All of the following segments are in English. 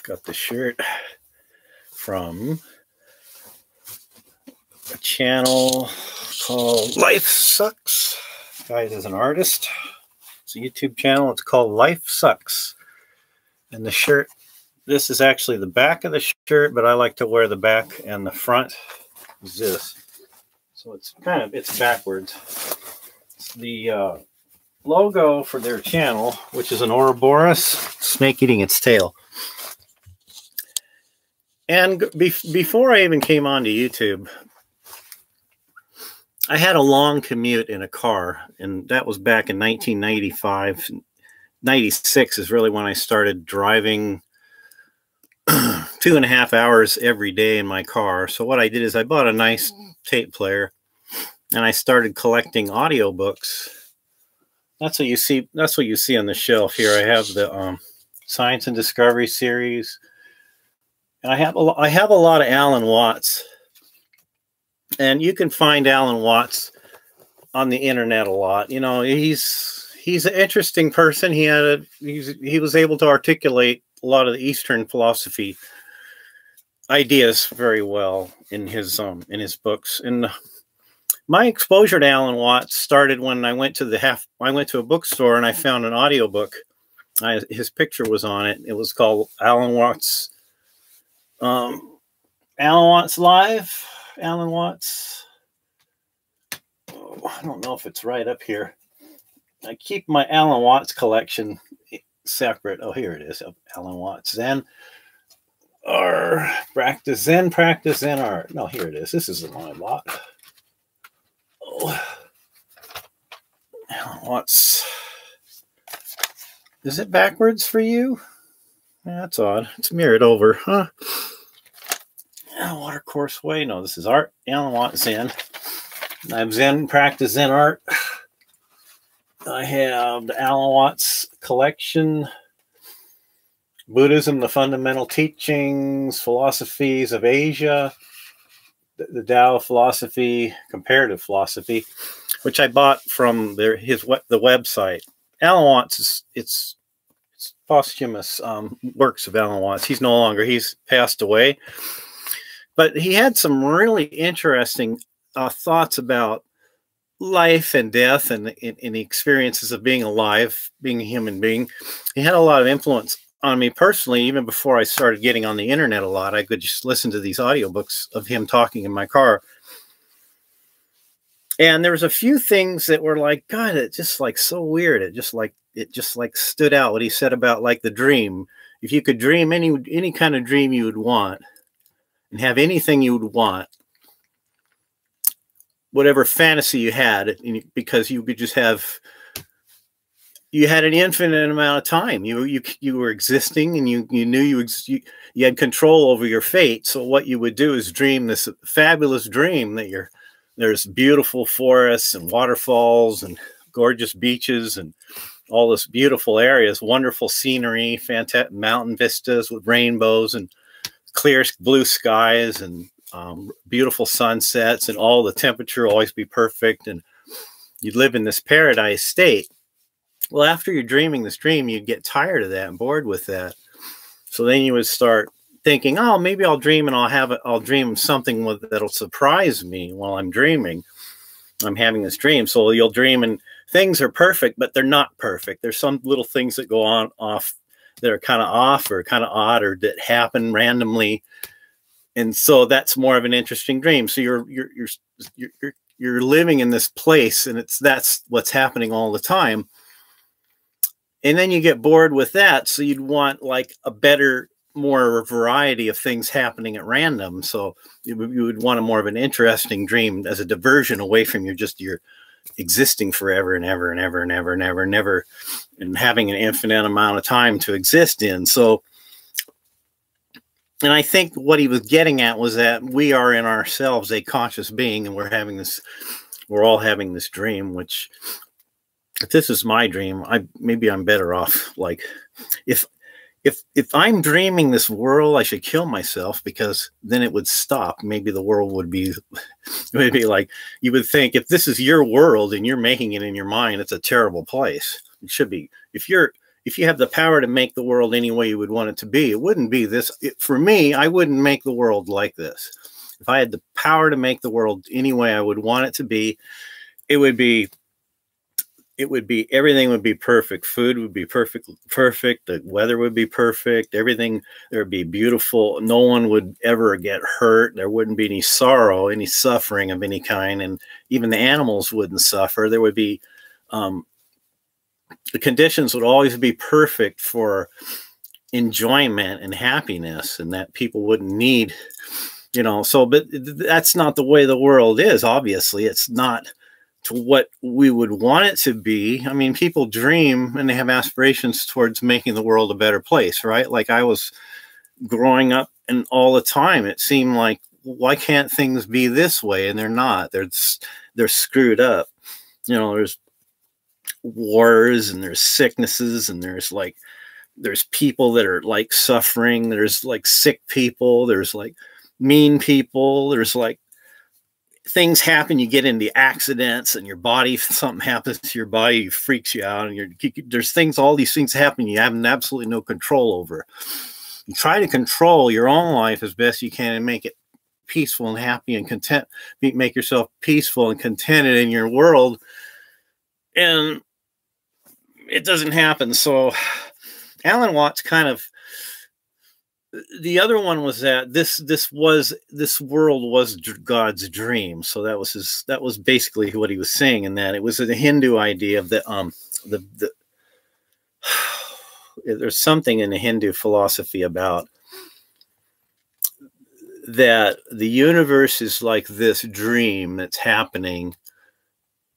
got the shirt from a channel called Life Sucks. Guy is an artist. It's a YouTube channel. It's called Life Sucks. And the shirt, this is actually the back of the shirt, but I like to wear the back, and the front is this. So it's backwards. It's the logo for their channel, which is an Ouroboros snake eating its tail. And before I even came onto YouTube, I had a long commute in a car, and that was back in 1995. 96 is really when I started driving 2.5 hours every day in my car. So what I did is I bought a nice tape player, and I started collecting audiobooks. That's what you see. That's what you see on the shelf here. I have the Science and Discovery series, and I have a lot of Alan Watts. And you can find Alan Watts on the internet a lot. You know, he's an interesting person. He was able to articulate a lot of the Eastern philosophy ideas very well in his books. And my exposure to Alan Watts started when I went to a bookstore and I found an audiobook. His picture was on it. It was called Alan Watts Live. Alan Watts. Oh, I don't know if it's right up here. I keep my Alan Watts collection separate. Oh, here it is. Alan Watts Zen or practice Zen art. No, here it is. This is the one I bought. Oh, Alan Watts. Is it backwards for you? Yeah, that's odd. It's mirrored over, huh? Watercourse Way. No, this is art. Alan Watts Zen. I have Zen practice Zen art. I have the Alan Watts collection. Buddhism, the Fundamental Teachings, Philosophies of Asia, the Tao philosophy, comparative philosophy, which I bought from the website. Alan Watts it's posthumous works of Alan Watts. He's no longer. He's passed away. But he had some really interesting thoughts about life and death and the experiences of being alive, being a human being. He had a lot of influence on me personally, even before I started getting on the internet a lot. I could just listen to these audiobooks of him talking in my car. And there was a few things that were like, God, it's just like so weird. It just like stood out what he said about like the dream. If you could dream any kind of dream you would want, and have anything you would want, whatever fantasy you had, because you could just you had an infinite amount of time. You were existing, and you knew you had control over your fate. So what you would do is dream this fabulous dream that there's beautiful forests and waterfalls and gorgeous beaches and all this beautiful areas, wonderful scenery, fantastic mountain vistas with rainbows and clear blue skies and beautiful sunsets, and all the temperature always be perfect, and you'd live in this paradise state. Well, after you're dreaming this dream, you'd get tired of that and bored with that. So then you would start thinking, oh, maybe I'll dream and I'll dream something that'll surprise me while I'm dreaming. I'm having this dream. So you'll dream and things are perfect, but they're not perfect. There's some little things that go off that are kind of off or kind of odd or that happen randomly. And so that's more of an interesting dream. So you're living in this place, and that's what's happening all the time. And then you get bored with that. So you'd want like a better, more variety of things happening at random. So you would want a more of an interesting dream as a diversion away from your existing forever and ever and ever and ever and ever and ever, and having an infinite amount of time to exist in. So, and I think what he was getting at was that we are in ourselves a conscious being, and we're all having this dream, which, if this is my dream, maybe I'm better off. Like, if I'm dreaming this world, I should kill myself, because then it would stop. Maybe the world would be like, you would think, if this is your world and you're making it in your mind, it's a terrible place. It should be. If if you have the power to make the world any way you would want it to be, it wouldn't be this. For me, I wouldn't make the world like this. If I had the power to make the world any way I would want it to be, it would be everything would be perfect. Food would be perfect. The weather would be perfect. Everything, there would be beautiful. No one would ever get hurt. There wouldn't be any sorrow, any suffering of any kind. And even the animals wouldn't suffer. There would be, the conditions would always be perfect for enjoyment and happiness, and that people wouldn't need, so, but that's not the way the world is. Obviously, it's not to what we would want it to be. I mean, people dream and they have aspirations towards making the world a better place, right? Like I was growing up, and all the time it seemed like, why can't things be this way? And they're not. They're screwed up. There's wars, and there's sicknesses, and there's people that are like suffering. There's like sick people. There's like mean people. There's like things happen, you get into accidents, and your body, something happens to your body, it freaks you out, and there's things, all these things happen you have absolutely no control over. You try to control your own life as best you can and make it peaceful and happy and content, make yourself peaceful and contented in your world, and it doesn't happen. So Alan Watts kind of, the other one was that this world was God's dream. So that was basically what he was saying, in that it was a Hindu idea of there's something in the Hindu philosophy about that the universe is like this dream that's happening,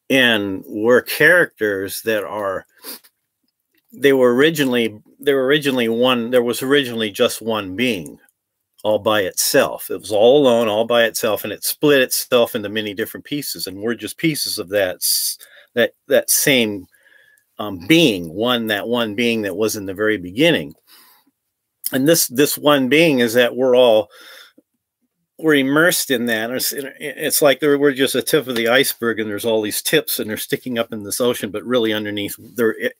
and we're characters that are, there was originally just one being all by itself. It was all alone, all by itself, and it split itself into many different pieces, and we're just pieces of that same being, that one being that was in the very beginning. And this one being is that we're immersed in that. It's like we're just a tip of the iceberg, and there's all these tips, and they're sticking up in this ocean, but really underneath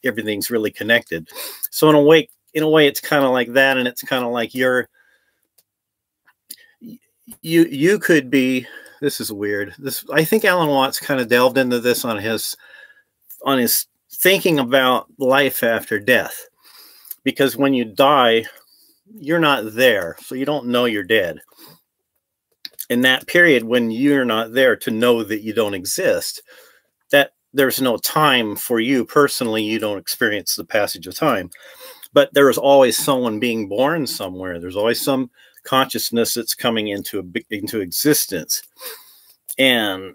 everything's really connected. So in a way, it's kind of like that, and it's kind of like you could be. This is weird. I think Alan Watts kind of delved into this on his thinking about life after death, because when you die, you're not there, so you don't know you're dead. In that period when you're not there to know that you don't exist, that there's no time for you personally, you don't experience the passage of time. But there is always someone being born somewhere. There's always some consciousness that's coming into existence. And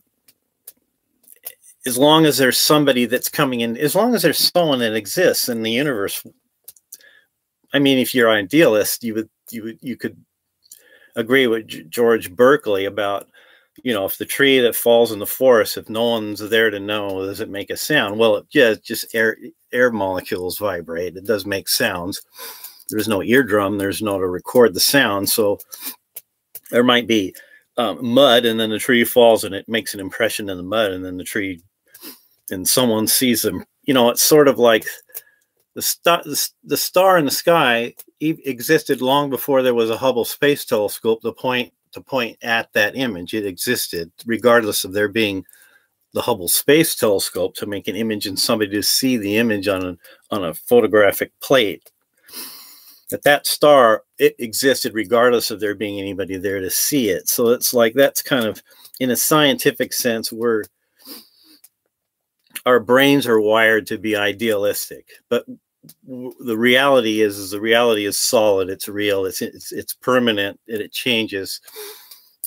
as long as there's somebody that's coming in, as long as there's someone that exists in the universe, I mean, if you're an idealist, you could agree with George Berkeley about, if the tree that falls in the forest, if no one's there to know, does it make a sound? Well, it's just air molecules vibrate. It does make sounds. There's no eardrum. There's no to record the sound. So there might be mud, and then the tree falls, and it makes an impression in the mud, and then the tree, and someone sees them. It's sort of like the star in the sky existed long before there was a Hubble Space Telescope to point at that image. It existed regardless of there being the Hubble Space Telescope to make an image and somebody to see the image on a photographic plate. That star, it existed regardless of there being anybody there to see it. So it's like, that's kind of, in a scientific sense, our brains are wired to be idealistic, but the reality is the reality is solid. It's real. It's permanent, and it changes,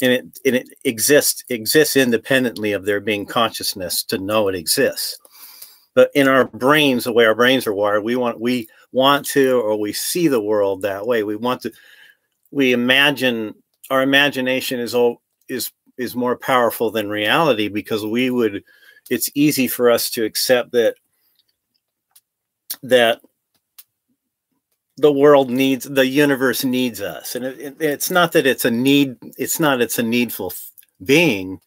and it exists independently of there being consciousness to know it exists. But in our brains, the way our brains are wired, we want to, or we see the world that way. We imagine. Our imagination is more powerful than reality, because it's easy for us to accept that the universe needs us. And it's not that it's a need, it's a needful being.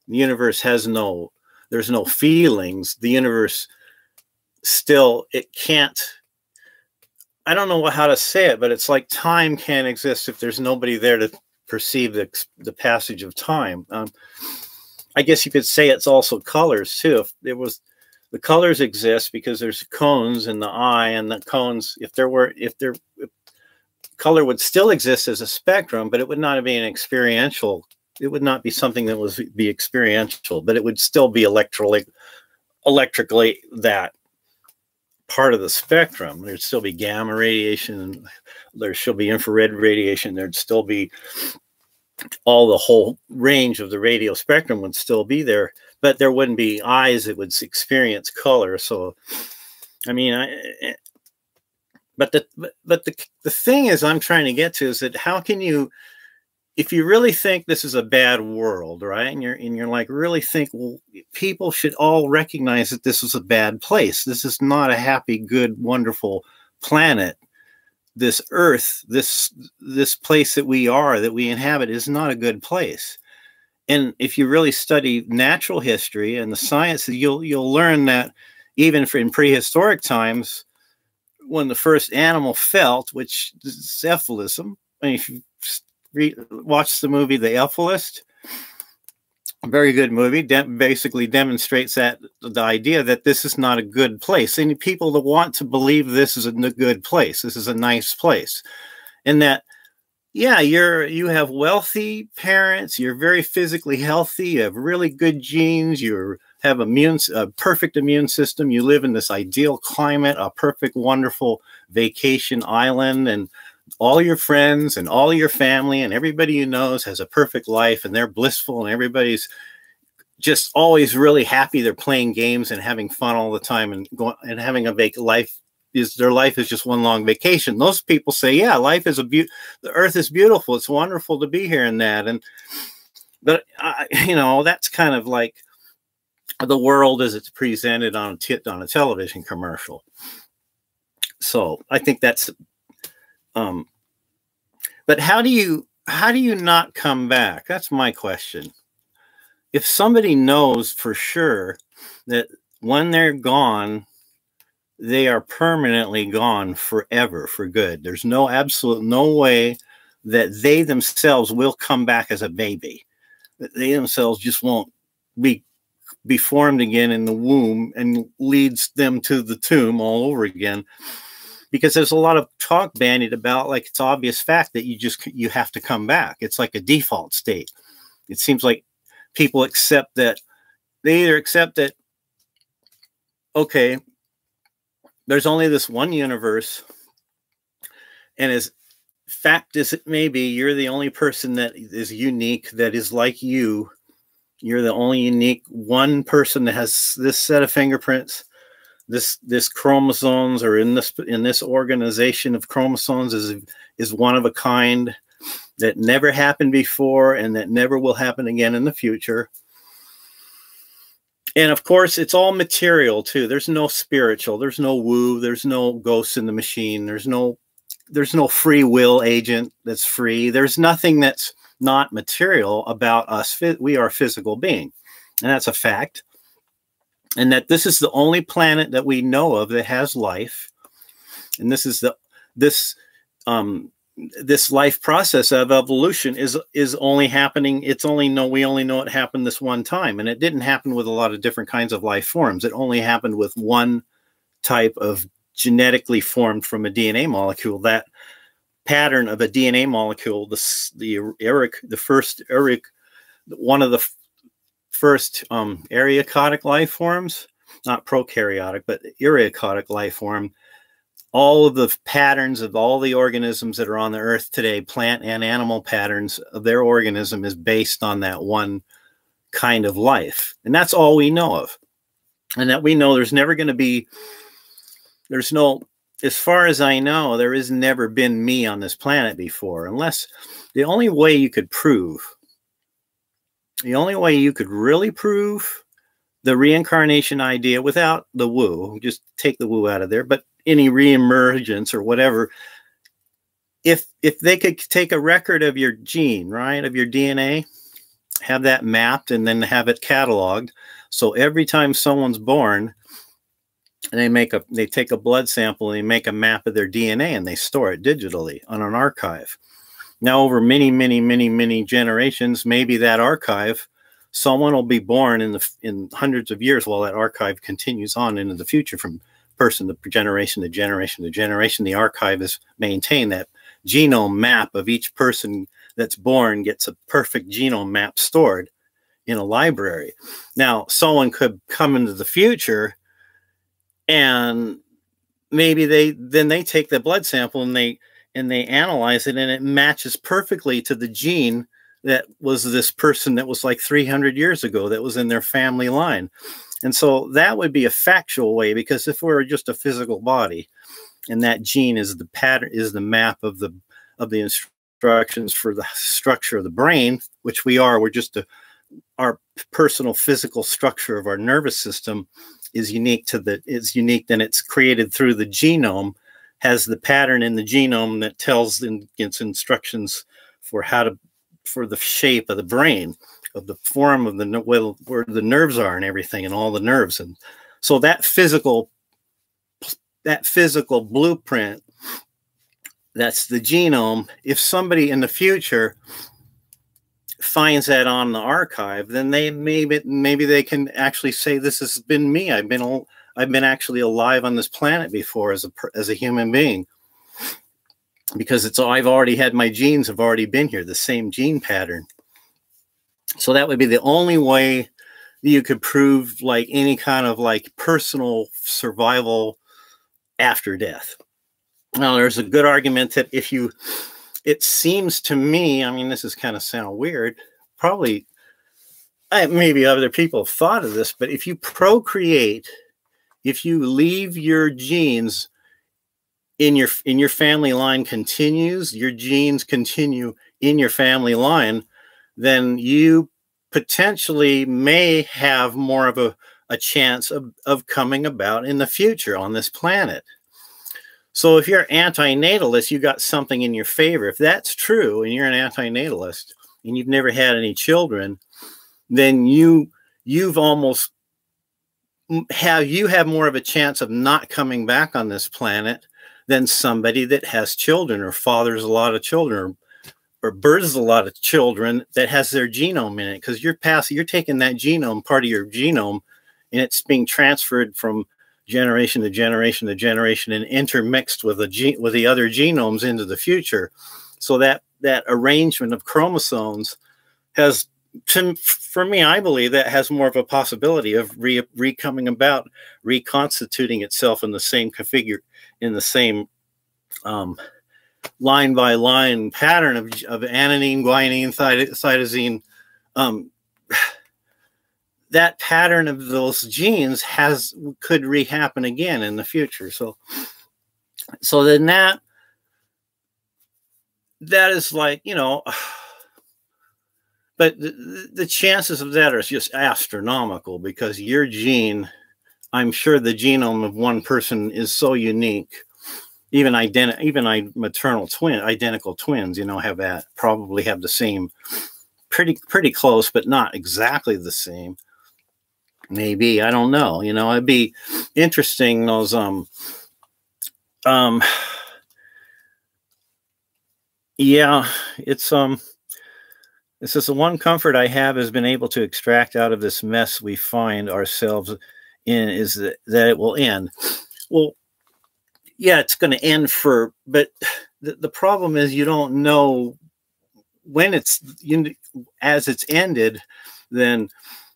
The universe there's no feelings. The universe still, it can't I don't know how to say it, but it's like time can't exist if there's nobody there to perceive the passage of time. I guess you could say it's also colors too. If there was, the colors exist because there's cones in the eye, and the cones, if color would still exist as a spectrum, but it would not be an experiential. It would not be something that was be experiential, but it would still be electrically that part of the spectrum. There'd still be gamma radiation, there'd still be infrared radiation, there'd still be the whole range of the radio spectrum would still be there, but there wouldn't be eyes that would experience color. So, I mean, but the thing is, I'm trying to get to is that how can you, if you really think this is a bad world, right? And you're like, really think, well, people should all recognize that this is a bad place. This is not a happy, good, wonderful planet. This earth, this place that we inhabit is not a good place. And if you really study natural history and the science, you'll learn that even in prehistoric times, when the first animal felt, which is cephalism, I mean, if you watch the movie The Alphalist, a very good movie, basically demonstrates that the idea that this is not a good place. And people that want to believe this is a good place, this is a nice place, and that, yeah, you have wealthy parents, you're very physically healthy, you have really good genes, you have a perfect immune system, you live in this ideal climate, a perfect, wonderful vacation island, and all your friends and all your family and everybody you know has a perfect life, and they're blissful, and everybody's just always really happy. They're playing games and having fun all the time, and having a their life is just one long vacation. Those people say, yeah, life is the earth is beautiful. It's wonderful to be here, and that. But you know, that's kind of like the world as it's presented on a television commercial. So I think that's, but how do you not come back? That's my question. If somebody knows for sure that when they're gone, they are permanently gone forever, for good. There's no way that they themselves will come back as a baby. They themselves just won't be formed again in the womb and leads them to the tomb all over again. Because there's a lot of talk bandied about, like, it's obvious fact that you have to come back. It's like a default state. It seems like people accept that. They either accept that, okay, there's only this one universe, and as fact as it may be, you're the only person that is unique, that is like you. You're the only unique one person that has this set of fingerprints. This chromosomes, or in this organization of chromosomes, is one of a kind that never happened before and that never will happen again in the future. And of course, it's all material too. There's no spiritual, there's no woo, there's no ghosts in the machine, there's no free will agent that's free. There's nothing that's not material about us. We are a physical being, and that's a fact. And that this is the only planet that we know of that has life. And this is this life process of evolution is only happening. We only know it happened this one time. And it didn't happen with a lot of different kinds of life forms. It only happened with one type of genetically formed from a DNA molecule. That pattern of a DNA molecule, one of the first eukaryotic life forms, not prokaryotic, but eukaryotic life form. All of the patterns of all the organisms that are on the earth today, plant and animal patterns of their organism, is based on that one kind of life. And that's all we know of. And that we know there's never going to be, as far as I know, there has never been me on this planet before, unless the only way you could really prove the reincarnation idea without the woo, just take the woo out of there, but any reemergence or whatever, if they could take a record of your gene, right, of your DNA, have that mapped, and then have it cataloged, so every time someone's born, and they take a blood sample and they make a map of their DNA and they store it digitally on an archive. Now, over many, many, many, many generations, maybe that archive, someone will be born in hundreds of years while that archive continues on into the future, from person to generation to generation to generation. The archive is maintained. That genome map of each person that's born gets a perfect genome map stored in a library. Now, someone could come into the future and maybe they take the blood sample and they analyze it, and it matches perfectly to the gene that was this person that was like 300 years ago that was in their family line. And so that would be a factual way, because if we're just a physical body and that gene is the pattern, is the map of the instructions for the structure of the brain, which we're just our personal physical structure of our nervous system is unique then it's created through the genome, has the pattern in the genome that tells its instructions for for the shape of the brain, of the form of where the nerves are and everything, and all the nerves. And so that physical blueprint, that's the genome. If somebody in the future finds that on the archive, then maybe they can actually say, this has been me. I've been actually alive on this planet before as a human being, because I've already had, my genes have already been here, the same gene pattern. So that would be the only way that you could prove like any kind of like personal survival after death. Now, there's a good argument that it seems to me, I mean, this is kind of sound weird, probably maybe other people have thought of this, but if you procreate, if you leave your genes in your family line continues, your genes continue in your family line, then you potentially may have more of a chance of coming about in the future on this planet. So if you're antinatalist, you got something in your favor. If that's true and you're an antinatalist and you've never had any children, then you have more of a chance of not coming back on this planet than somebody that has children, or fathers a lot of children, or births a lot of children that has their genome in it, because you're taking that genome, part of your genome, and it's being transferred from generation to generation to generation and intermixed with the other genomes into the future. So that arrangement of chromosomes has, for me, I believe that has more of a possibility of coming about, reconstituting itself in the same in the same line by line pattern of adenine, guanine, cytosine. That pattern of those genes could rehappen again in the future. So then that is like, but the chances of that are just astronomical, because your gene, I'm sure the genome of one person is so unique. Even maternal identical twins, probably have the same, pretty close, but not exactly the same. Maybe, I don't know. It'd be interesting. Those yeah, it's just the one comfort I have has been able to extract out of this mess we find ourselves in, is that it will end. Well, yeah, it's going to end but the problem is you don't know when as it's ended, then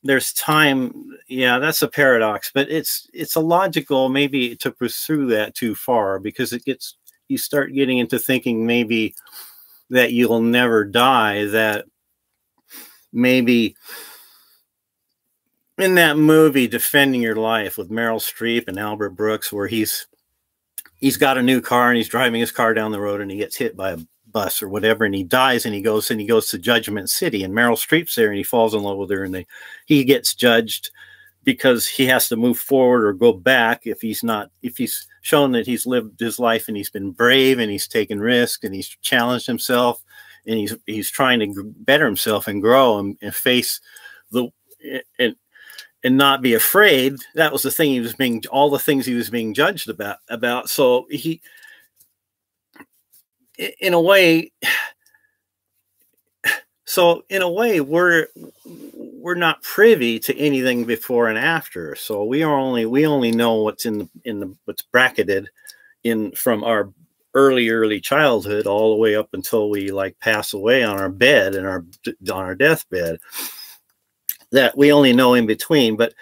there's time. Yeah, that's a paradox, but it's illogical maybe to pursue that too far, because you start getting into thinking maybe that you'll never die, that maybe in that movie Defending Your Life with Meryl Streep and Albert Brooks, where he's got a new car and he's driving his car down the road and he gets hit by a bus or whatever, and he dies, and he goes to Judgment City, and Meryl Streep's there, and he falls in love with her, and he gets judged because he has to move forward or go back if he's shown that he's lived his life and he's been brave and he's taken risks and he's challenged himself and he's trying to better himself and grow and face and not be afraid. That was the thing he was being, all the things he was being judged about. So he, in a way, we're not privy to anything before and after. So we only know what's in the what's bracketed in from our early childhood all the way up until we like pass away on our bed and on our deathbed. That we only know in between. But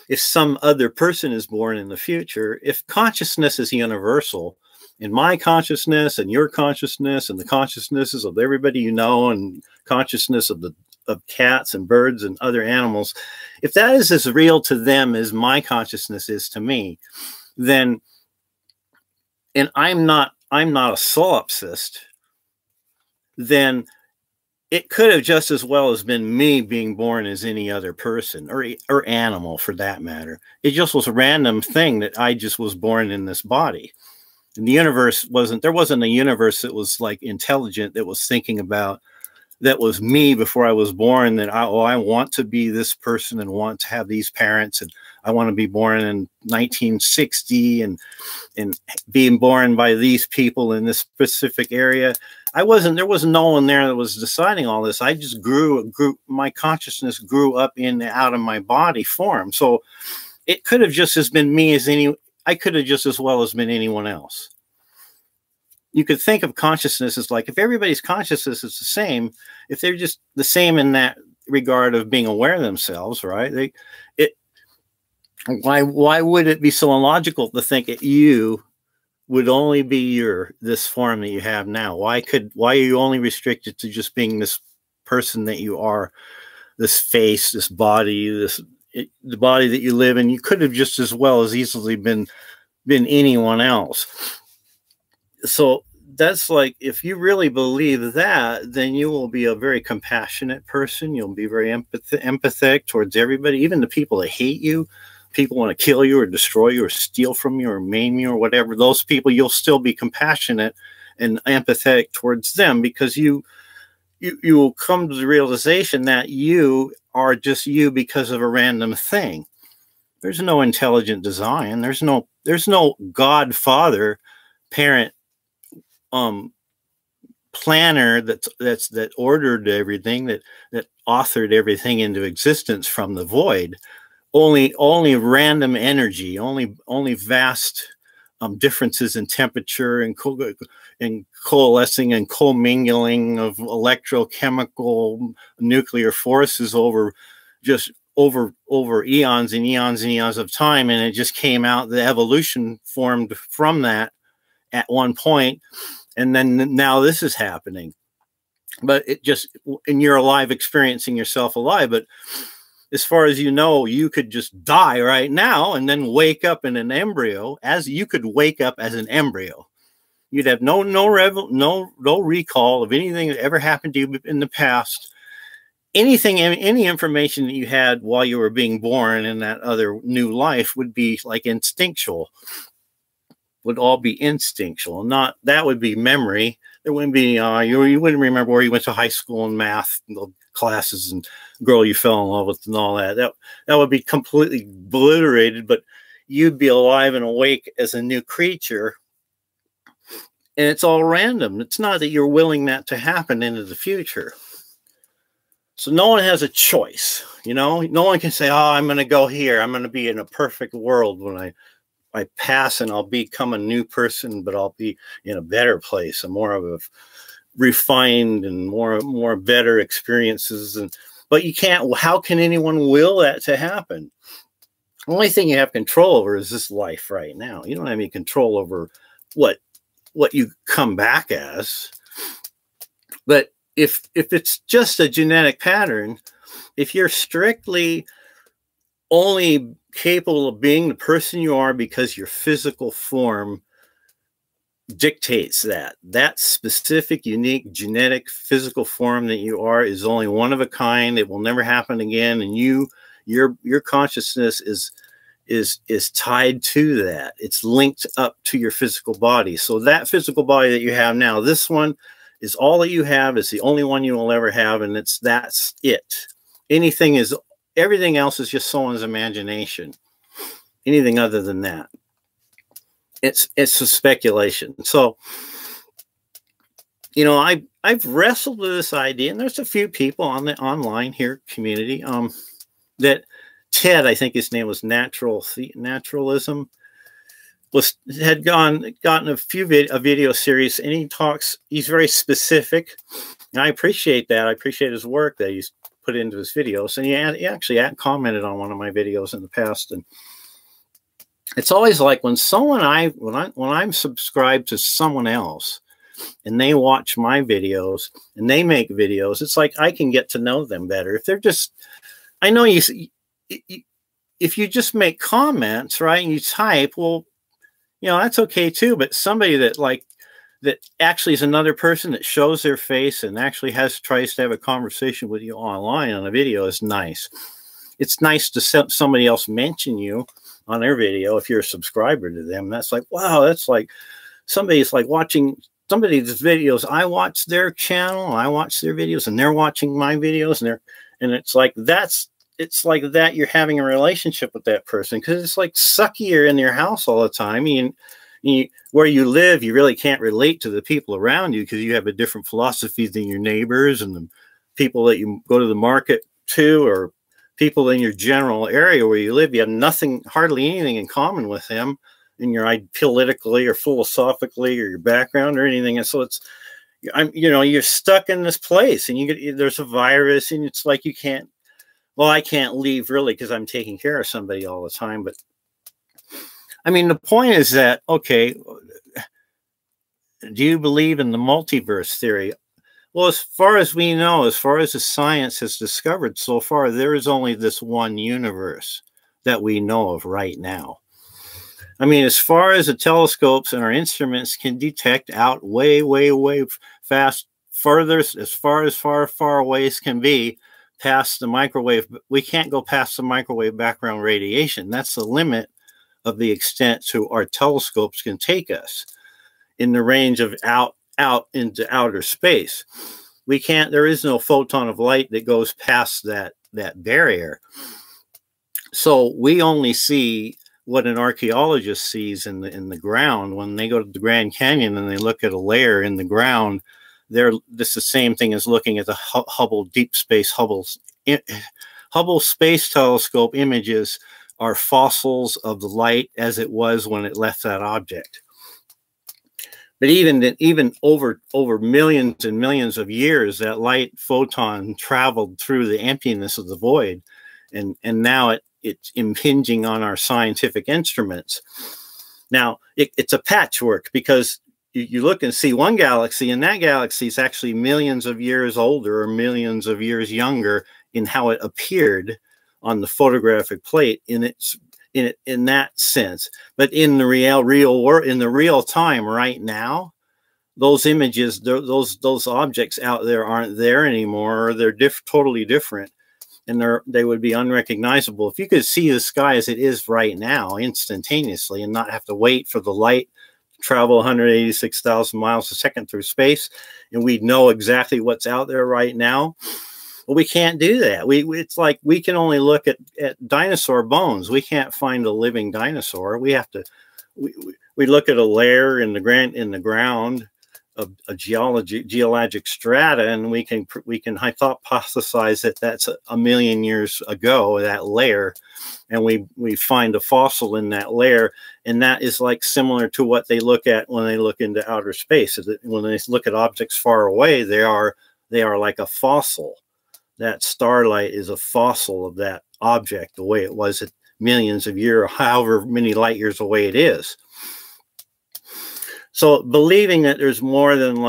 if some other person is born in the future, if consciousness is universal, in my consciousness and your consciousness and the consciousnesses of everybody you know, and consciousness of cats and birds and other animals, if that is as real to them as my consciousness is to me, then, and I'm not a solipsist, then it could have just as well as been me being born as any other person or animal for that matter. It just was a random thing that I just was born in this body. And the universe there wasn't a universe that was like intelligent, that was thinking about, that was me before I was born, that I want to be this person and want to have these parents, and I want to be born in 1960 and being born by these people in this specific area. There was no one there that was deciding all this. I just my consciousness grew up in and out of my body form. So it could have just as been me as I could have just as well as been anyone else. You could think of consciousness as like, if everybody's consciousness is the same, if they're just the same in that regard of being aware of themselves, right? Why would it be so illogical to think that you would only be this form that you have now? Why are you only restricted to just being this person that you are, this face, this body, the body that you live in? You could have just as well as easily been anyone else. So that's like, if you really believe that, then you will be a very compassionate person. You'll be very empathetic towards everybody, even the people that hate you. People want to kill you or destroy you or steal from you or maim you or whatever. Those people, you'll still be compassionate and empathetic towards them, because you will come to the realization that you are just you because of a random thing. There's no intelligent design. There's no Godfather, parent, planner that ordered everything, that authored everything into existence from the void. Only random energy, only vast differences in temperature and coalescing and commingling of electrochemical nuclear forces over eons and eons and eons of time, and it just came out. The evolution formed from that at one point, and then now this is happening. But and you're alive, experiencing yourself alive. But as far as you know, you could just die right now and then wake up in an embryo. As you could wake up as an embryo, you'd have no recall of anything that ever happened to you in the past. Any information that you had while you were being born in that other new life would be like instinctual. Would all be instinctual. Not that would be memory. There wouldn't be you wouldn't remember where you went to high school and math classes and girl you fell in love with and all that. That would be completely obliterated, but you'd be alive and awake as a new creature. And it's all random. It's not that you're willing that to happen into the future. So no one has a choice, you know? No one can say, oh, I'm going to go here. I'm going to be in a perfect world when I pass and I'll become a new person, but I'll be in a better place, a more of a refined and more better experiences. But you can't, how can anyone will that to happen? The only thing you have control over is this life right now. You don't have any control over what you come back as. But if it's just a genetic pattern, if you're strictly only capable of being the person you are because your physical form dictates that specific, unique, genetic, physical form that you are is only one of a kind. It will never happen again. And your consciousness is tied to that. It's linked up to your physical body. So that physical body that you have now, this one is all that you have. It's the only one you will ever have. And that's it. everything else is just someone's imagination. Anything other than that, it's a speculation. So, you know, I've wrestled with this idea, and there's a few people on the online here community that Ted, I think his name was Naturalism, had gotten a few a video series, and he's very specific, and I appreciate that. I appreciate his work that he's put into his videos, and he actually commented on one of my videos in the past. And it's always like when I'm subscribed to someone else and they watch my videos and they make videos, it's like I can get to know them better. If they're just, I know if you just make comments, right, and you type, well, you know, that's okay too. But somebody that actually is another person that shows their face and actually tries to have a conversation with you online on a video is nice. It's nice to somebody else mention you on their video if you're a subscriber to them. That's like, wow, that's like somebody's like watching somebody's videos. I watch their channel, I watch their videos, and they're watching my videos, and it's like it's like that you're having a relationship with that person, because it's like sucky you're in your house all the time. Where you live, you really can't relate to the people around you because you have a different philosophy than your neighbors and the people that you go to the market to, or people in your general area where you live. You have hardly anything in common with them in your politically or philosophically or your background or anything. And so you're stuck in this place, and there's a virus, and it's like you can't. Well, I can't leave really because I'm taking care of somebody all the time. But I mean, the point is that, okay, do you believe in the multiverse theory? Well, as far as we know, as far as the science has discovered so far, there is only this one universe that we know of right now. I mean, as far as the telescopes and our instruments can detect out way, way, way fast, furthest, as far away as can be, past the microwave. We can't go past the microwave background radiation. That's the limit of the extent to our telescopes can take us in the range of out into outer space. We can't, there is no photon of light that goes past that barrier. So we only see what an archaeologist sees in the ground. When they go to the Grand Canyon and they look at a layer in the ground, this is the same thing as looking at the Hubble Space Telescope images are fossils of the light as it was when it left that object. But even over millions and millions of years, that light photon traveled through the emptiness of the void, and now it's impinging on our scientific instruments. Now it's a patchwork, because you look and see one galaxy, and that galaxy is actually millions of years older or millions of years younger in how it appeared on the photographic plate in that sense. But in the real world, in the real time right now, those images, those objects out there aren't there anymore, or they're totally different, and they would be unrecognizable. If you could see the sky as it is right now instantaneously and not have to wait for the light travel 186,000 miles a second through space, and we'd know exactly what's out there right now. Well, we can't do that. It's like we can only look at dinosaur bones. We can't find a living dinosaur. We have to we look at a layer in the ground of a geologic strata, and we can hypothesize that that's a million years ago, that layer, and we find a fossil in that layer, and that is like similar to what they look at when they look into outer space. When they look at objects far away, they are like a fossil. That starlight is a fossil of that object, the way it was at millions of years, however many light years away it is. So believing that there's more than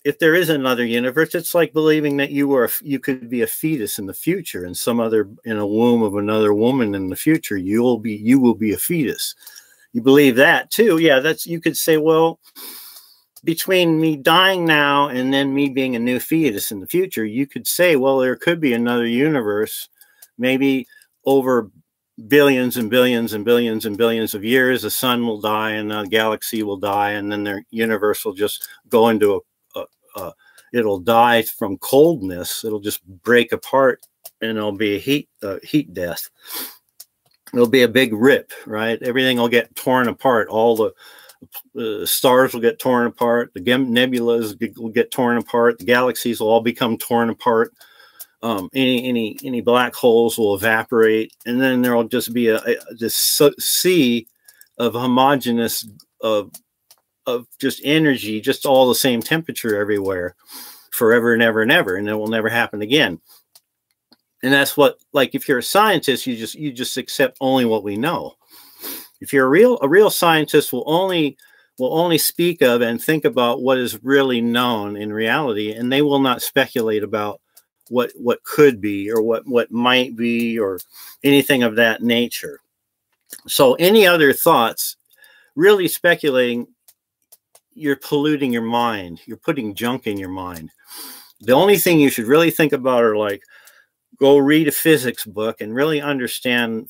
if there is another universe, it's like believing that you could be a fetus in the future, in a womb of another woman in the future. You will be a fetus. You believe that too. Yeah, you could say, well, between me dying now and then me being a new fetus in the future, you could say, well, there could be another universe, maybe over billions and billions and billions and billions of years. The sun will die and the galaxy will die, and then their universe will just go into it'll die from coldness. It'll just break apart and there'll be a heat death. There'll be a big rip, right? Everything will get torn apart. All the stars will get torn apart. The nebulas will get torn apart. The galaxies will all become torn apart. Any black holes will evaporate, and then there will just be this sea of homogeneous of just energy, just all the same temperature everywhere, forever and ever and ever, and it will never happen again. And that's what, like, if you're a scientist, you just accept only what we know. If you're a real scientist, will only speak of and think about what is really known in reality, and they will not speculate about what could be or what might be or anything of that nature. So any other thoughts, really speculating, you're polluting your mind. You're putting junk in your mind. The only thing you should really think about are, like, go read a physics book and really understand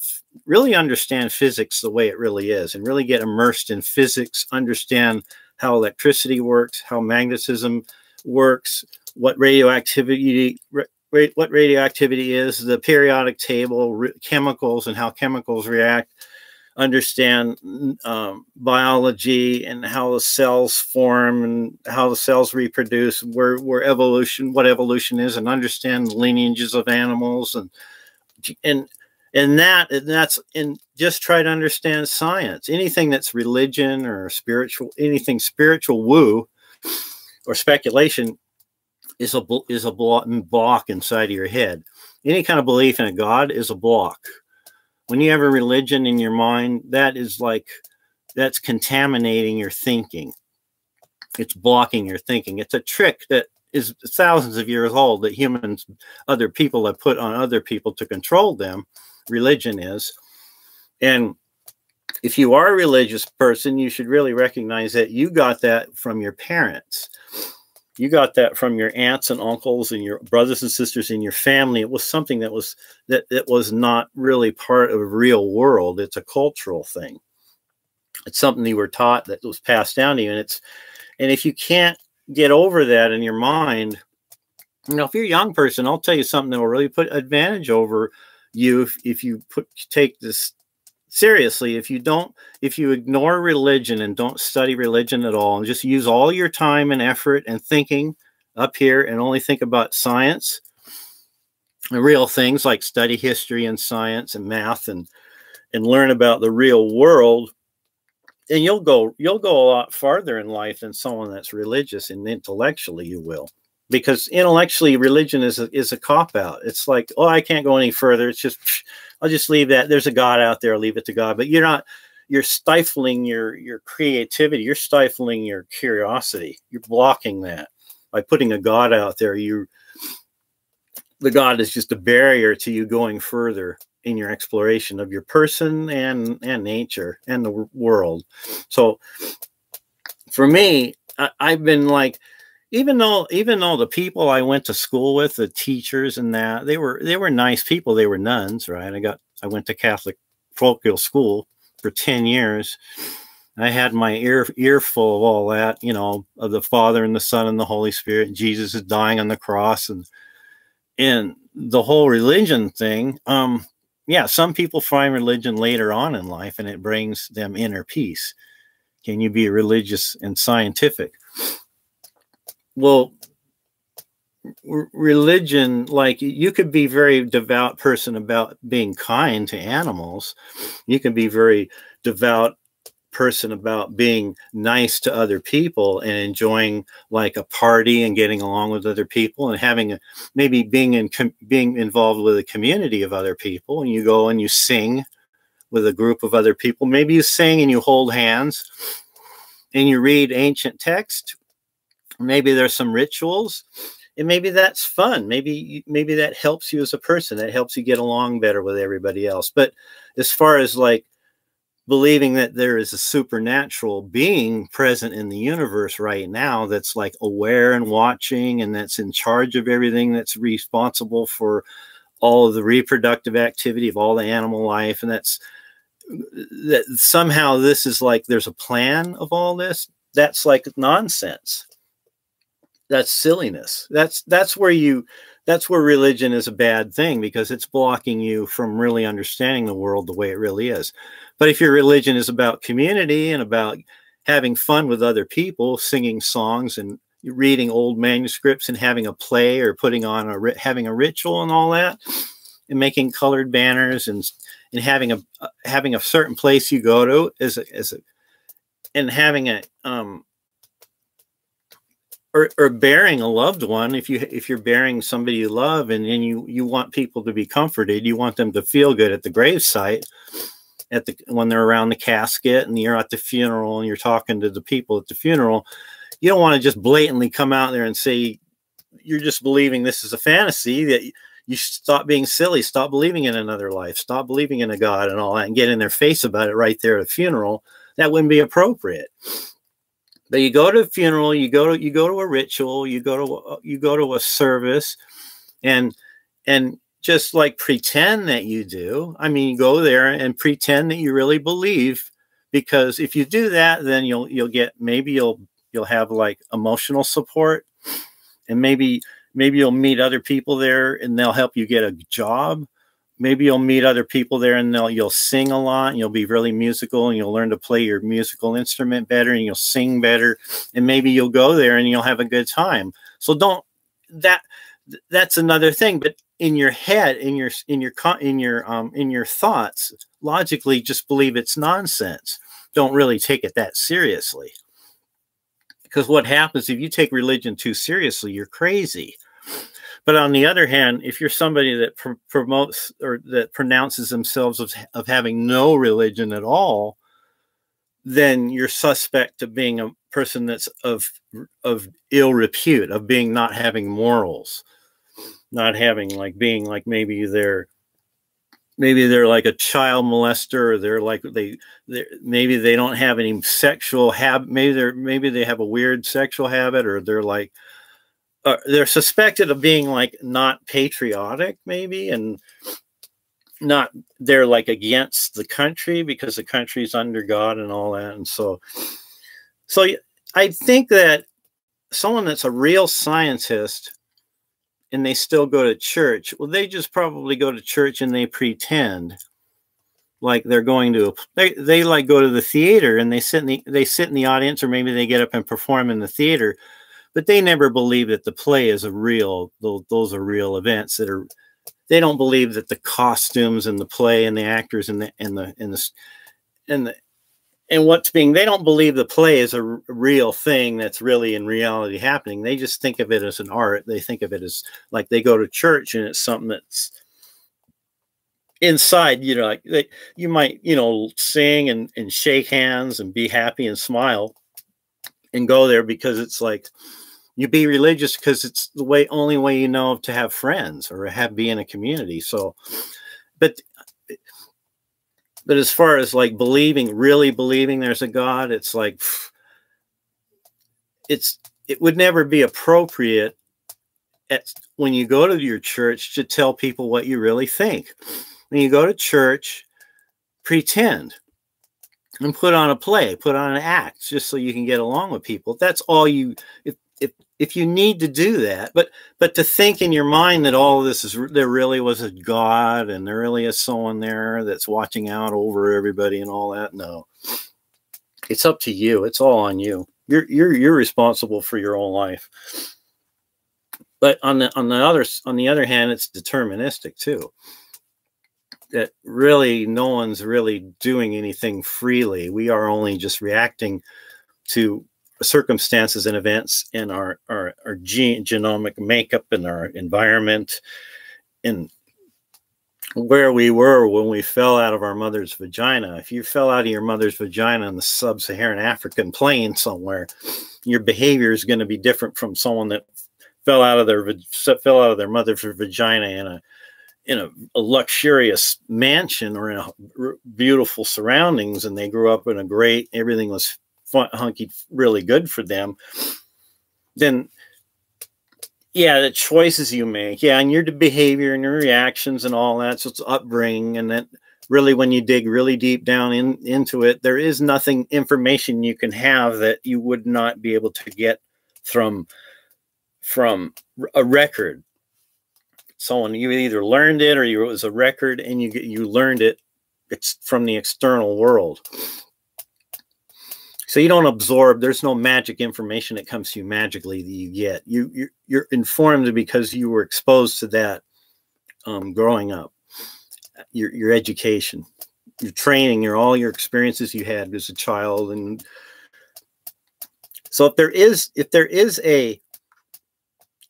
physics the way it really is, and really get immersed in physics, understand how electricity works, how magnetism works, what radioactivity is, the periodic table, chemicals and how chemicals react, understand biology and how the cells form and how the cells reproduce, where what evolution is, and understand the lineages of animals, and just try to understand science. Anything that's religion or spiritual, anything spiritual woo or speculation is a block inside of your head. Any kind of belief in a God is a block. When you have a religion in your mind, that's contaminating your thinking. It's blocking your thinking. It's a trick that is thousands of years old that humans, other people, have put on other people to control them. Religion is. And if you are a religious person, you should really recognize that you got that from your parents. You got that from your aunts and uncles and your brothers and sisters in your family. It was something that was not really part of the real world. It's a cultural thing. It's something you were taught that was passed down to you. And if you can't get over that in your mind, if you're a young person, I'll tell you something that will really put advantage over you if you take this seriously. If you ignore religion and don't study religion at all, and just use all your time and effort and thinking up here and only think about science and real things, like study history and science and math and learn about the real world, and you'll go a lot farther in life than someone that's religious, and intellectually you will. Because intellectually, religion is a cop-out. It's like, oh, I can't go any further. It's just, I'll just leave that. There's a God out there. I'll leave it to God. But you're stifling your creativity. You're stifling your curiosity. You're blocking that by putting a God out there. The God is just a barrier to you going further in your exploration of your person and nature and the world. So for me, I've been like, even though the people I went to school with, the teachers and that, they were nice people. They were nuns, right? I went to Catholic parochial school for 10 years. I had my earful of all that, of the Father and the Son and the Holy Spirit. Jesus is dying on the cross and the whole religion thing. Yeah, some people find religion later on in life and it brings them inner peace. Can you be religious and scientific? Well, religion, like, you could be very devout person about being kind to animals. You can be very devout person about being nice to other people and enjoying, like, a party and getting along with other people and having maybe being involved with a community of other people. And you go and you sing with a group of other people. Maybe you sing and you hold hands and you read ancient text. Maybe there's some rituals, and maybe that's fun. Maybe that helps you as a person. That helps you get along better with everybody else. But as far as, like, believing that there is a supernatural being present in the universe right now that's, like, aware and watching, and that's in charge of everything, that's responsible for all of the reproductive activity of all the animal life, and that somehow this is, like, there's a plan of all this, that's, like, nonsense. That's silliness. That's where you that's where religion is a bad thing, because it's blocking you from really understanding the world the way it really is. But if your religion is about community and about having fun with other people, singing songs and reading old manuscripts and having a play or putting on having a ritual and all that, and making colored banners and having a certain place you go to and having a or burying a loved one, if you're burying somebody you love, and you want people to be comforted, you want them to feel good at the gravesite, when they're around the casket and you're at the funeral and you're talking to the people at the funeral, you don't want to just blatantly come out there and say you're just believing this is a fantasy, that you stop being silly, stop believing in another life, stop believing in a God and all that, and get in their face about it right there at a funeral. That wouldn't be appropriate. But you go to a funeral, you go to a ritual, you go to a service, and just like pretend that you do. I mean, go there and pretend that you really believe, because if you do that, then you'll have like emotional support, and maybe you'll meet other people there and they'll help you get a job. Maybe you'll meet other people there and you'll sing a lot, and you'll be really musical, and you'll learn to play your musical instrument better, and you'll sing better, and maybe you'll go there and you'll have a good time. So that's another thing. But in your head, in your thoughts, logically, just believe it's nonsense. Don't really take it that seriously. Because what happens if you take religion too seriously, you're crazy. But on the other hand, if you're somebody that promotes or that pronounces themselves of having no religion at all, then you're suspect of being a person that's of ill repute, of being not having morals, not having being like maybe they're like a child molester, or maybe they don't have any sexual habit, maybe they have a weird sexual habit, or they're suspected of being like not patriotic, maybe, and they're like against the country because the country's under God and all that. And so I think that someone that's a real scientist and they still go to church, well, they just probably go to church and they pretend like they're going to, they like go to the theater and they sit in the audience, or maybe they get up and perform in the theater. But they never believe that the play is those are real events they don't believe that the costumes and the play and the actors and they don't believe the play is a real thing that's really in reality happening. They just think of it as an art. They think of it as like they go to church and it's something that's inside, like you might, sing and shake hands and be happy and smile and go there because it's like, you be religious because it's the only way you know to have friends or be in a community. So, but as far as like really believing there's a God, it's like, it would never be appropriate when you go to your church to tell people what you really think. When you go to church, pretend and put on a play, put on an act, just so you can get along with people. That's all if you need to do that, but to think in your mind that all of this there really was a God and there really is someone there that's watching out over everybody and all that. No, it's up to you. It's all on you. You're responsible for your own life. But on the other hand, it's deterministic too. That really no one's really doing anything freely. We are only just reacting to circumstances and events in our genomic makeup and our environment and where we were when we fell out of our mother's vagina. If you fell out of your mother's vagina in the sub-Saharan African plain somewhere, your behavior is going to be different from someone that fell out of their mother's vagina in a luxurious mansion or in beautiful surroundings, and they grew up in everything was hunky, really good for them. Then, yeah, the choices you make, and your behavior and your reactions and all that, so it's upbringing, and that really, when you dig really deep down into it, there is information you can have that you would not be able to get from a record. someone, you either learned it or it was a record and you learned it. It's from the external world. So you don't absorb, there's no magic information that comes to you magically that you get. You're informed because you were exposed to that growing up. Your education, your training, all your experiences you had as a child. And so if there is a,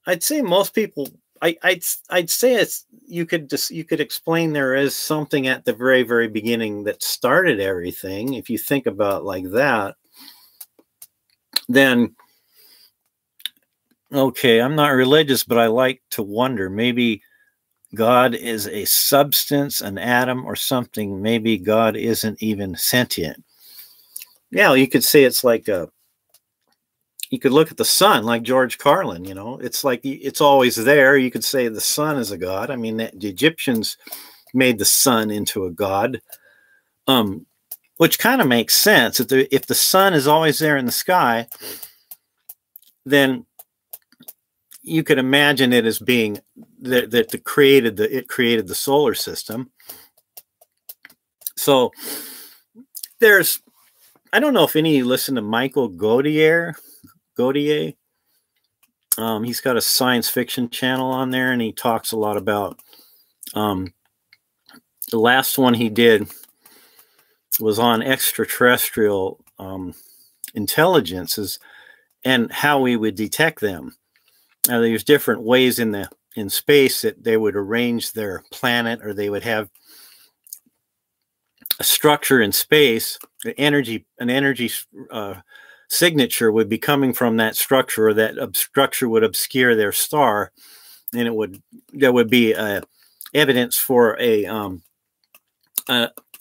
I'd say most people, I'd say it's, you could explain there is something at the very, very beginning that started everything. If you think about it like that, then, okay, I'm not religious, but I like to wonder, maybe God is a substance, an atom or something. Maybe God isn't even sentient. Yeah, you could say it's like you could look at the sun like George Carlin, it's like it's always there. You could say the sun is a god. I mean, the Egyptians made the sun into a god, which kind of makes sense. If the sun is always there in the sky, then you could imagine it as being that it created the solar system. So I don't know if any of you listen to Michael Godier. He's got a science fiction channel on there, and he talks a lot about the last one he did was on extraterrestrial intelligences and how we would detect them. Now, there's different ways in space that they would arrange their planet, or they would have a structure in space. An energy signature would be coming from that structure, or that structure would obscure their star, and there would be evidence for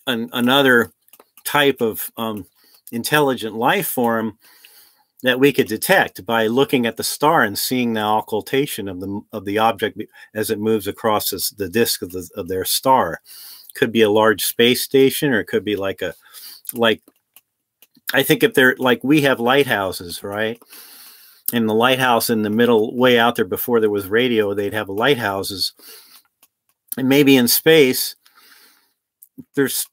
another type of intelligent life form that we could detect by looking at the star and seeing the occultation of the object as it moves across the disk of their star. Could be a large space station, or it could be like I think if they're like, we have lighthouses, right? And the lighthouse in the middle, way out there before there was radio, they'd have lighthouses. And maybe in space, if there's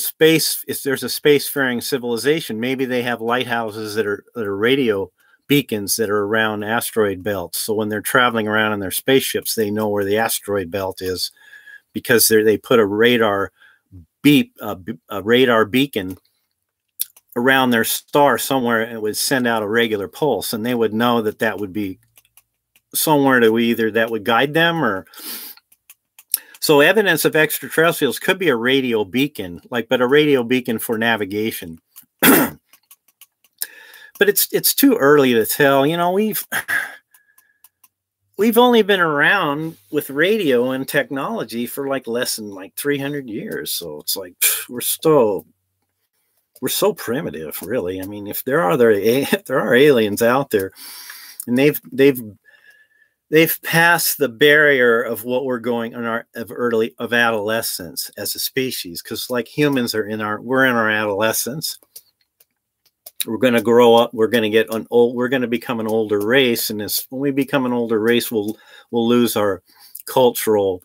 a spacefaring civilization, maybe they have lighthouses that are radio beacons that are around asteroid belts. So when they're traveling around in their spaceships, they know where the asteroid belt is, because they put a radar beacon around their star somewhere, and it would send out a regular pulse, and they would know that would be somewhere that would guide them. Or so evidence of extraterrestrials could be a radio beacon, but a radio beacon for navigation. But it's too early to tell. We've only been around with radio and technology for less than 300 years. So it's like we're so primitive, really. I mean, if there are aliens out there, and they've passed the barrier of what we're going of adolescence as a species, because humans we're in our adolescence. We're going to grow up. We're going to become an older race, and when we become an older race, we'll lose our cultural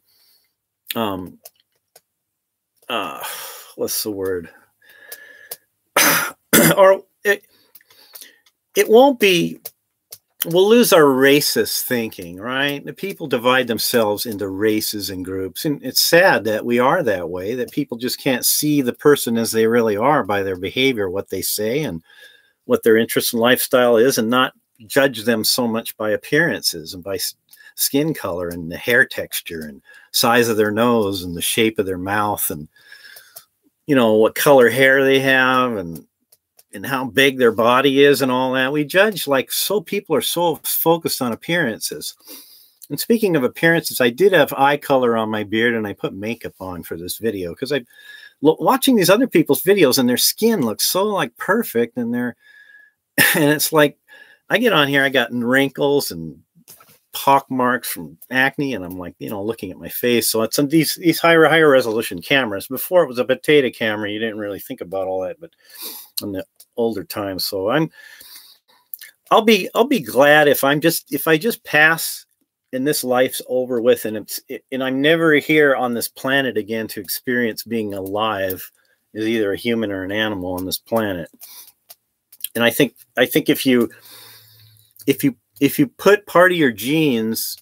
what's the word? Or it won't be, we'll lose our racist thinking, right? The people divide themselves into races and groups, and it's sad that we are that way, that people just can't see the person as they really are by their behavior, what they say, and what their interest and lifestyle is, and not judge them so much by appearances and by skin color and the hair texture and size of their nose and the shape of their mouth, and what color hair they have, and how big their body is, and all that. We judge people are so focused on appearances. And speaking of appearances, I did have eye color on my beard, and I put makeup on for this video, because I'm watching these other people's videos, and their skin looks so perfect, and it's like, I get on here, I got wrinkles and pock marks from acne, and I'm looking at my face. So it's these higher resolution cameras. Before it was a potato camera, you didn't really think about all that, but on the older times. So I'll be glad if I just pass and this life's over with, and and I'm never here on this planet again to experience being alive as either a human or an animal on this planet. And I think if you put part of your genes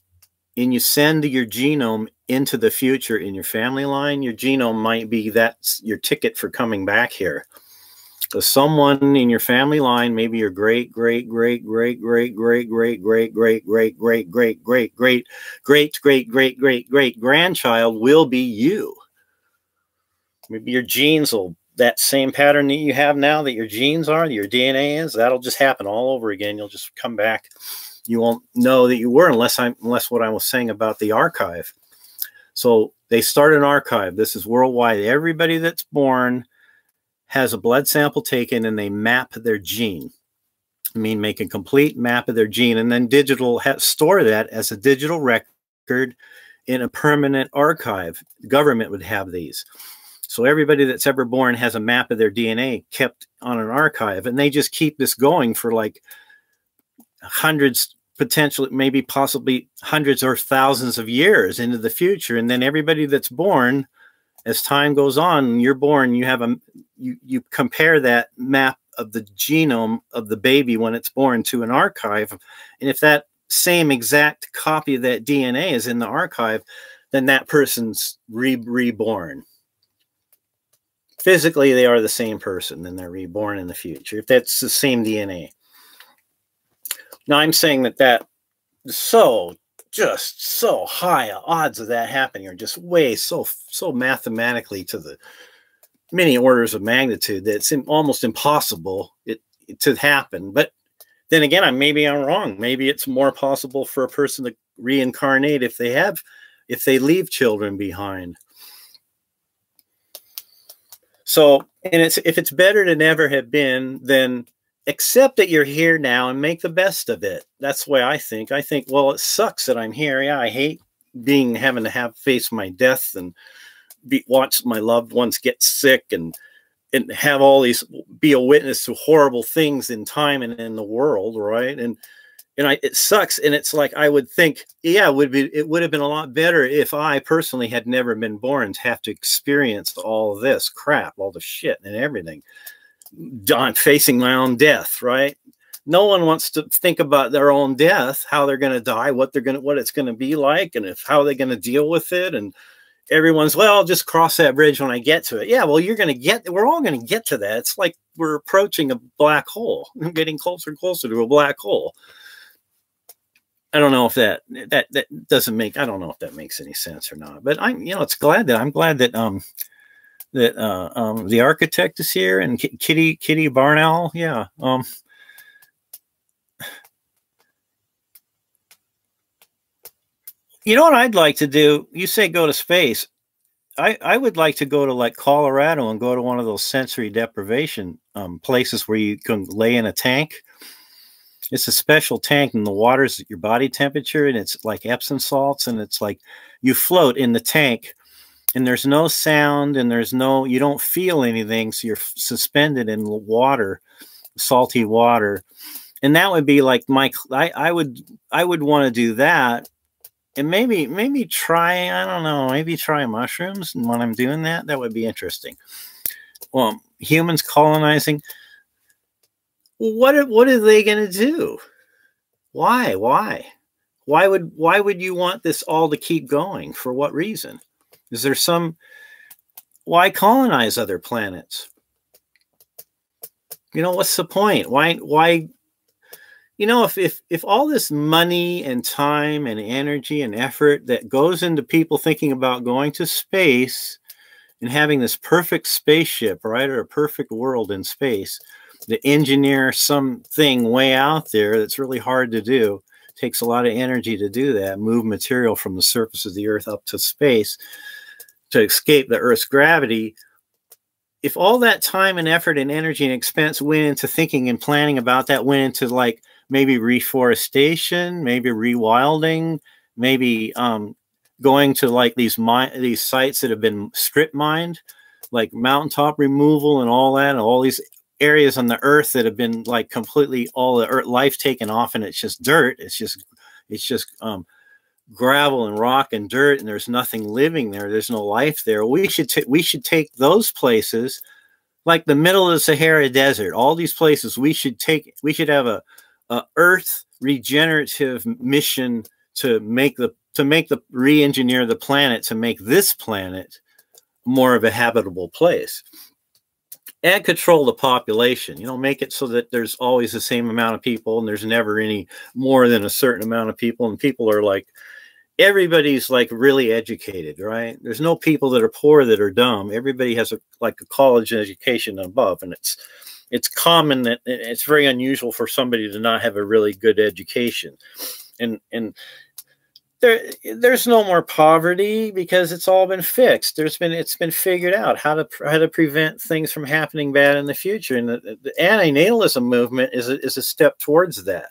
and you send your genome into the future in your family line, your genome might be that's your ticket for coming back here. So someone in your family line, maybe your great great great great great great great great great great great great great great great great great great great grandchild will be you. Maybe your genes will, that same pattern that you have now, that your genes are, your DNA is, that'll just happen all over again. You'll just come back. You won't know that you were unless what I was saying about the archive. So they start an archive. This is worldwide. Everybody that's born has a blood sample taken and they map their gene. I mean, make a complete map of their gene, and then store that as a digital record in a permanent archive. The government would have these. So everybody that's ever born has a map of their DNA kept on an archive, and they just keep this going for like hundreds, potentially, maybe possibly hundreds or thousands of years into the future. And then everybody that's born, as time goes on, when you're born, you have you compare that map of the genome of the baby when it's born to an archive. And if that same exact copy of that DNA is in the archive, then that person's reborn. Physically, they are the same person, then they're reborn in the future, if that's the same DNA. Now, I'm saying that just so high odds of that happening are just way so mathematically to the many orders of magnitude that it's almost impossible to happen. But then again, maybe I'm wrong. Maybe it's more possible for a person to reincarnate if they leave children behind. So, and if it's better to never have been, then accept that you're here now and make the best of it. That's the way I think. I think, well, it sucks that I'm here. Yeah, I hate having to face my death and watch my loved ones get sick and have all these, be a witness to horrible things in time and in the world, right? And it sucks. And it's like, I would think, yeah, it would have been a lot better if I personally had never been born to have to experience all of this crap, all the shit and everything. I'm facing my own death, right? No one wants to think about their own death, how they're going to die, what it's going to be like, and how they're going to deal with it. And everyone's, well, I'll just cross that bridge when I get to it. Yeah, well, we're all going to get to that. It's like we're approaching a black hole, getting closer and closer to a black hole. I don't know if that doesn't make, I don't know if that makes any sense or not, but I'm glad that the architect is here, and Kitty Barnell. Yeah. You know what I'd like to do? You say go to space. I would like to go to like Colorado and go to one of those sensory deprivation places where you can lay in a tank. It's a special tank, and the water's at your body temperature, and it's like Epsom salts, and it's like you float in the tank, and there's no sound, and you don't feel anything, so you're suspended in water, salty water. And that would be like I would want to do that, and maybe try, I don't know, maybe try mushrooms. And when I'm doing that would be interesting. Well, humans colonizing. What are they going to do? Why would you want this all to keep going? For what reason? Is there why colonize other planets? What's the point? Why, if all this money and time and energy and effort that goes into people thinking about going to space and having this perfect spaceship, right? Or a perfect world in space, to engineer something way out there that's really hard to do. It takes a lot of energy to do that, move material from the surface of the Earth up to space to escape the Earth's gravity. If all that time and effort and energy and expense went into thinking and planning about that, went into like maybe reforestation, maybe rewilding, maybe going to like these sites that have been strip mined, like mountaintop removal and all that, and all these areas on the Earth that have been like completely all the Earth life taken off, and it's just dirt. It's just gravel and rock and dirt, and there's nothing living there. There's no life there. We should take those places, like the middle of the Sahara Desert. All these places we should have a Earth regenerative mission to re-engineer the planet, to make this planet more of a habitable place. And control the population, make it so that there's always the same amount of people and there's never any more than a certain amount of people. And people are like, everybody's like really educated, right? There's no people that are poor that are dumb. Everybody has a college education above. And it's common that it's very unusual for somebody to not have a really good education. And there's no more poverty because it's all been fixed. It's been figured out how to prevent things from happening bad in the future. And the antinatalism movement is a step towards that.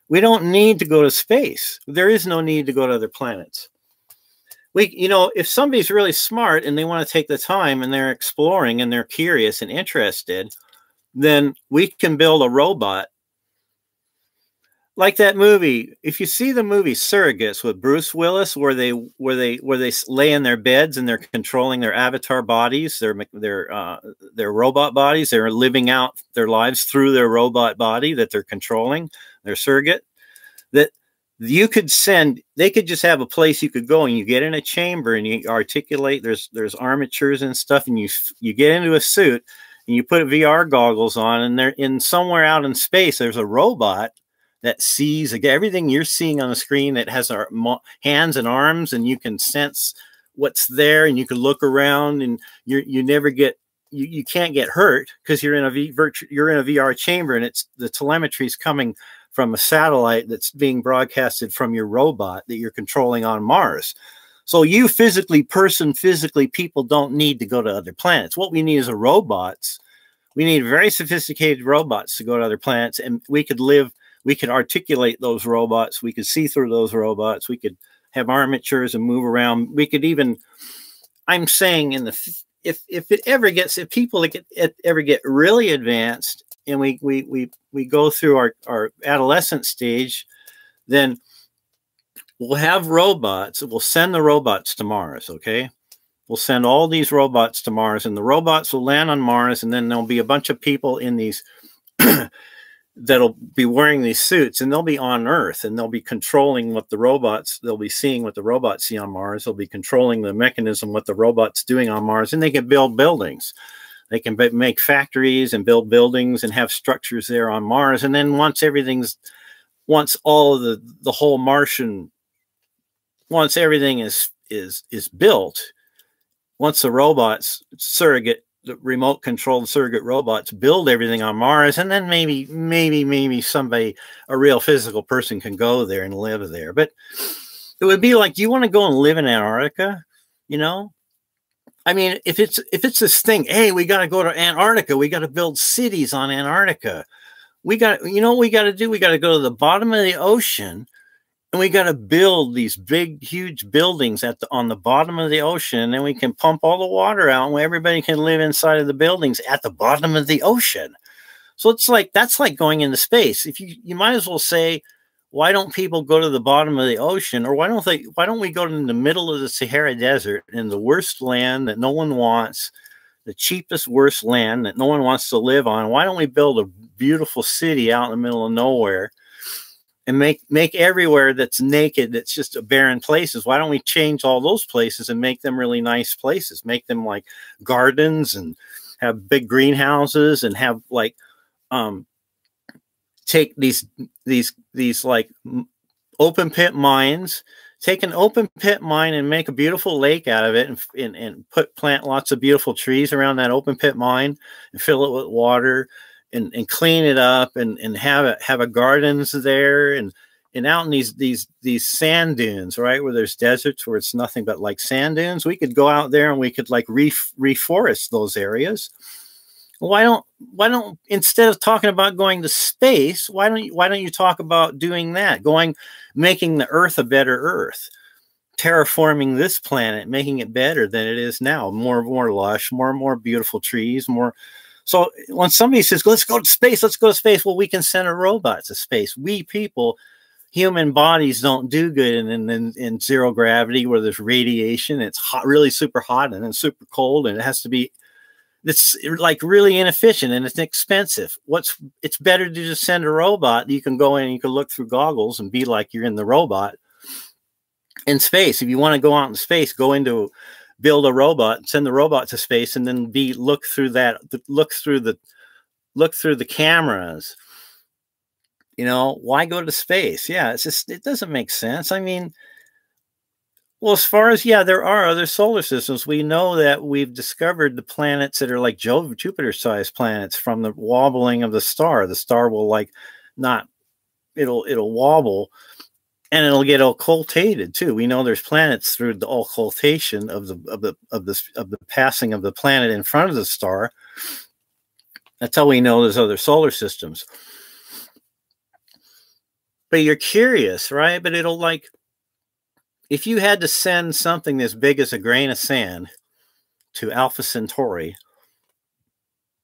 We don't need to go to space. There is no need to go to other planets. If somebody's really smart and they want to take the time and they're exploring and they're curious and interested, then we can build a robot. Like that movie, if you see the movie Surrogates with Bruce Willis, where they lay in their beds and they're controlling their avatar bodies, their robot bodies, they're living out their lives through their robot body that they're controlling, their surrogate, that you could they could just have a place you could go and you get in a chamber and you articulate, there's armatures and stuff, and you get into a suit and you put VR goggles on, and they're in somewhere out in space, there's a robot that sees everything you're seeing on the screen, that has our hands and arms, and you can sense what's there, and you can look around, and you can't get hurt because you're in a VR chamber, and the telemetry is coming from a satellite that's being broadcasted from your robot that you're controlling on Mars. So people don't need to go to other planets. What we need is robots. We need very sophisticated robots to go to other planets, and we could articulate those robots. We could see through those robots. We could have armatures and move around. We could even, I'm saying, if people ever get really advanced and we go through our adolescent stage, then we'll have robots. We'll send the robots to Mars, okay? We'll send all these robots to Mars, and the robots will land on Mars, and then there'll be a bunch of people in these that'll be wearing these suits, and they'll be on Earth, and they'll be controlling they'll be seeing what the robots see on Mars. They'll be controlling the mechanism, what the robot's doing on Mars, and they can build buildings. They can make factories and build buildings and have structures there on Mars. And then once everything is built, once the robots, the remote controlled surrogate robots, build everything on Mars, and then maybe somebody, a real physical person, can go there and live there. But it would be like, you want to go and live in Antarctica? I mean, if it's this thing, hey, we got to go to Antarctica, we got to build cities on Antarctica. We got to do? We got to go to the bottom of the ocean, and we got to build these big, huge buildings on the bottom of the ocean, and then we can pump all the water out, and everybody can live inside of the buildings at the bottom of the ocean. So that's like going into space. If you might as well say, why don't people go to the bottom of the ocean, or why don't we go to the middle of the Sahara Desert, in the worst land that no one wants, the cheapest, worst land that no one wants to live on? Why don't we build a beautiful city out in the middle of nowhere, and make everywhere that's naked, that's just barren places? Why don't we change all those places and make them really nice places? Make them like gardens, and have big greenhouses, and have take these like open pit mines, take an open pit mine and make a beautiful lake out of it, and plant lots of beautiful trees around that open pit mine, and fill it with water, and clean it up, and have a gardens there, and out in these sand dunes, right, where there's deserts, where it's nothing but like sand dunes. We could go out there and we could like reforest those areas. Why don't instead of talking about going to space, why don't you talk about doing that? Making the Earth a better Earth, terraforming this planet, making it better than it is now, more lush, more beautiful trees, more. So when somebody says, let's go to space, well, we can send a robot to space. We people human bodies don't do good in zero gravity where there's radiation. It's hot, really super hot, and then super cold, and it has to be. It's like really inefficient and it's expensive. It's better to just send a robot. You can go in and you can look through goggles and be like you're in the robot in space. If you want to go out in space, build a robot, send the robot to space, and then look through the cameras. You know, why go to space? Yeah, it doesn't make sense. I mean, well, as far as, yeah, there are other solar systems. We know that we've discovered the planets that are like Jupiter-sized planets from the wobbling of the star. The star will it'll wobble, and it'll get occultated too. We know there's planets through the occultation of the passing of the planet in front of the star. That's how we know there's other solar systems. But you're curious, right? But it'll like, if you had to send something as big as a grain of sand to Alpha Centauri,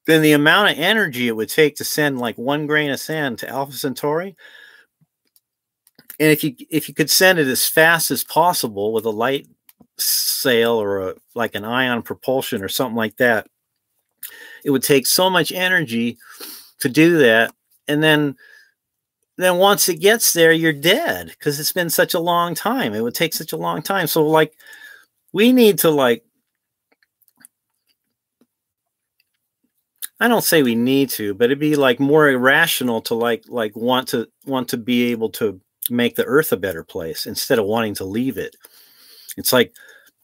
then the amount of energy it would take to send like one grain of sand to Alpha Centauri, and if you could send it as fast as possible with a light sail or like an ion propulsion or something like that, it would take so much energy to do that. And then once it gets there, you're dead because it's been such a long time. It would take such a long time. So like, we need to like, I don't say we need to, but it'd be like more irrational to like want to be able to make the Earth a better place instead of wanting to leave it. It's like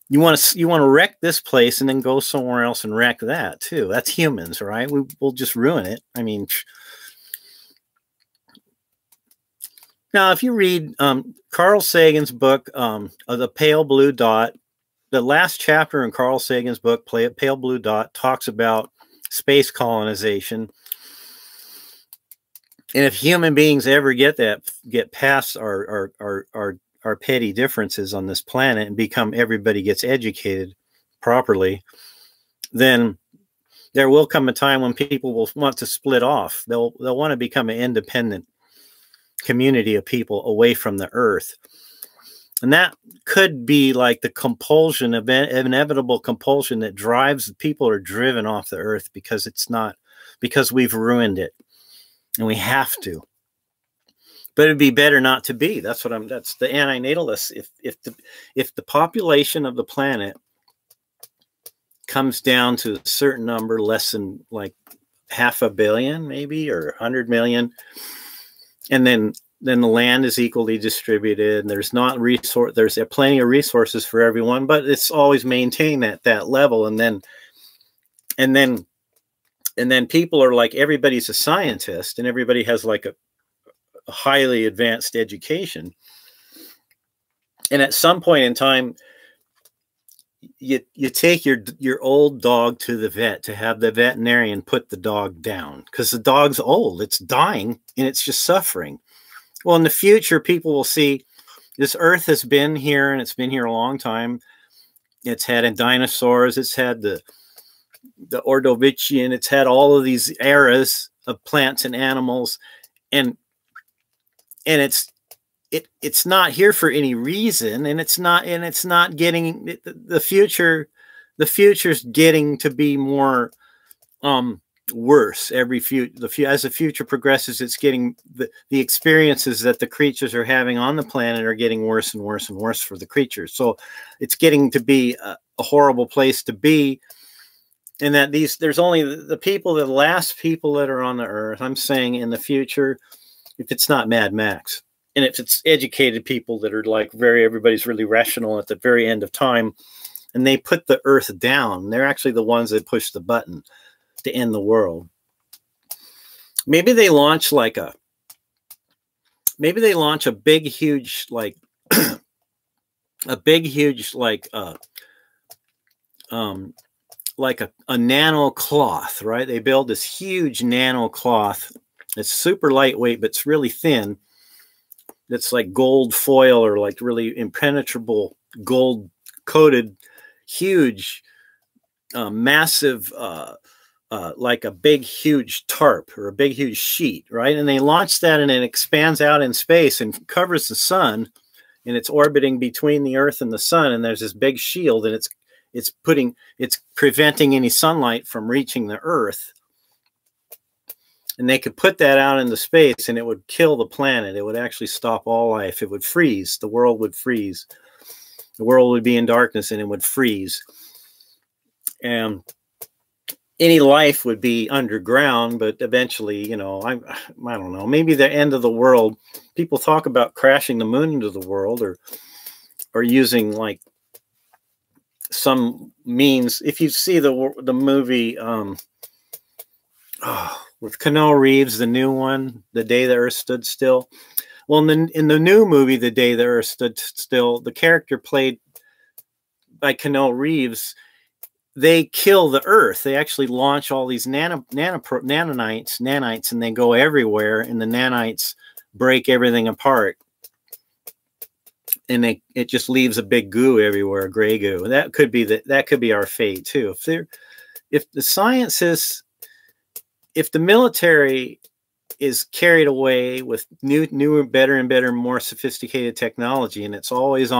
you want to wreck this place and then go somewhere else and wreck that too. That's humans, right? We'll just ruin it. I mean, now if you read Carl Sagan's book, The Pale Blue Dot, the last chapter in Carl Sagan's book, Pale Blue Dot, talks about space colonization. And if human beings ever get past our petty differences on this planet and become, everybody gets educated properly, then there will come a time when people will want to split off. They'll want to become an independent community of people away from the Earth. And that could be like the compulsion, inevitable compulsion that drives people are driven off the Earth because we've ruined it. And we have to. But it'd be better not to be. That's the antinatalist. If the population of the planet comes down to a certain number, less than like 500 million, maybe, or 100 million, and then the land is equally distributed, and there's plenty of resources for everyone, but it's always maintained at that level, and then people are like, everybody's a scientist and everybody has like a highly advanced education. And at some point in time, you take your old dog to the vet to have the veterinarian put the dog down because the dog's old, it's dying, and it's just suffering. Well, in the future, people will see this Earth has been here, and it's been here a long time. It's had dinosaurs, it's had the Ordovician, it's had all of these eras of plants and animals, and it's not here for any reason, and it's not getting the future's getting to be more worse as the future progresses. It's getting the experiences that the creatures are having on the planet are getting worse and worse and worse for the creatures. So it's getting to be a horrible place to be. And that there's only the last people that are on the Earth. I'm saying in the future, if it's not Mad Max, and if it's educated people that are like everybody's really rational at the very end of time, and they put the Earth down, they're actually the ones that push the button to end the world. Maybe they launch a big, huge, like a nano cloth, right? They build this huge nano cloth. It's super lightweight, but it's really thin. It's like gold foil or like really impenetrable gold coated, huge, massive like a big, huge tarp or a big, huge sheet, right? And they launch that and it expands out in space and covers the sun, and it's orbiting between the Earth and the sun. And there's this big shield, and it's preventing any sunlight from reaching the Earth. And they could put that out into space and it would kill the planet. It would actually stop all life. It would freeze. The world would freeze. The world would be in darkness and it would freeze. And any life would be underground, but eventually, you know, I don't know, maybe the end of the world. People talk about crashing the moon into the world, or using like some means. If you see the movie with Keanu Reeves, the new one, The Day the Earth Stood Still. Well, in the new movie, The Day the Earth Stood Still, the character played by Keanu Reeves, they kill the Earth. They actually launch all these nanites, and they go everywhere, and the nanites break everything apart. And it just leaves a big goo everywhere, gray goo. That could be our fate too. If the science is, if the military is carried away with newer, better and better, more sophisticated technology, and it's always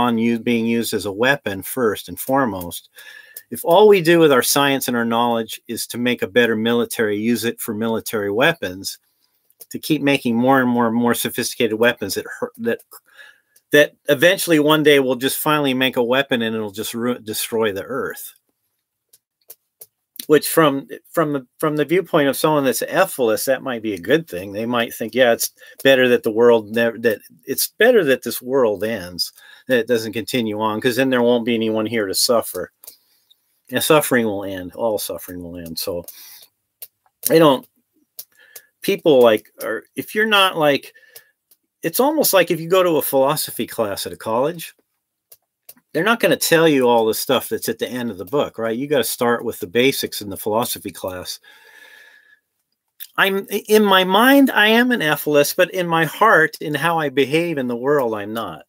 being used as a weapon first and foremost. If all we do with our science and our knowledge is to make a better military, use it for military weapons, to keep making more and more sophisticated weapons that eventually one day we'll just finally make a weapon and it'll just destroy the Earth. Which from the viewpoint of someone that's ethicist, that might be a good thing. They might think, yeah, it's better that it's better that this world ends, that it doesn't continue on, because then there won't be anyone here to suffer. And suffering will end. All suffering will end. So people if you're not like, it's almost like if you go to a philosophy class at a college, they're not going to tell you all the stuff that's at the end of the book, right? You got to start with the basics in the philosophy class. In my mind, I am an ethicist, but in my heart, in how I behave in the world, I'm not.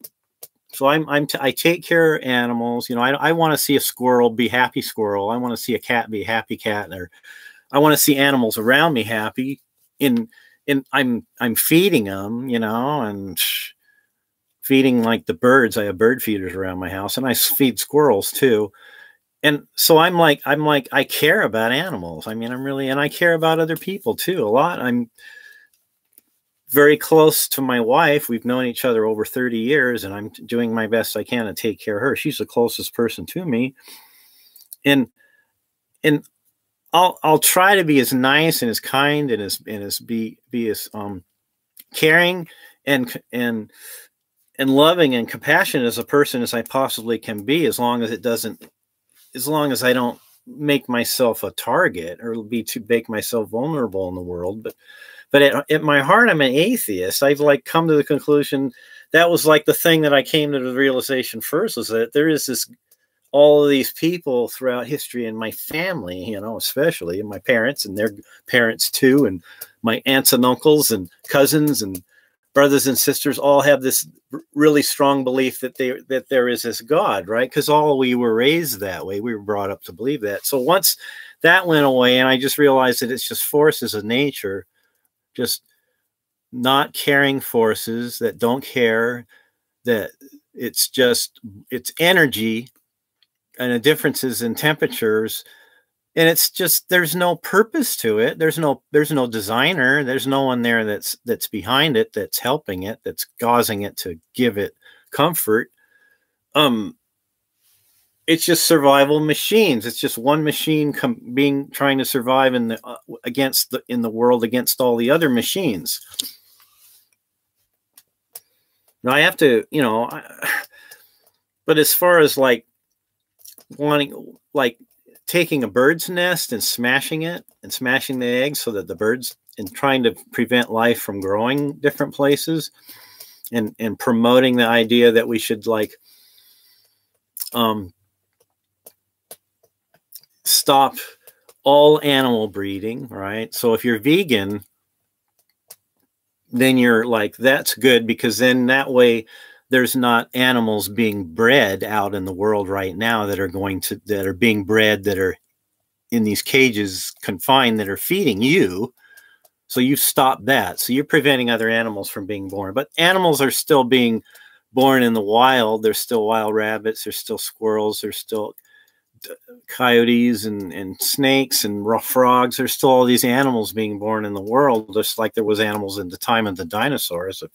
So I take care of animals. You know, I want to see a squirrel be happy squirrel. I want to see a cat be happy cat, or I want to see animals around me happy. I'm feeding them, you know, and feeding like the birds. I have bird feeders around my house, and I feed squirrels too. And so I'm like, I care about animals. I mean, and I care about other people too, a lot. I'm very close to my wife. We've known each other over 30 years, and I'm doing my best I can to take care of her. She's the closest person to me. And I'll try to be as nice and as kind and as be as caring and loving and compassionate as a person as I possibly can be, as long as I don't make myself a target or make myself vulnerable in the world. But at my heart, I'm an atheist. I've come to the conclusion that was like the thing that I came to the realization first, was that there is all of these people throughout history, and my family, you know, especially, and my parents and their parents too, and my aunts and uncles and cousins and brothers and sisters all have this really strong belief that there is this God, right? Because we were raised that way. We were brought up to believe that. So once that went away, and I just realized that it's just forces of nature, just not caring forces that don't care, that it's energy and the differences in temperatures, and it's just, there's no purpose to it. There's no designer. There's no one there that's behind it, that's helping it, that's causing it to give it comfort. It's just survival machines. It's just one machine trying to survive in the world against all the other machines. Now I have to, you know, but as far as taking a bird's nest and smashing it and smashing the eggs so that the birds, and trying to prevent life from growing different places, and promoting the idea that we should stop all animal breeding, right? So if you're vegan, then you're that's good, because then that way there's not animals being bred out in the world right now that are being bred that are in these cages confined that are feeding you. So you've stopped that. So you're preventing other animals from being born. But animals are still being born in the wild. There's still wild rabbits. There's still squirrels. There's still coyotes and snakes and rough frogs. There's still all these animals being born in the world, just like there was animals in the time of the dinosaurs, the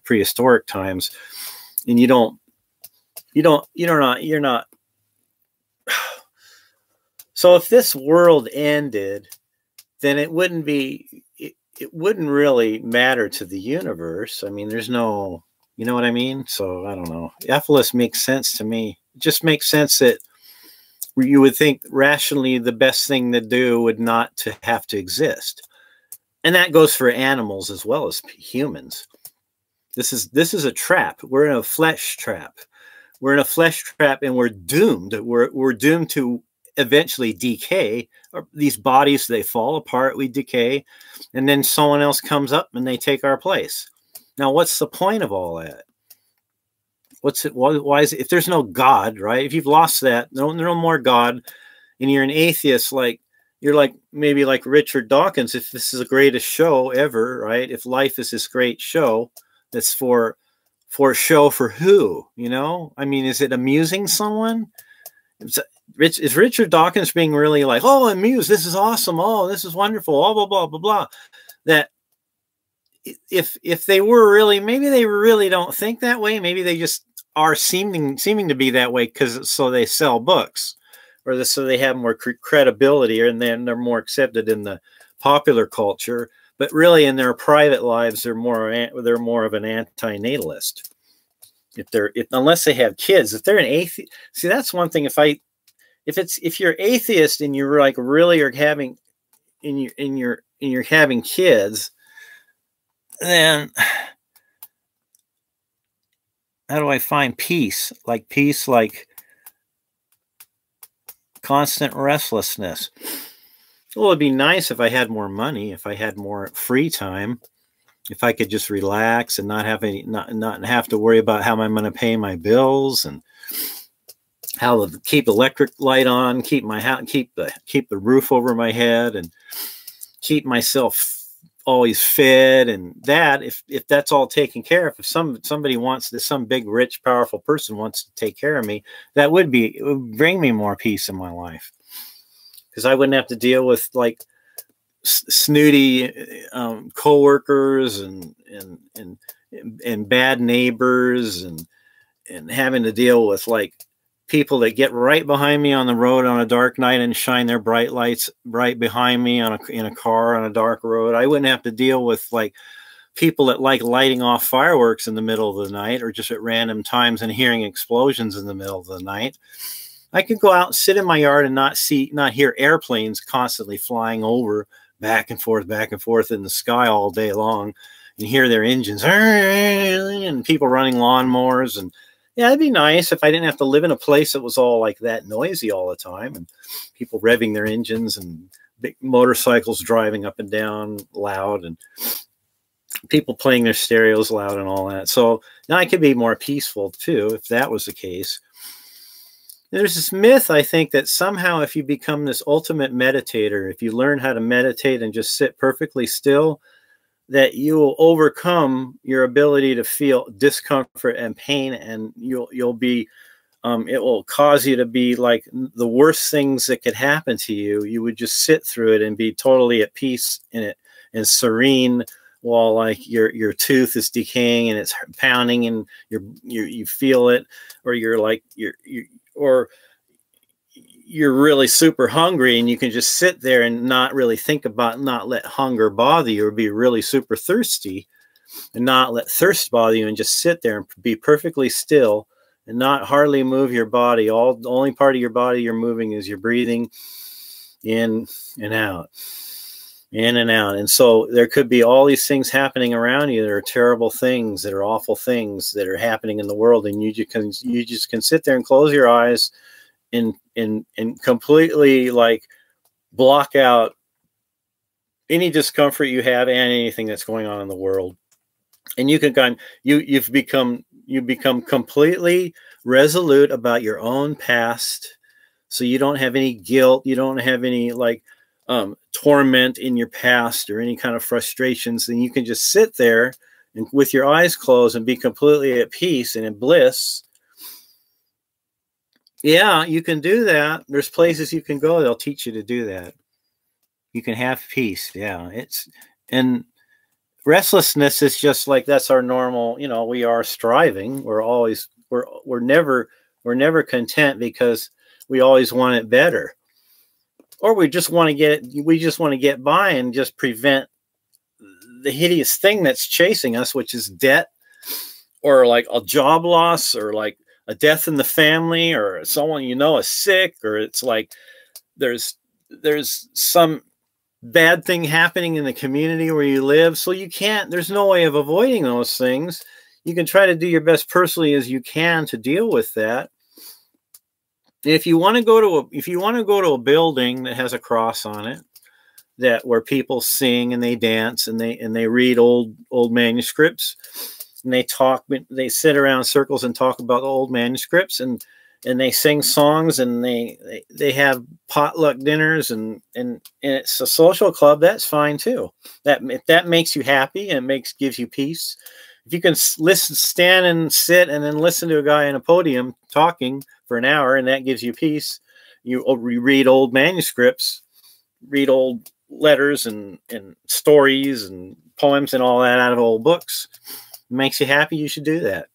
prehistoric times. And you're not. So if this world ended, then it wouldn't really matter to the universe. I mean, there's no, you know what I mean? So I don't know. Ephesus makes sense to me. It just makes sense that you would think rationally the best thing to do would not to have to exist. And that goes for animals as well as humans. This is a trap. We're in a flesh trap. We're in a flesh trap, and we're doomed. We're doomed to eventually decay. These bodies, they fall apart, we decay, and then someone else comes up and they take our place. Now, what's the point of all that? Why is it, if there's no God, right? If you've lost that, no more God, and you're an atheist, you're like maybe like Richard Dawkins, if this is the greatest show ever, right? If life is this great show, that's for a show for who? You know? I mean, is it amusing someone? Is Richard Dawkins being really like, oh, amused, this is awesome, oh, this is wonderful, blah, blah, blah, blah, blah. That if they were really, maybe they really don't think that way. Maybe they just are seeming to be that way because so they sell books, or so they have more credibility, and then they're more accepted in the popular culture. But really, in their private lives, they're more of an anti-natalist. Unless they have kids, if they're an atheist, see, that's one thing. If you're atheist and you're like really are having you're having kids, then how do I find peace? Like constant restlessness. Well, it'd be nice if I had more money, if I had more free time, if I could just relax and not have to worry about how I'm going to pay my bills and how to keep electric light on, keep my house, keep the roof over my head, and keep myself always fed. And that, if that's all taken care of, if somebody wants to, some big, rich, powerful person wants to take care of me, it would bring me more peace in my life, because I wouldn't have to deal with like snooty coworkers and bad neighbors and having to deal with like people that get right behind me on the road on a dark night and shine their bright lights right behind me in a car on a dark road. I wouldn't have to deal with like people that like lighting off fireworks in the middle of the night or just at random times and hearing explosions in the middle of the night. I could go out and sit in my yard and not hear airplanes constantly flying over back and forth in the sky all day long, and hear their engines and people running lawnmowers. And yeah, it'd be nice if I didn't have to live in a place that was all like that noisy all the time, and people revving their engines and big motorcycles driving up and down loud, and people playing their stereos loud and all that. So now I could be more peaceful too, if that was the case. There's this myth, I think, that somehow if you become this ultimate meditator, if you learn how to meditate and just sit perfectly still, that you will overcome your ability to feel discomfort and pain, and you'll be, it will cause you to be like the worst things that could happen to you. You would just sit through it and be totally at peace in it and serene, while like your tooth is decaying and it's pounding and you feel it, or you're really super hungry and you can just sit there and not really think about, not let hunger bother you, or be really super thirsty and not let thirst bother you, and just sit there and be perfectly still and not hardly move your body. The only part of your body you're moving is your breathing in and out, in and out. And so there could be all these things happening around you that are terrible things, that are awful things that are happening in the world, and you just can sit there and close your eyes and completely like block out any discomfort you have and anything that's going on in the world. And you can you become completely resolute about your own past, So you don't have any guilt. You don't have any like torment in your past or any kind of frustrations. Then you can just sit there and with your eyes closed and be completely at peace and in bliss. Yeah, you can do that. There's places you can go. They'll teach you to do that. You can have peace. Yeah. And restlessness is just like, that's our normal, you know, we are striving. We're never content because we always want it better. Or we just want to get by and just prevent the hideous thing that's chasing us, which is debt, or like a job loss, or like a death in the family, or someone you know is sick, or it's like there's some bad thing happening in the community where you live. So there's no way of avoiding those things. You can try to do your best personally as you can to deal with that. If you want to go to a building that has a cross on it, where people sing and they dance and they read old manuscripts, and they sit around in circles and talk about the old manuscripts, and they sing songs, and they have potluck dinners, and it's a social club, that's fine too. If that makes you happy and gives you peace. If you can stand and sit and then listen to a guy on a podium talking for an hour, and that gives you peace, you read old manuscripts, read old letters and stories and poems and all that out of old books, it makes you happy, you should do that.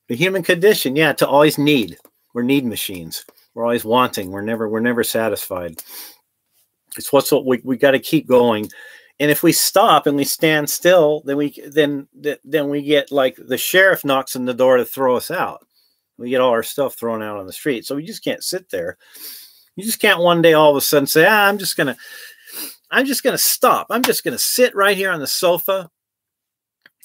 The human condition, yeah, to always need. We're need machines. We're always wanting. We're never satisfied. It's we got to keep going. And if we stop and we stand still, then we get like the sheriff knocks on the door to throw us out. We get all our stuff thrown out on the street. So we just can't sit there. You just can't one day all of a sudden say, I'm just gonna stop. I'm just gonna sit right here on the sofa.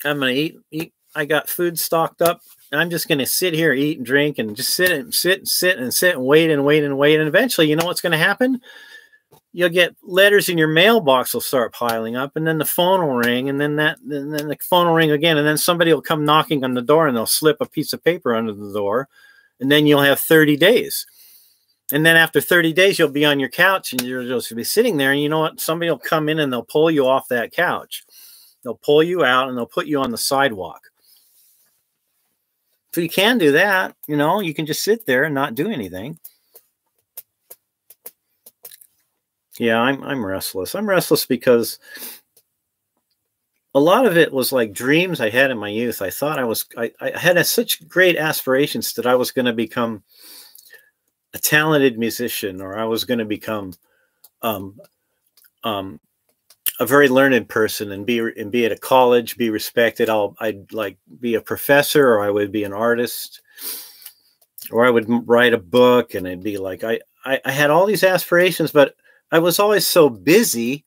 I'm gonna eat. I got food stocked up. And I'm just gonna sit here, eat and drink, and just sit and wait and wait and wait. And eventually, you know what's gonna happen? You'll get letters in your mailbox will start piling up, and then the phone will ring, and then the phone will ring again, and then somebody will come knocking on the door, and they'll slip a piece of paper under the door, and then you'll have 30 days. And then after 30 days, you'll be on your couch, and you'll just be sitting there, and you know what? Somebody will come in, and they'll pull you off that couch. They'll pull you out, and they'll put you on the sidewalk. So you can do that. You know, you can just sit there and not do anything. Yeah, I'm restless. I'm restless because a lot of it was like dreams I had in my youth. I thought I had such great aspirations that I was going to become a talented musician, or I was going to become a very learned person and be at a college, be respected. I'd like be a professor, or I would be an artist, or I would write a book, and it'd be like I had all these aspirations, but I was always so busy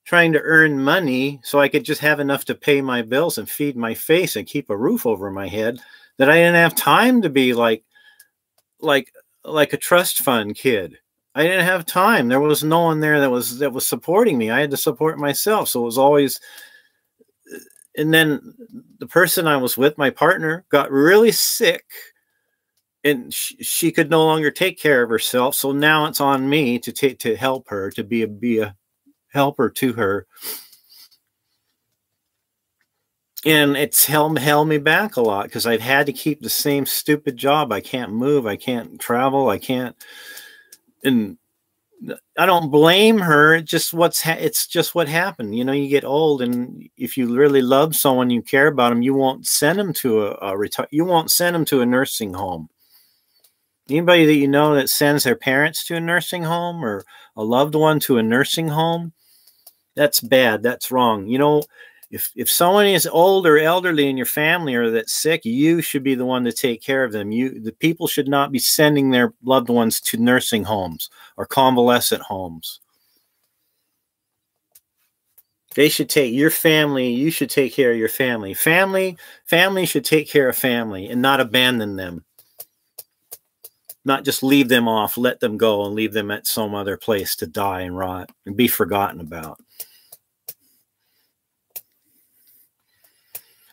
trying to earn money so I could just have enough to pay my bills and feed my face and keep a roof over my head that I didn't have time to be like a trust fund kid. I didn't have time. There was no one there that was supporting me. I had to support myself. So it was always, and then the person I was with, my partner, got really sick, and she could no longer take care of herself. So now it's on me to help her, to be a helper to her. And it's held me back a lot because I've had to keep the same stupid job. I can't move. I can't travel. I can't. And I don't blame her. It's just what happened. You know, you get old, and if you really love someone, you care about them, you won't send them to you won't send them to a nursing home. Anybody that you know that sends their parents to a nursing home, or a loved one to a nursing home, that's bad. That's wrong. You know, if someone is old or elderly in your family, or that's sick, you should be the one to take care of them. The people should not be sending their loved ones to nursing homes or convalescent homes. They should take your family. You should take care of your family. Family should take care of family and not abandon them. Not just leave them off, let them go, and leave them at some other place to die and rot and be forgotten about.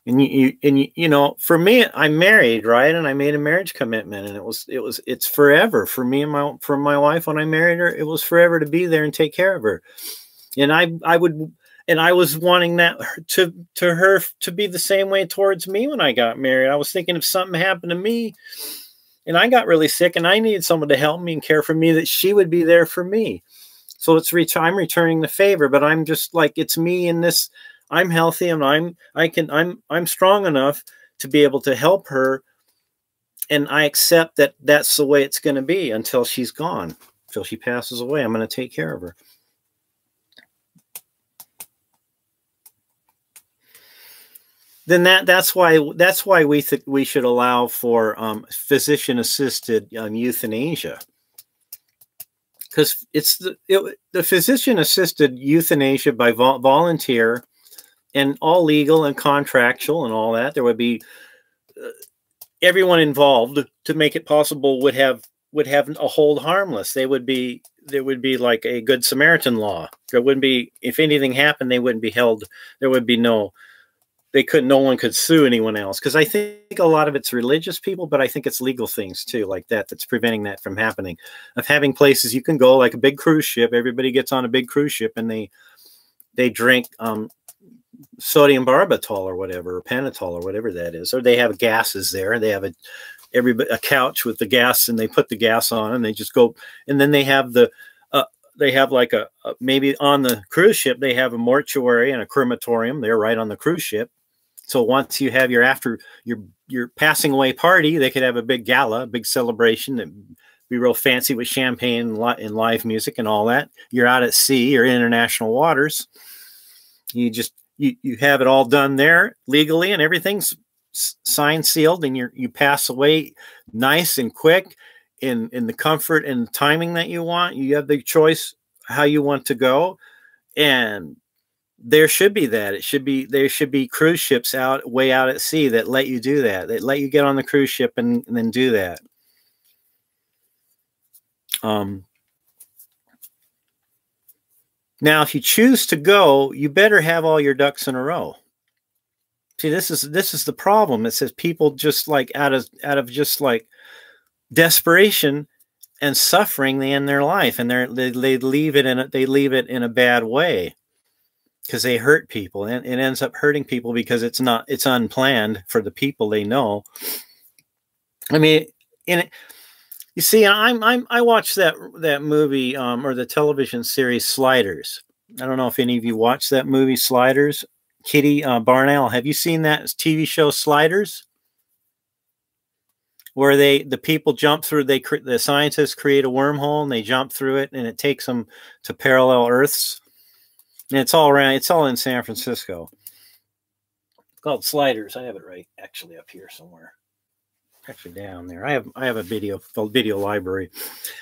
And you know, for me, I'm married, right? And I made a marriage commitment, and it's forever for me and my wife. When I married her, it was forever to be there and take care of her. And I was wanting that to her to be the same way towards me when I got married. I was thinking if something happened to me and I got really sick and I needed someone to help me and care for me, that she would be there for me. So I'm returning the favor, but I'm just like, it's me in this. I'm healthy and I'm strong enough to be able to help her. And I accept that that's the way it's going to be until she's gone, until she passes away. I'm going to take care of her. Then that's why we should allow for physician assisted euthanasia, because it's the physician assisted euthanasia by volunteer, and all legal and contractual and all that. There would be everyone involved to make it possible would have a hold harmless. There would be like a Good Samaritan law. There wouldn't be, if anything happened, they wouldn't be held. There would be no one could sue anyone else, because I think a lot of it's religious people, but I think it's legal things too, like that's preventing that from happening. Of having places you can go, like a big cruise ship. Everybody gets on a big cruise ship and they drink sodium barbitol or whatever, or pentothal or whatever that is, or they have gases there. They have a couch with the gas, and they put the gas on, and they just go, and then they have like maybe on the cruise ship they have a mortuary and a crematorium. They're right on the cruise ship. So once you have your passing away party, they could have a big gala, a big celebration that be real fancy with champagne and live music and all that. You're out at sea, you're in international waters. You have it all done there legally, and everything's signed, sealed, and you pass away nice and quick in the comfort and timing that you want. You have the choice how you want to go, and there should be that. There should be cruise ships way out at sea that let you do that. That let you get on the cruise ship and then do that. Now, if you choose to go, you better have all your ducks in a row. See, this is the problem. It says people just like out of just like desperation and suffering, they end their life, and they leave it in a bad way, because they hurt people, and it ends up hurting people because it's unplanned for the people they know. I mean, you see, I watched that movie or the television series Sliders. I don't know if any of you watched that movie Sliders. Kitty Barnell, have you seen that TV show Sliders? Where the people jump through, the scientists create a wormhole and they jump through it, and it takes them to parallel Earths. And it's all in San Francisco. It's called Sliders. I have it right actually up here somewhere. Actually down there. I have a video library.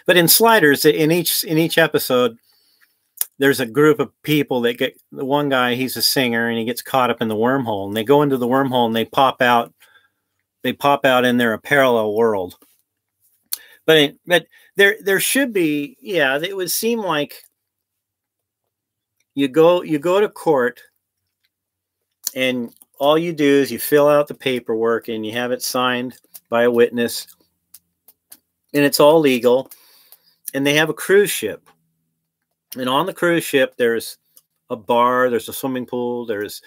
But in Sliders, in each episode, there's a group of people that get, the one guy, he's a singer, and he gets caught up in the wormhole, and they go into the wormhole and they pop out in there, a parallel world. But there should be, yeah, it would seem like you go to court, and all you do is you fill out the paperwork and you have it signed by a witness, and it's all legal, and they have a cruise ship. And on the cruise ship, there's a bar, there's a swimming pool, there's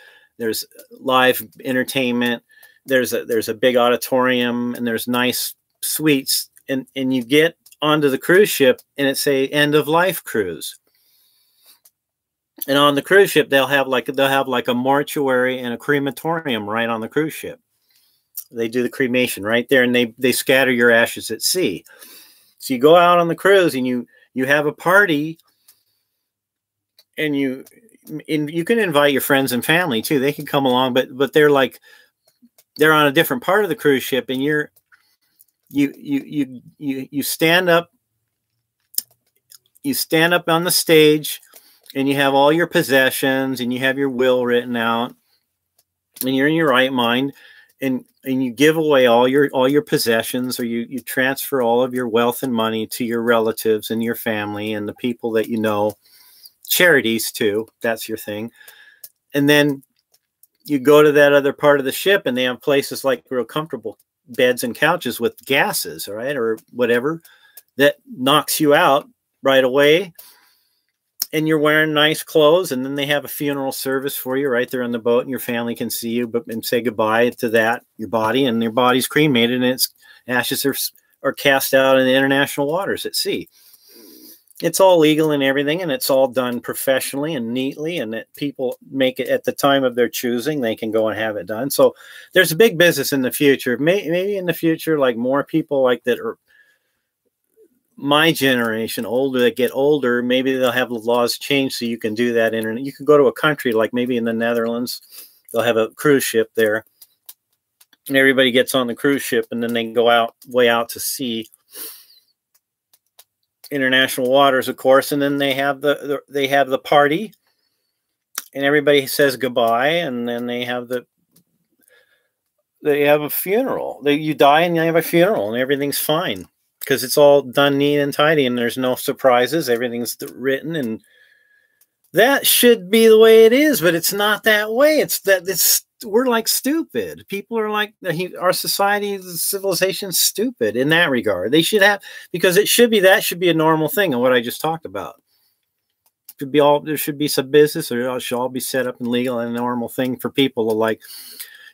live entertainment, there's a big auditorium, and there's nice suites, and you get onto the cruise ship, and it's a end of life cruise. And on the cruise ship, they'll have like a mortuary and a crematorium right on the cruise ship. They do the cremation right there, and they scatter your ashes at sea. So you go out on the cruise, and you have a party, and you can invite your friends and family too. They can come along, but they're on a different part of the cruise ship, and you stand up on the stage, and you have all your possessions, and you have your will written out, and you're in your right mind, and you give away all your possessions, or you transfer all of your wealth and money to your relatives and your family and the people that you know. Charities too, that's your thing. And then you go to that other part of the ship and they have places like real comfortable beds and couches with gases, right, or whatever that knocks you out right away, and you're wearing nice clothes, and then they have a funeral service for you right there on the boat, and your family can see you and say goodbye to that, your body, and your body's cremated, and its ashes are cast out in the international waters at sea. It's all legal and everything, and it's all done professionally and neatly, and that people make it at the time of their choosing. They can go and have it done. So there's a big business in the future. Maybe in the future, like more people like that are my generation, older, that get older, maybe they'll have the laws changed so you can do that internet. You can go to a country like maybe in the Netherlands, they'll have a cruise ship there, and everybody gets on the cruise ship, and then they go out way out to sea, international waters, of course, and then they have the party, and everybody says goodbye, and then they have a funeral. You die and they have a funeral, and everything's fine, because it's all done neat and tidy, and there's no surprises. Everything's written, and that should be the way it is, but it's not that way. We're like stupid. People are like, our society, the civilization's stupid in that regard. They should have, because that should be a normal thing. And what I just talked about there should be some business, or it should all be set up and legal and a normal thing for people to, like,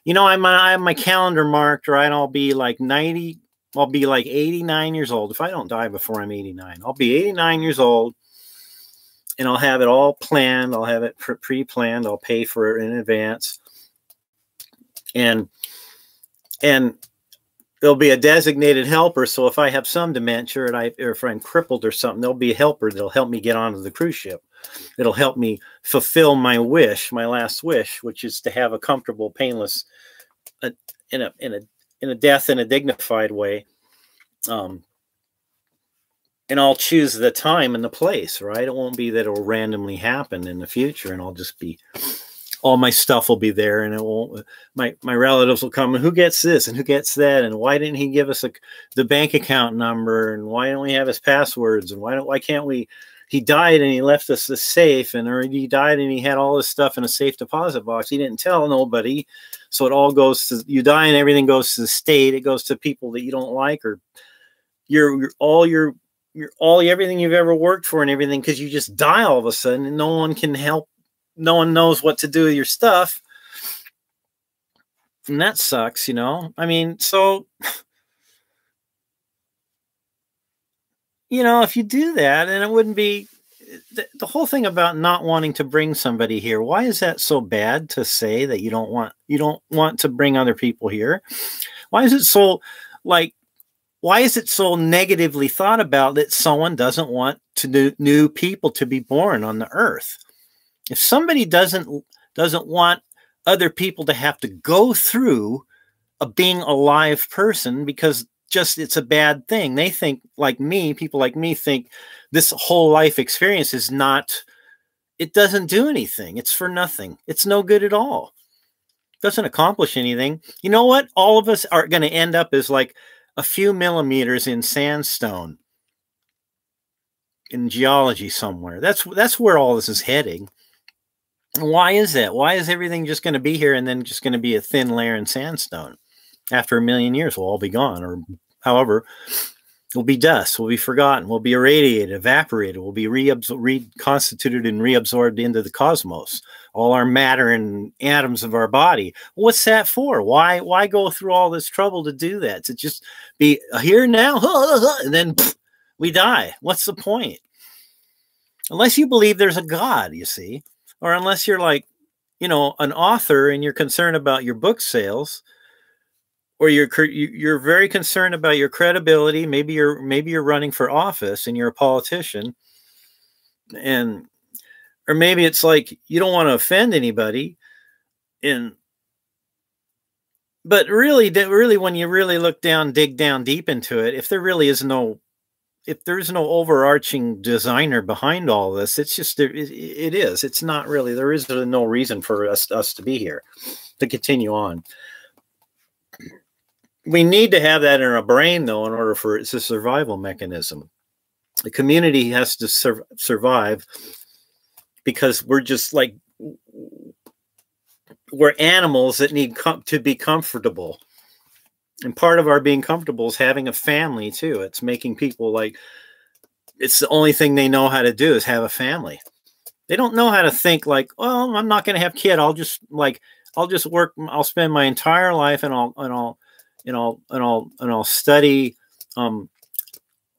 I have my calendar marked, right? I'll be like 89 years old. If I don't die before I'm 89, I'll be 89 years old, and I'll have it all planned. I'll have it pre-planned. I'll pay for it in advance. And there'll be a designated helper. So if I have some dementia, or if I'm crippled or something, there'll be a helper that'll help me get onto the cruise ship. It'll help me fulfill my wish, my last wish, which is to have a comfortable, painless, in a death in a dignified way. And I'll choose the time and the place, right? It won't be that it will randomly happen in the future, and I'll just be, all my stuff will be there, and it won't, my relatives will come, and who gets this and who gets that, and why didn't he give us the bank account number, and why don't we have his passwords, and why can't we, he died and he left us the safe, or he died and he had all this stuff in a safe deposit box. He didn't tell nobody. So it all goes to, you die and everything goes to the state. It goes to people that you don't like, or everything you've ever worked for and everything, because you just die all of a sudden, and no one can help. No one knows what to do with your stuff. And that sucks, I mean, so, if you do that, and it wouldn't be the whole thing about not wanting to bring somebody here. Why is that so bad to say that you don't want to bring other people here? Why is it so negatively thought about that someone doesn't want new people to be born on the earth? If somebody doesn't want other people to have to go through being a live person, because it's a bad thing. They think, people like me think this whole life experience it doesn't do anything. It's for nothing. It's no good at all. It doesn't accomplish anything. You know what? All of us are going to end up as like a few millimeters in sandstone in geology somewhere. That's where all this is heading. Why is that? Why is everything just going to be here and then just going to be a thin layer in sandstone? After 1 million years, we'll all be gone, or however, we'll be dust, we'll be forgotten, we'll be irradiated, evaporated, we'll be reconstituted and reabsorbed into the cosmos. All our matter and atoms of our body. What's that for? Why go through all this trouble to do that? To just be here now, and then we die. What's the point? Unless you believe there's a God, you see, or unless you're like, an author and you're concerned about your book sales, or you're very concerned about your credibility. Maybe you're running for office and you're a politician, or maybe it's like you don't want to offend anybody. But really, when you really dig down deep into it, if there's no overarching designer behind all this, it's just it is. It's not really. There is no reason for us to be here, to continue on. We need to have that in our brain, though, in order for it's a survival mechanism. The community has to survive, because we're just like, we're animals that need to be comfortable. And part of our being comfortable is having a family too. It's making people like, it's the only thing they know how to do is have a family. They don't know how to think like, well, I'm not going to have kid. I'll just work. I'll spend my entire life and I'll study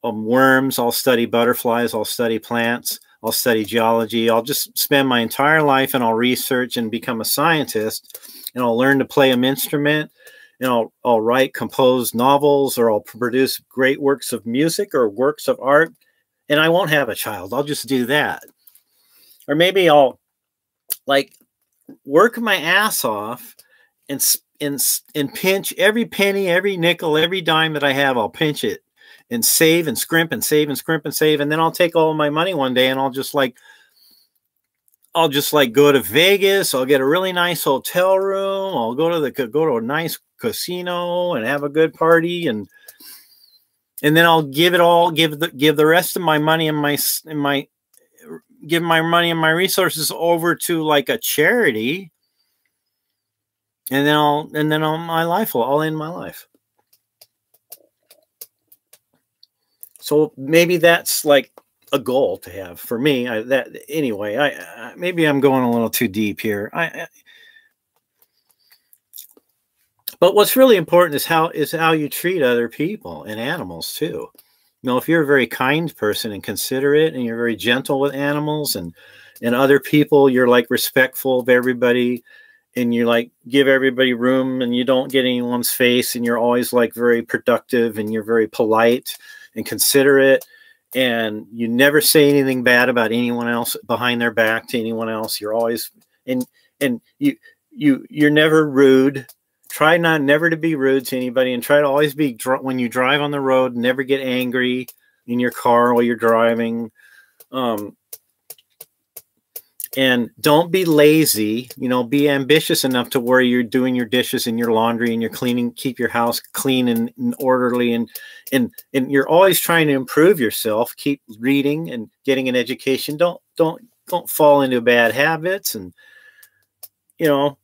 worms. I'll study butterflies. I'll study plants. I'll study geology. I'll just spend my entire life and I'll research and become a scientist, and I'll learn to play an instrument, and I'll write, compose novels, or I'll produce great works of music or works of art, and I won't have a child. I'll just do that. Or maybe I'll like work my ass off and pinch every penny, every nickel, every dime that I have. I'll pinch it and save and scrimp and save and scrimp and save. And then I'll take all my money one day and I'll just like go to Vegas. I'll get a really nice hotel room. I'll go to a nice casino and have a good party. And then I'll give the rest of my money and give my money and my resources over to like a charity. And then I'll end my life. So maybe that's like a goal to have for me. Maybe I'm going a little too deep here. But what's really important is how you treat other people and animals too. You know, if you're a very kind person and considerate, and you're very gentle with animals and other people, you're like respectful of everybody, and you like give everybody room, and you don't get anyone's face, and you're always like very productive, and you're very polite and considerate, and you never say anything bad about anyone else behind their back to anyone else. You're always and you're never rude. Try never to be rude to anybody, and try to always be, when you drive on the road, never get angry in your car while you're driving. And don't be lazy, you know, be ambitious enough to where you're doing your dishes and your laundry and you're cleaning, keep your house clean and orderly. And you're always trying to improve yourself, keep reading and getting an education. Don't fall into bad habits. And, you know,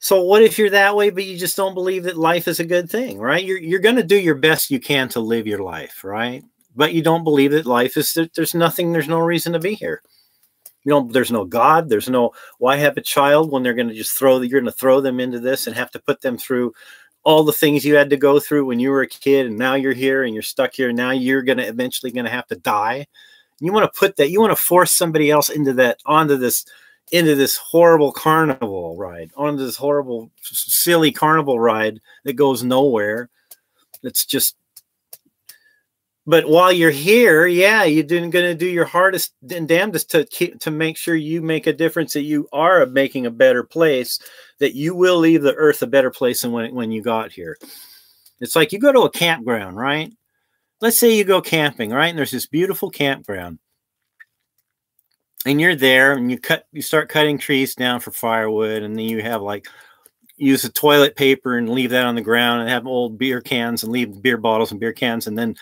so what if you're that way, but you just don't believe that life is a good thing, right? You're going to do your best you can to live your life, right? But you don't believe that life is, there's no reason to be here. You know, there's no God. There's no, why have a child when they're going to just you're going to throw them into this and have to put them through all the things you had to go through when you were a kid, and now you're here and you're stuck here. And now you're eventually going to have to die. You want to force somebody else into this horrible carnival ride, onto this horrible, silly carnival ride that goes nowhere. It's just, but while you're here, yeah, you're going to do your hardest and damnedest to make sure you make a difference, that you are making a better place, that you will leave the earth a better place than when you got here. It's like you go to a campground, right? Let's say you go camping, right? And there's this beautiful campground. And you're there and you start cutting trees down for firewood, and then you have use the toilet paper and leave that on the ground, and have old beer cans and leave beer bottles and beer cans, and then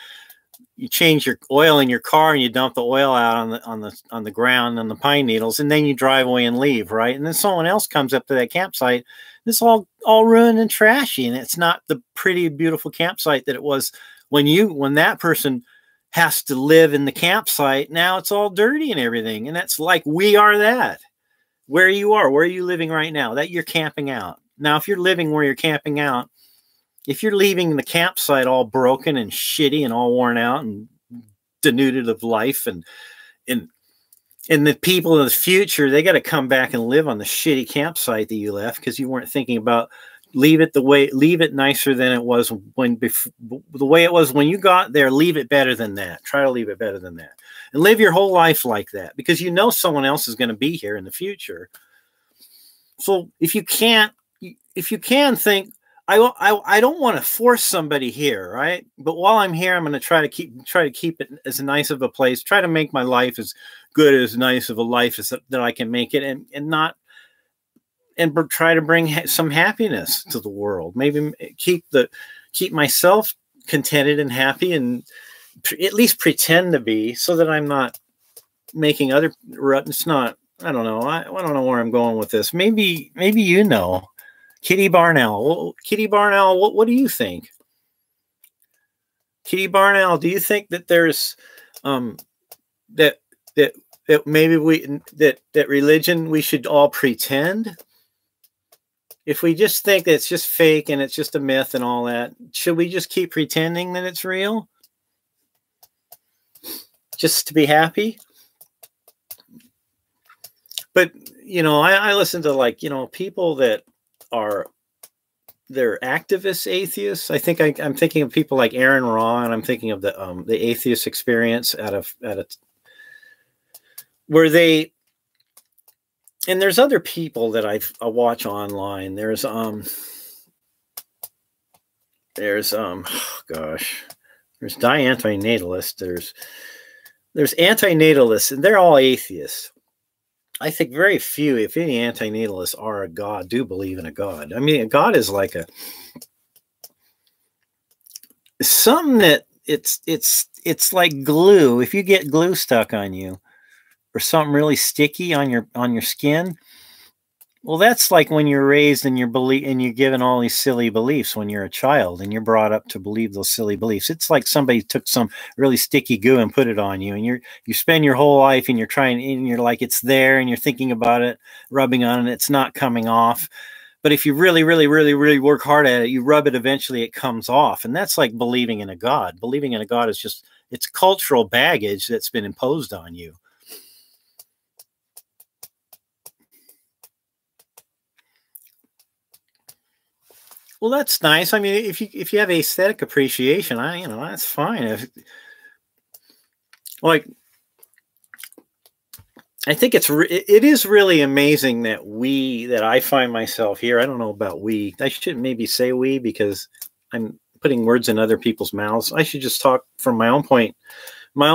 you change your oil in your car and you dump the oil out on the ground on the pine needles, and then you drive away and leave, right? And then someone else comes up to that campsite. It's all ruined and trashy, and it's not the pretty, beautiful campsite that it was when that person has to live in the campsite. Now it's all dirty and everything. And that's like, we are that. Where you are you living right now? That you're camping out. Now, if you're living where you're camping out, if you're leaving the campsite all broken and shitty and all worn out and denuded of life, and the people in the future, they got to come back and live on the shitty campsite that you left because you weren't thinking about, leave it nicer than it was the way it was when you got there. Leave it better than that. Try to leave it better than that, and live your whole life like that, because you know someone else is going to be here in the future. So if you can think, I don't want to force somebody here, right? But while I'm here, I'm going to try to keep it as nice of a place. Try to make my life as good, as nice of a life that I can make it, and try to bring some happiness to the world. Maybe keep myself contented and happy, and at least pretend to be, so that I'm not making other. It's not I don't know. I don't know where I'm going with this. Maybe you know. Kitty Barnell. Kitty Barnell, what do you think? Kitty Barnell, do you think that there's um that that that maybe that religion we should all pretend? If we just think that it's just fake and it's just a myth and all that, should we just keep pretending that it's real? Just to be happy? But, you know, I listen to, like, you know, people that are, they're activist atheists. I'm thinking of people like Aaron Ra, and I'm thinking of the atheist experience out of where they, and there's other people that I watch online. Oh gosh, there's anti-natalists. There's anti-natalists, and they're all atheists. I think very few, if any, anti-natalists are a god, do believe in a god. I mean, a god is like something that it's like glue. If you get glue stuck on you, or something really sticky on your skin, well, that's like when you're raised and you're given all these silly beliefs when you're a child and you're brought up to believe those silly beliefs. It's like somebody took some really sticky goo and put it on you, and you spend your whole life and you're like, it's there, and you're thinking about it, rubbing on it, it's not coming off. But if you really, really, really, really work hard at it, you rub it, eventually it comes off. And that's like believing in a god. Believing in a god is just, it's cultural baggage that's been imposed on you. Well, that's nice. I mean, if you have aesthetic appreciation, that's fine. Like, I think it is really amazing that I find myself here. I don't know about we. I shouldn't maybe say we, because I'm putting words in other people's mouths. I should just talk from my own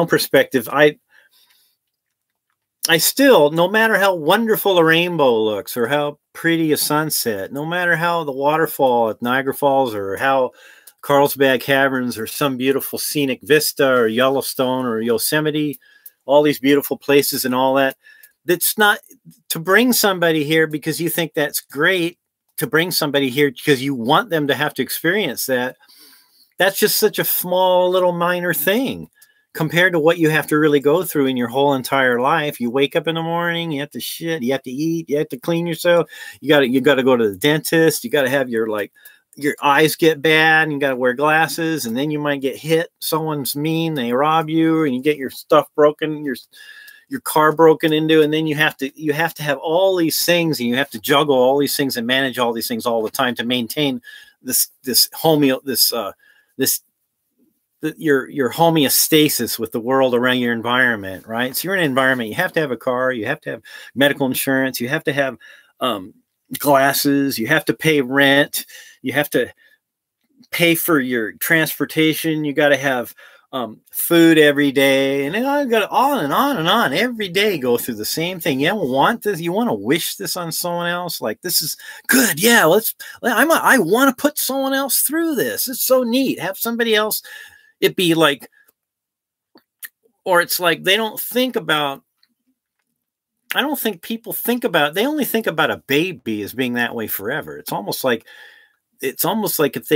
perspective. I still, no matter how wonderful a rainbow looks, or how pretty a sunset, no matter how the waterfall at Niagara Falls, or how Carlsbad Caverns, or some beautiful scenic vista, or Yellowstone, or Yosemite, all these beautiful places and all that, that's not to bring somebody here because you think that's great, to bring somebody here because you want them to have to experience that. That's just such a small little minor thing compared to what you have to really go through in your whole entire life. You wake up in the morning, you have to shit, you have to eat, you have to clean yourself. You got to go to the dentist. You got to have your eyes get bad, and you got to wear glasses, and then you might get hit. Someone's mean, they rob you, and you get your stuff broken, your car broken into, and then you have to have all these things, and you have to juggle all these things and manage all these things all the time to maintain your homeostasis with the world around your environment, right? So you're in an environment, you have to have a car, you have to have medical insurance, you have to have glasses, you have to pay rent, you have to pay for your transportation, you got to have food every day, and then I got on and on and on every day. Go through the same thing. You don't want this. You want to wish this on someone else. Like, this is good. Yeah, I want to put someone else through this. It's so neat. Have somebody else. It be like, or it's like they don't think about. I don't think people think about. They only think about a baby as being that way forever. It's almost like if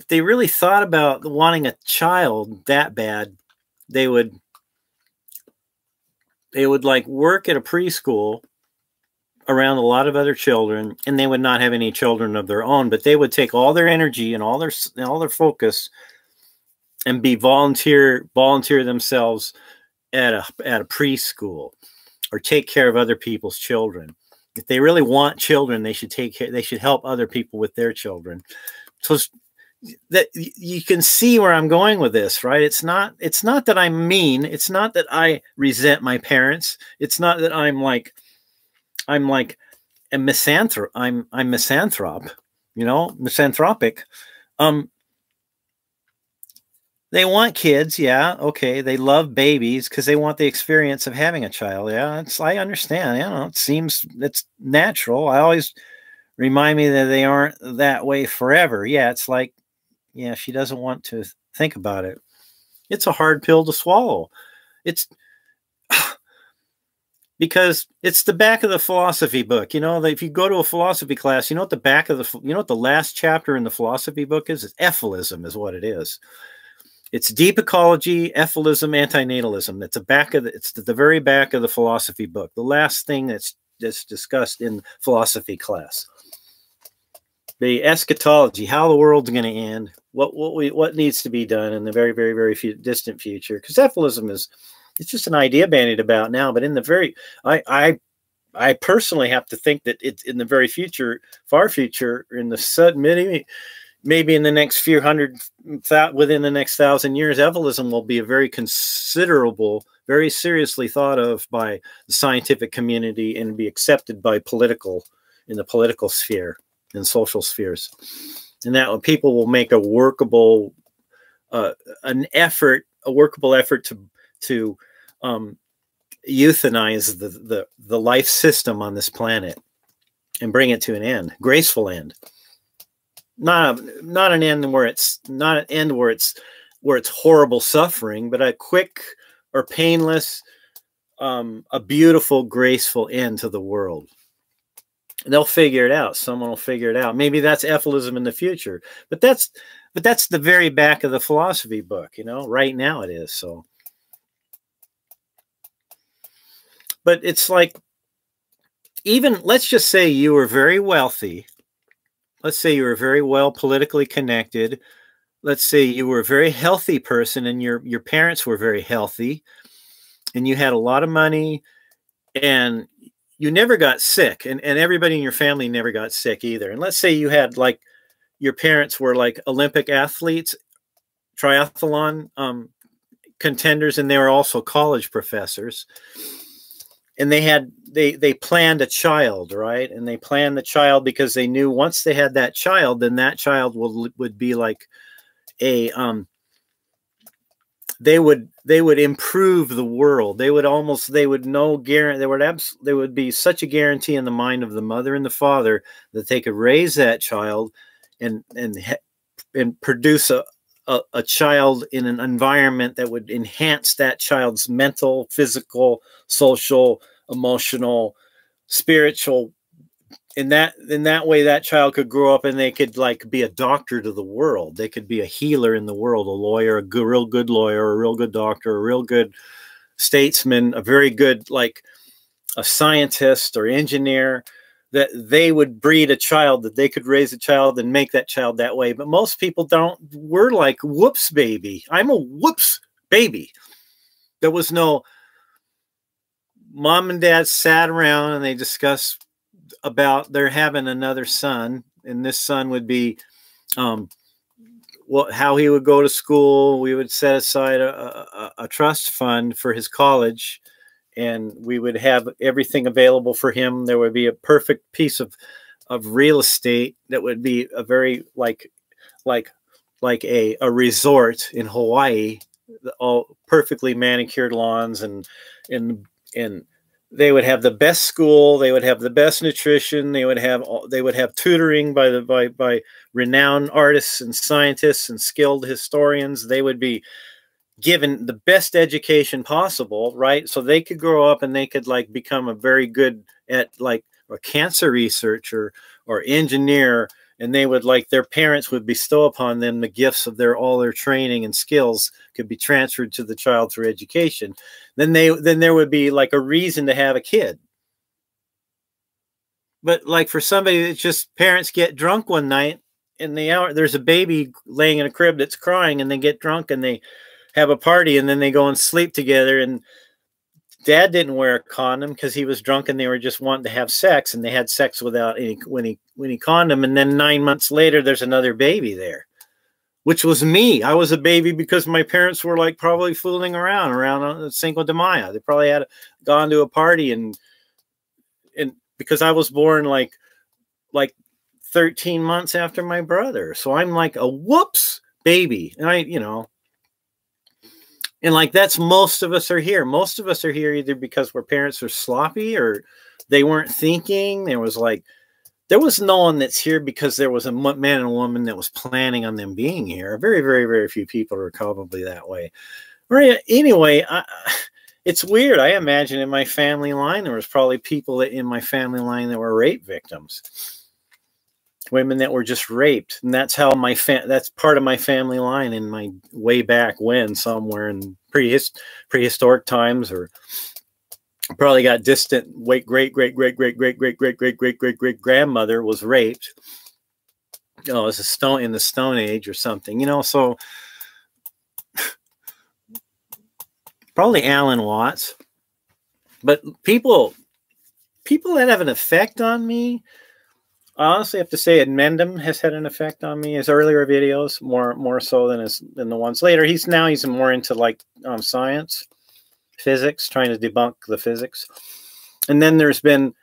they really thought about wanting a child that bad, they would like work at a preschool around a lot of other children, and they would not have any children of their own, but they would take all their energy and all their focus and be volunteer themselves at a preschool, or take care of other people's children. If they really want children, they should help other people with their children. So that you can see where I'm going with this, right? It's not that I'm mean. It's not that I resent my parents. It's not that I'm like a misanthrope. I'm misanthrope, misanthropic. They want kids, yeah, okay. They love babies because they want the experience of having a child. Yeah, I understand. It's natural. I always remind me that they aren't that way forever. Yeah, it's like, yeah, she doesn't want to think about it. It's a hard pill to swallow. It's because it's the back of the philosophy book. You know, if you go to a philosophy class, you know what the back of the, you know what the last chapter in the philosophy book is? It's ephilism is what it is. It's deep ecology, ephilism, antinatalism. It's it's the very back of the philosophy book. The last thing that's discussed in philosophy class. The eschatology, how the world's going to end, what needs to be done in the very, very, very distant future. Because ephilism it's just an idea bandied about now, but in the very, I personally have to think that it's in the very future, far future, in the sudden, maybe in the next few hundred, within the next 1,000 years, ephilism will be a very considerable, very seriously thought of by the scientific community and be accepted by in the political sphere and social spheres. And that people will make a workable, workable effort to euthanize the life system on this planet and bring it to an end, graceful end. Not an end where it's horrible suffering, but a quick or painless, a beautiful, graceful end to the world. They'll figure it out. Someone will figure it out. Maybe that's ephilism in the future, but that's the very back of the philosophy book. You know, right now it is so. But it's like, even let's just say you were very wealthy. Let's say you were very well politically connected. Let's say you were a very healthy person and your parents were very healthy and you had a lot of money and you never got sick, and everybody in your family never got sick either. And let's say you had, like, your parents were like Olympic athletes, triathlon contenders, and they were also college professors. And they planned a child, right? And they planned the child because they knew once they had that child, then that child would be like a they would improve the world. There would be such a guarantee in the mind of the mother and the father that they could raise that child and produce a child in an environment that would enhance that child's mental, physical, social, emotional, spiritual. In that way, that child could grow up and they could, like, be a doctor to the world. They could be a healer in the world, a lawyer, real good lawyer, a real good doctor, a real good statesman, a very good, like, a scientist or engineer. That they would breed a child, that they could raise a child and make that child that way. But most people don't. We're like, whoops, baby. I'm a whoops baby. There was no mom and dad sat around and they discussed about they're having another son, and this son would be how he would go to school. We would set aside a trust fund for his college, and we would have everything available for him. There would be a perfect piece of real estate that would be a very like a resort in Hawaii, all perfectly manicured lawns, and they would have the best school. They would have the best nutrition. They would have tutoring by renowned artists and scientists and skilled historians. They would be given the best education possible, right? So they could grow up and they could, like, become a very good at, like, a cancer researcher or engineer, and they would, like, their parents would bestow upon them the gifts of all their training and skills could be transferred to the child through education. Then there would be, like, a reason to have a kid. But, like, for somebody that's just parents get drunk one night in the hour, there's a baby laying in a crib that's crying, and they get drunk and they have a party, and then they go and sleep together, and dad didn't wear a condom because he was drunk and they were just wanting to have sex, and they had sex without any condom. And then 9 months later, there's another baby there, which was me. I was a baby because my parents were, like, probably fooling around on Cinco de Mayo. They probably had gone to a party, and because I was born like 13 months after my brother. So I'm like a whoops baby. And and, like, that's most of us are here. Most of us are here either because our parents are sloppy or they weren't thinking. There was no one that's here because there was a man and a woman that was planning on them being here. Very, very, very few people are probably that way. Right? Anyway, It's weird. I imagine in my family line, there was probably people in my family line that were rape victims, women that were just raped. And that's how that's part of my family line in my way back when, somewhere in prehistoric times, or probably got distant great grandmother was raped. It was in the Stone Age or something, so probably Alan Watts. But people that have an effect on me, I honestly have to say Ed Mendham has had an effect on me. His earlier videos, more so than the ones later. He's more into like science, physics, trying to debunk the physics. And then there's been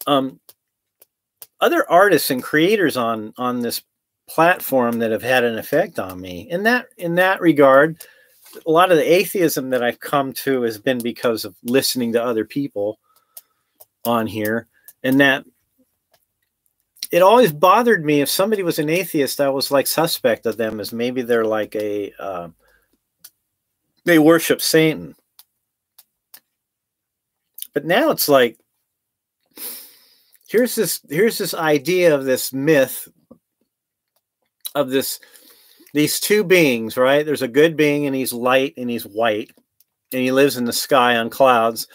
other artists and creators on this platform that have had an effect on me. In that regard, a lot of the atheism that I've come to has been because of listening to other people on here, and that it always bothered me if somebody was an atheist. I was like suspect of them as maybe they're like they worship Satan. But now it's like, here's this idea of this myth of these two beings, right? There's a good being, and he's light and he's white, and he lives in the sky on clouds.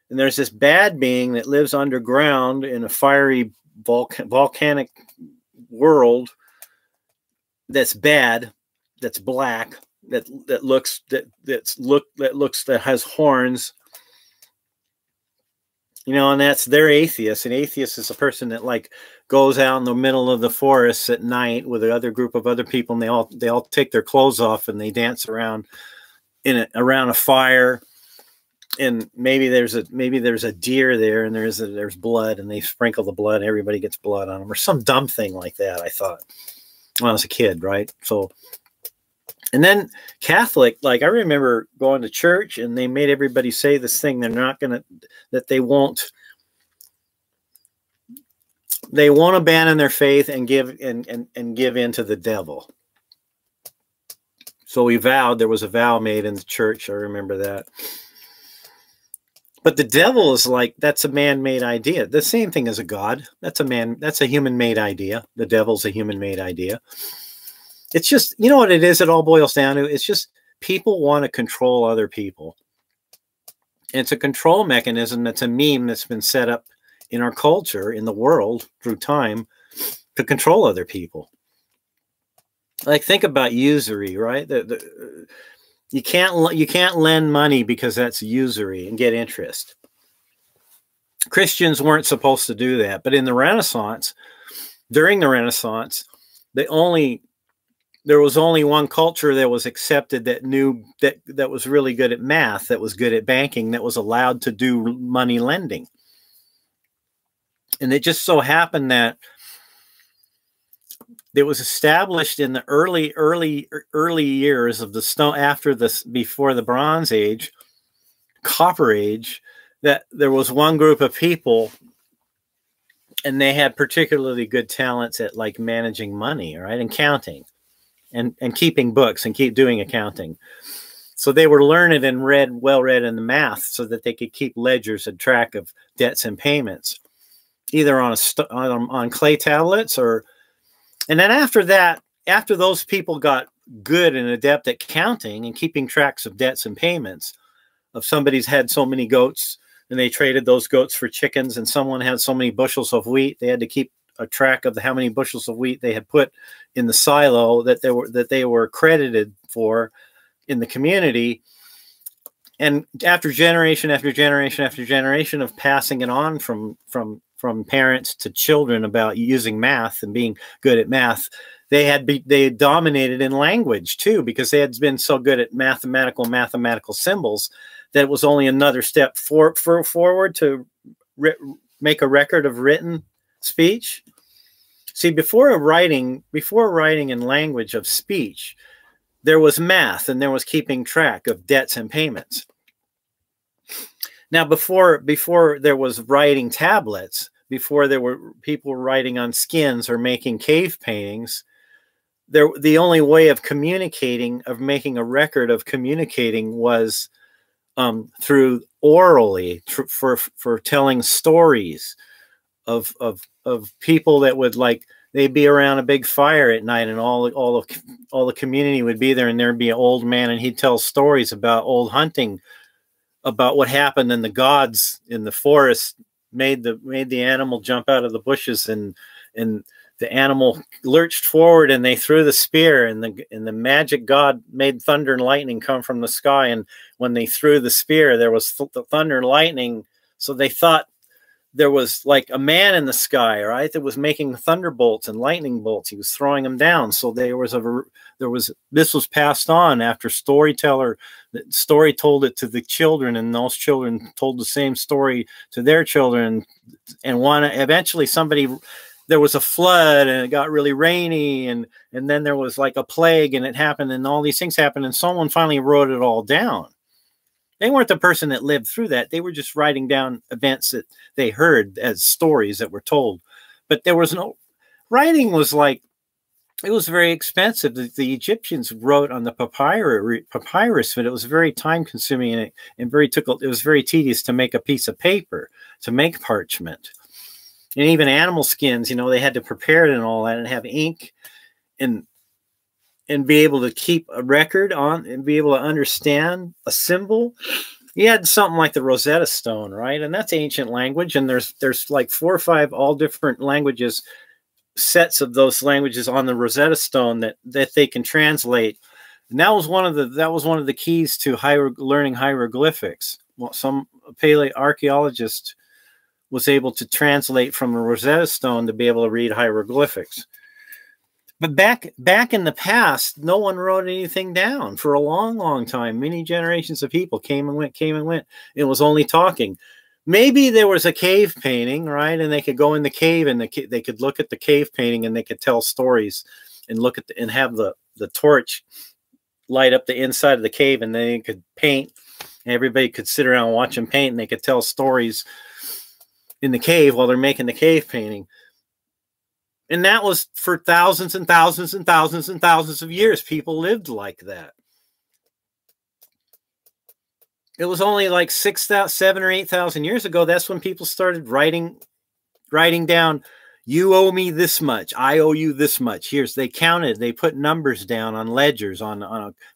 And there's this bad being that lives underground in a fiery volcanic world that's bad, that's black, that has horns. And they're atheists. An atheist is a person that like goes out in the middle of the forest at night with another group of other people, and they all take their clothes off and they dance around around a fire. And maybe there's a deer there, and there's blood, and they sprinkle the blood. Everybody gets blood on them, or some dumb thing like that. I thought when I was a kid, right? So. And then Catholic, like I remember going to church, and they made everybody say this thing: they won't abandon their faith and give in to the devil. So there was a vow made in the church. I remember that. But the devil is like, that's a man-made idea. The same thing as a god. That's a human-made idea. The devil's a human-made idea. It's just, you know what it is? It all boils down to, it's just people want to control other people. And it's a control mechanism that's a meme that's been set up in our culture, in the world, through time, to control other people. Like, think about usury, right? You can't lend money because that's usury and get interest. Christians weren't supposed to do that. But in the Renaissance, during the Renaissance, there was only one culture that was accepted that was really good at math, that was good at banking, that was allowed to do money lending. And it just so happened that it was established in the early years of the stone, before the Bronze Age, Copper Age, that there was one group of people, and they had particularly good talents at like managing money, right, and counting. And keeping books and keep doing accounting. So they were learned and well read in the math, so that they could keep ledgers and track of debts and payments, either on clay tablets and then after that, after those people got good and adept at counting and keeping tracks of debts and payments, of somebody's had so many goats and they traded those goats for chickens, and someone had so many bushels of wheat, they had to keep a track of how many bushels of wheat they had put in the silo that they were credited for in the community. And after generation after generation after generation of passing it on from parents to children about using math and being good at math, they had dominated in language too, because they had been so good at mathematical symbols that it was only another step forward to make a record of written speech. See, before writing in language of speech, there was math, and there was keeping track of debts and payments. Now, before there was writing tablets, before there were people writing on skins or making cave paintings, the only way of communicating, of making a record of communicating, was through orally for telling stories of people that would, like, they'd be around a big fire at night, and all the community would be there, and there'd be an old man, and he'd tell stories about old hunting, about what happened, and the gods in the forest made the animal jump out of the bushes, and the animal lurched forward, and they threw the spear, and the magic god made thunder and lightning come from the sky, and when they threw the spear, there was thunder and lightning. So they thought there was like a man in the sky, right, that was making thunderbolts and lightning bolts. He was throwing them down. So this was passed on after storyteller. The story told it to the children, and those children told the same story to their children. And eventually there was a flood, and it got really rainy, and then there was like a plague, and it happened, and all these things happened, and someone finally wrote it all down. They weren't the person that lived through that. They were just writing down events that they heard as stories that were told. But there was no writing. Was like, it was very expensive. The Egyptians wrote on the papyrus, but it was very time consuming, and it was very tedious to make a piece of paper, to make parchment. And even animal skins, they had to prepare it and all that, and have ink and be able to keep a record on, and be able to understand a symbol. You had something like the Rosetta Stone, right? And that's ancient language. And there's like 4 or 5 all different languages, sets of those languages on the Rosetta Stone that they can translate. And that was one of the keys to learning hieroglyphics. Well, some paleoarchaeologist was able to translate from the Rosetta Stone to be able to read hieroglyphics. But back in the past, no one wrote anything down for a long, long time. Many generations of people came and went. It was only talking. Maybe there was a cave painting, right? And they could go in the cave, and they could look at the cave painting, and they could tell stories, and look at and have the torch light up the inside of the cave, and they could paint. Everybody could sit around and watch them paint, and they could tell stories in the cave while they're making the cave painting. And that was for thousands and thousands and thousands and thousands of years. People lived like that. It was only like 7,000 or 8,000 years ago. That's when people started writing down, you owe me this much. I owe you this much. They counted, they put numbers down on ledgers,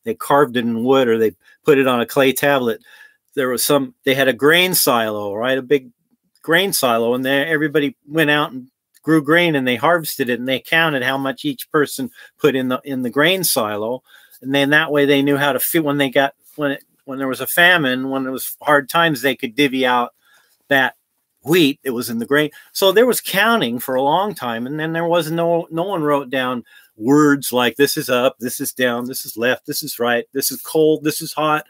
they carved it in wood, or they put it on a clay tablet. They had a grain silo, right? A big grain silo. And then everybody went out and grew grain, and they harvested it, and they counted how much each person put in the grain silo. And then that way they knew how to fit when there was a famine, when there was hard times, they could divvy out that wheat that was in the grain. So there was counting for a long time. And then there was no one wrote down words like, this is up, this is down, this is left, this is right, this is cold, this is hot,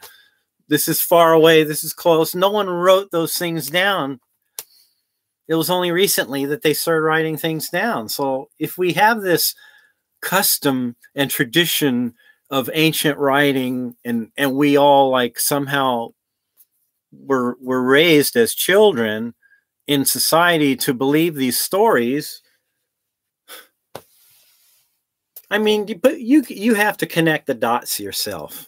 this is far away, this is close. No one wrote those things down. It was only recently that they started writing things down. So if we have this custom and tradition of ancient writing, and we all like somehow were raised as children in society to believe these stories, I mean, but you have to connect the dots yourself,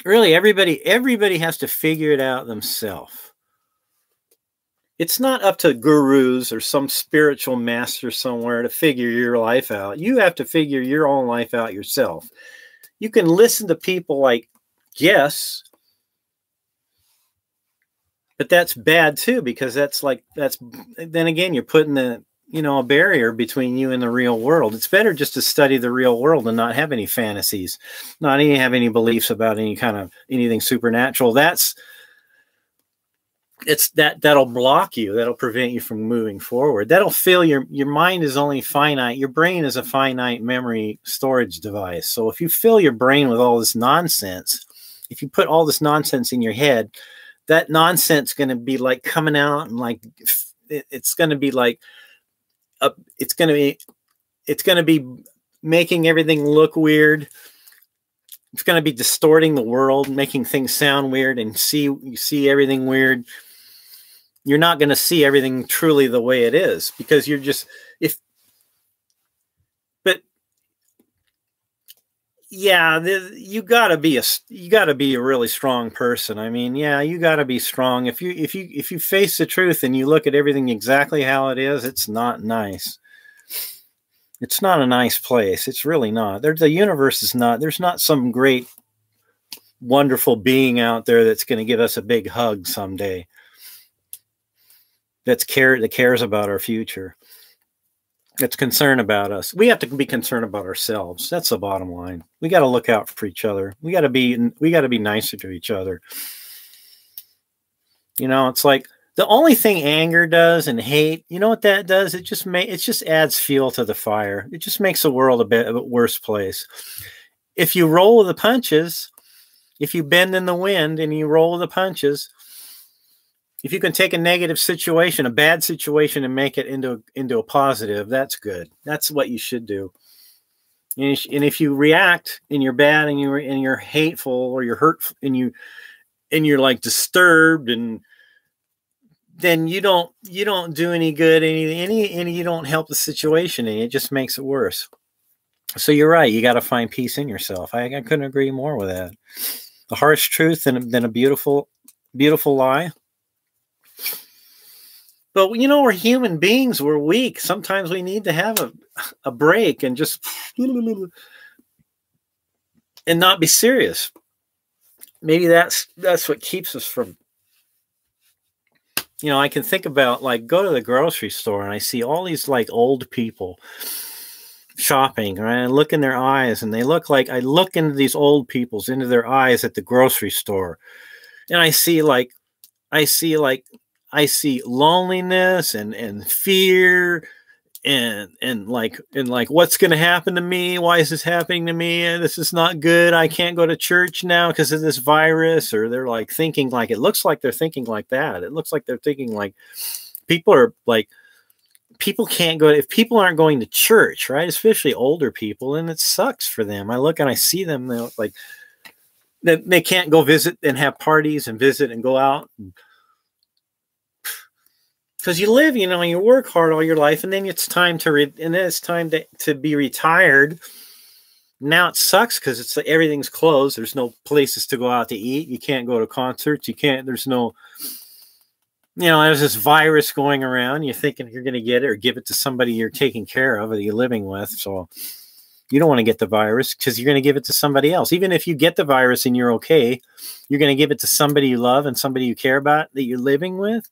Really, everybody has to figure it out themselves. It's not up to gurus or some spiritual master somewhere to figure your life out. You have to figure your own life out yourself. You can listen to people like Yes, but that's bad too, because then again, you're putting a barrier between you and the real world. It's better just to study the real world and not have any fantasies, not even have any beliefs about anything supernatural. That'll block you. That'll prevent you from moving forward. That'll fill your mind is only finite. Your brain is a finite memory storage device. So if you fill your brain with all this nonsense, if you put all this nonsense in your head, that nonsense is going to be like coming out, and like it's going to be like it's going to be making everything look weird. It's going to be distorting the world, making things sound weird, and you see everything weird. You're not going to see everything truly the way it is, because you're just, but Yeah, you gotta be a really strong person. I mean, yeah, you gotta be strong. If you face the truth and you look at everything exactly how it is, it's not nice. It's not a nice place. It's really not. The universe is not. There's not some great, wonderful being out there that's going to give us a big hug someday. That cares about our future. That's concerned about us. We have to be concerned about ourselves. That's the bottom line. We got to look out for each other. We got to be nicer to each other. You know, it's like the only thing anger does and hate, you know what that does? It just adds fuel to the fire. It just makes the world a worse place. If you roll with the punches, if you bend in the wind and you roll with the punches, if you can take a negative situation, a bad situation, and make it into a positive, that's good. That's what you should do. And if you react and you're bad and you're hateful or you're hurtful and you're like disturbed, and then you don't do any good, and you don't help the situation, and it just makes it worse. So you're right. You got to find peace in yourself. I couldn't agree more with that. The harsh truth than a beautiful lie. But, you know, we're human beings. We're weak. Sometimes we need to have a break and just and not be serious. Maybe that's what keeps us from, you know, I can think about, like, go to the grocery store and I see all these like old people shopping, right? I look in their eyes and I look into these old people's, into their eyes at the grocery store. And I see loneliness and fear and like what's going to happen to me? Why is this happening to me? This is not good. I can't go to church now because of this virus. Or they're like thinking, like, it looks like they're thinking like that. It looks like they're thinking like people can't go, if people aren't going to church, right? Especially older people, and it sucks for them. I look and I see them, like they can't go visit and have parties and visit and go out. Because you live, you know, you work hard all your life, and then it's time to be retired. Now it sucks because it's like everything's closed. There's no places to go out to eat. You can't go to concerts. There's no, you know, there's this virus going around. You're thinking you're going to get it or give it to somebody you're taking care of or that you're living with. So you don't want to get the virus because you're going to give it to somebody else. Even if you get the virus and you're okay, you're going to give it to somebody you love and somebody you care about that you're living with.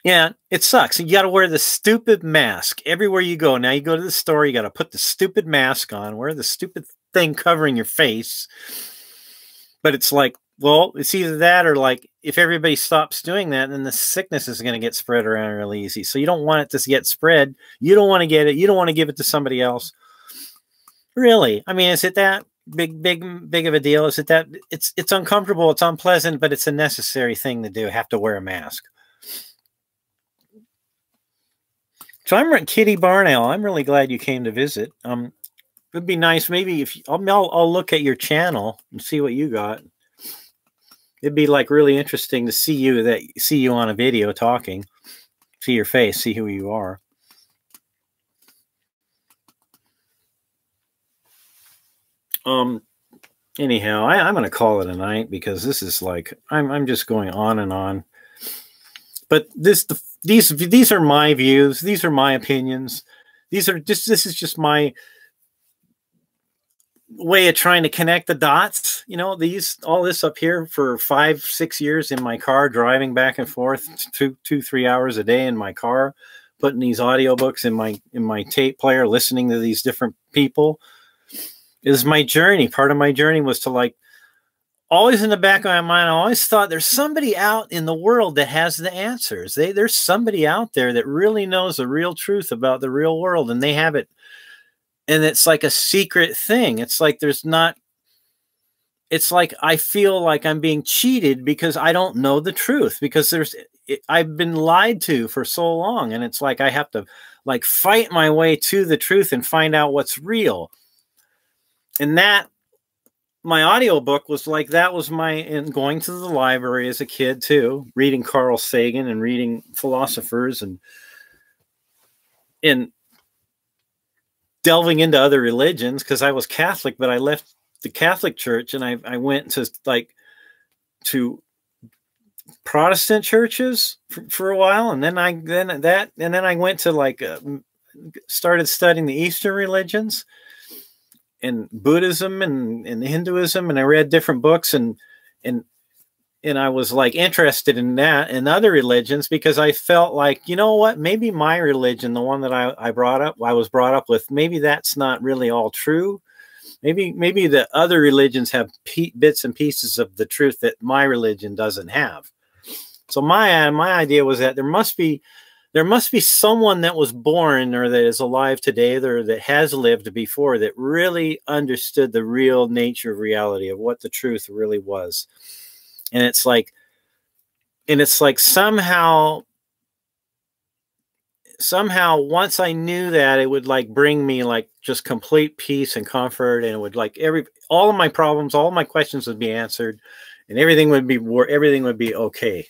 Yeah, it sucks. You got to wear the stupid mask everywhere you go. Now you go to the store, you got to put the stupid mask on, wear the stupid thing covering your face. But it's like, well, it's either that or like if everybody stops doing that, then the sickness is going to get spread around really easy. So you don't want it to get spread. You don't want to get it. You don't want to give it to somebody else. Really? I mean, is it that big of a deal? Is it that it's uncomfortable, it's unpleasant, but it's a necessary thing to do. Have to wear a mask. So I'm Kitty Barnell. I'm really glad you came to visit. It'd be nice maybe if I'll look at your channel and see what you got. It'd be like really interesting to see you on a video talking, see your face, see who you are. Anyhow, I'm going to call it a night because this is like I'm just going on and on. But these are my views. These are my opinions. This is just my way of trying to connect the dots. You know, all this up here for 5-6 years in my car, driving back and forth 2-3 hours a day in my car, putting these audiobooks in my tape player, listening to these different people. Is my journey. Part of my journey was to, like, always in the back of my mind, I always thought there's somebody out in the world that has the answers. There's somebody out there that really knows the real truth about the real world, and they have it. And it's like a secret thing. It's like it's like I feel like I'm being cheated because I don't know the truth, because I've been lied to for so long. And it's like I have to like fight my way to the truth and find out what's real. And my audiobook was like, that was and going to the library as a kid too, reading Carl Sagan and reading philosophers and delving into other religions because I was Catholic, but I left the Catholic Church and I went to to Protestant churches for a while, and then I went to started studying the Eastern religions and Buddhism and Hinduism, and I read different books and I was like interested in that and other religions because I felt like, you know what, maybe my religion, the one that I was brought up with, maybe that's not really all true. Maybe the other religions have bits and pieces of the truth that my religion doesn't have. So my idea was that there must be someone that was born or that is alive today or that has lived before that really understood the real nature of reality, of what the truth really was. And it's like somehow once I knew that, it would like bring me like just complete peace and comfort, and it would like all of my problems, all of my questions would be answered, and everything would be okay.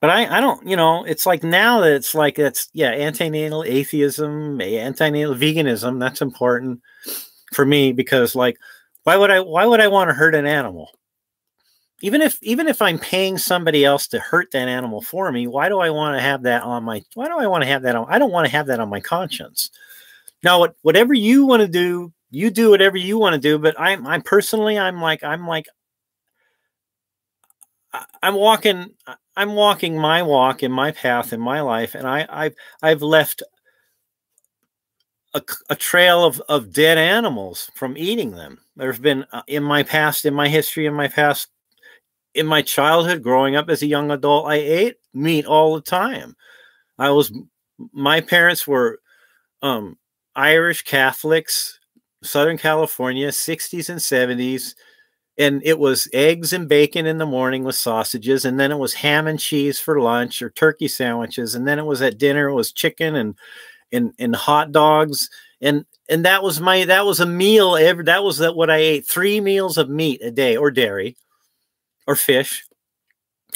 But I don't, it's like now that it's like, antenatal atheism, antenatal veganism, that's important for me because like, why would I want to hurt an animal? Even if I'm paying somebody else to hurt that animal for me, why do I want to have that on my, I don't want to have that on my conscience. Now, whatever you want to do, you do whatever you want to do. But I'm walking my walk in my path in my life. And I've left a trail of dead animals from eating them. There's been in my history, in my childhood, growing up as a young adult, I ate meat all the time. My parents were Irish Catholics, Southern California, 60s and 70s. And it was eggs and bacon in the morning with sausages. And then it was ham and cheese for lunch or turkey sandwiches. And then it was at dinner, it was chicken and hot dogs. And that was a meal. That was what I ate, 3 meals of meat a day, or dairy or fish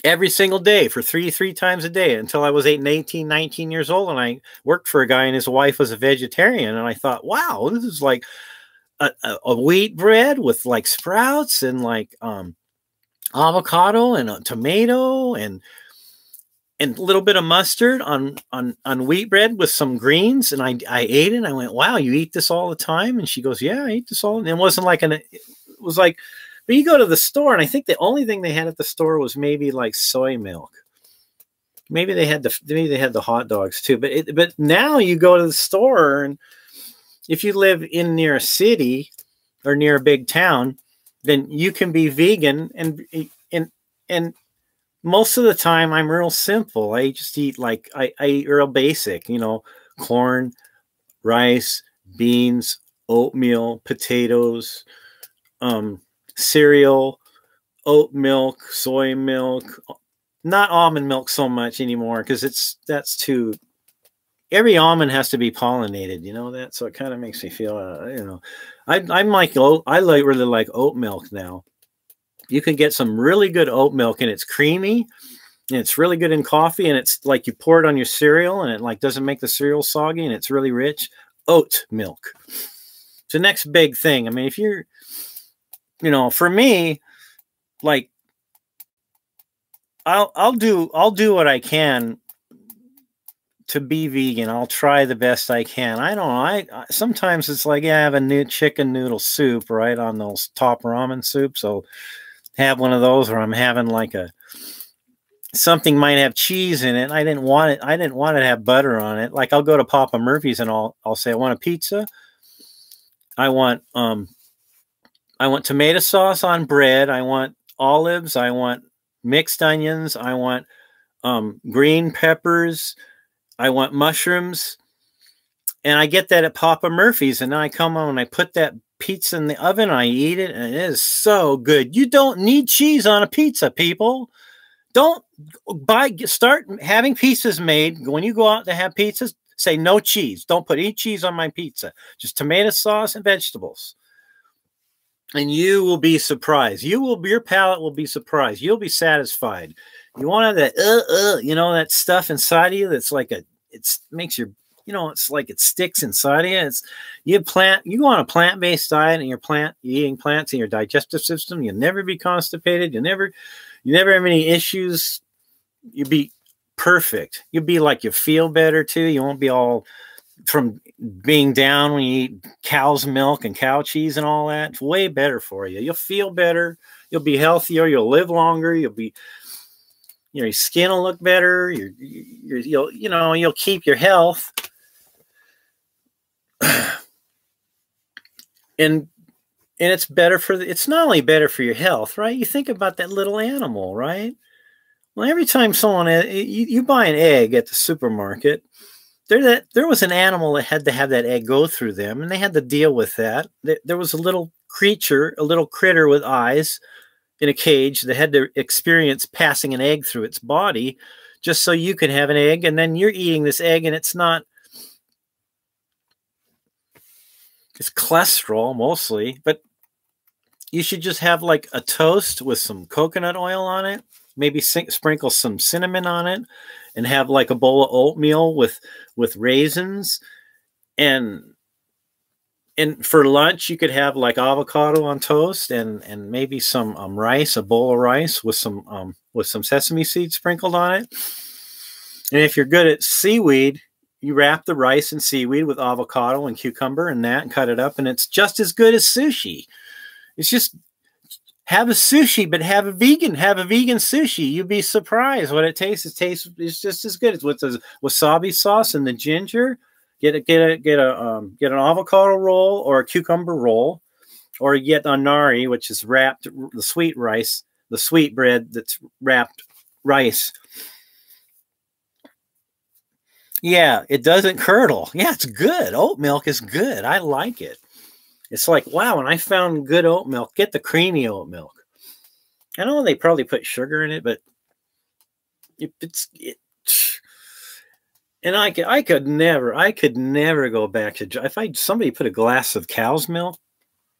every single day for three times a day until I was 18, 19 years old. And I worked for a guy and his wife was a vegetarian. And I thought, wow, this is like a wheat bread with like sprouts and like avocado and a tomato and a little bit of mustard on wheat bread with some greens. And I ate it and I went, wow, you eat this all the time? And she goes, yeah, I eat this all. And it wasn't like it was like, but you go to the store and I think the only thing they had at the store was maybe like soy milk. Maybe they had the hot dogs too. But now you go to the store, and if you live near a city or near a big town, then you can be vegan. And most of the time I'm real simple. I just eat like, I eat real basic, corn, rice, beans, oatmeal, potatoes, cereal, oat milk, soy milk, not almond milk so much anymore. Cause that's too, every almond has to be pollinated, that. So it kind of makes me feel, I really like oat milk now. You can get some really good oat milk, and it's creamy, and it's really good in coffee, and it's like you pour it on your cereal, and it like doesn't make the cereal soggy, and it's really rich. Oat milk. It's the next big thing. I mean, if you're, for me, like I'll do what I can to be vegan. I'll try the best I can. I don't know. Sometimes it's like, I have a new chicken noodle soup, right, on those top ramen soups. So have one of those, or I'm having like something might have cheese in it. I didn't want it to have butter on it. Like I'll go to Papa Murphy's and I'll say, I want a pizza. I want tomato sauce on bread. I want olives. I want mixed onions. I want green peppers. I want mushrooms. And I get that at Papa Murphy's. And then I come home and I put that pizza in the oven. I eat it, and it is so good. You don't need cheese on a pizza, people. Start having pizzas made. When you go out to have pizzas, say no cheese. Don't put any cheese on my pizza. Just tomato sauce and vegetables. And you will be surprised. Your palate will be surprised. You'll be satisfied. You want to have that, that stuff inside of you that's like it makes your you know, it's like it sticks inside of you. It's you go on a plant-based diet and you're eating plants in your digestive system, you'll never be constipated, you never have any issues. You'll be perfect. You'll be like, you feel better too. You won't be all from being down when you eat cow's milk and cow cheese and all that. It's way better for you. You'll feel better. You'll be healthier. You'll live longer. You'll be, you know, your skin will look better. You'll keep your health. And it's better it's not only better for your health, right? You think about that little animal, right? Well, every time you buy an egg at the supermarket, there was an animal that had to have that egg go through them, and they had to deal with that. There was a little creature, a little critter with eyes in a cage that had to experience passing an egg through its body just so you could have an egg. And then you're eating this egg, and it's cholesterol mostly, but you should just have like a toast with some coconut oil on it, maybe sprinkle some cinnamon on it, and have like a bowl of oatmeal with raisins. And for lunch, you could have like avocado on toast and maybe some rice, a bowl of rice with some sesame seeds sprinkled on it. And if you're good at seaweed, you wrap the rice in seaweed with avocado and cucumber and cut it up, and it's just as good as sushi. It's just, have a sushi, but have a vegan sushi. You'd be surprised what it tastes. It's just as good. It's with the wasabi sauce and the ginger. Get an avocado roll or a cucumber roll, or you get a nari, which is wrapped, the sweet rice, the sweet bread that's wrapped rice. Yeah, it doesn't curdle. Yeah, it's good. Oat milk is good. I like it. It's like, wow, when I found good oat milk, get the creamy oat milk. I know they probably put sugar in it, but and I could never go back to, if somebody put a glass of cow's milk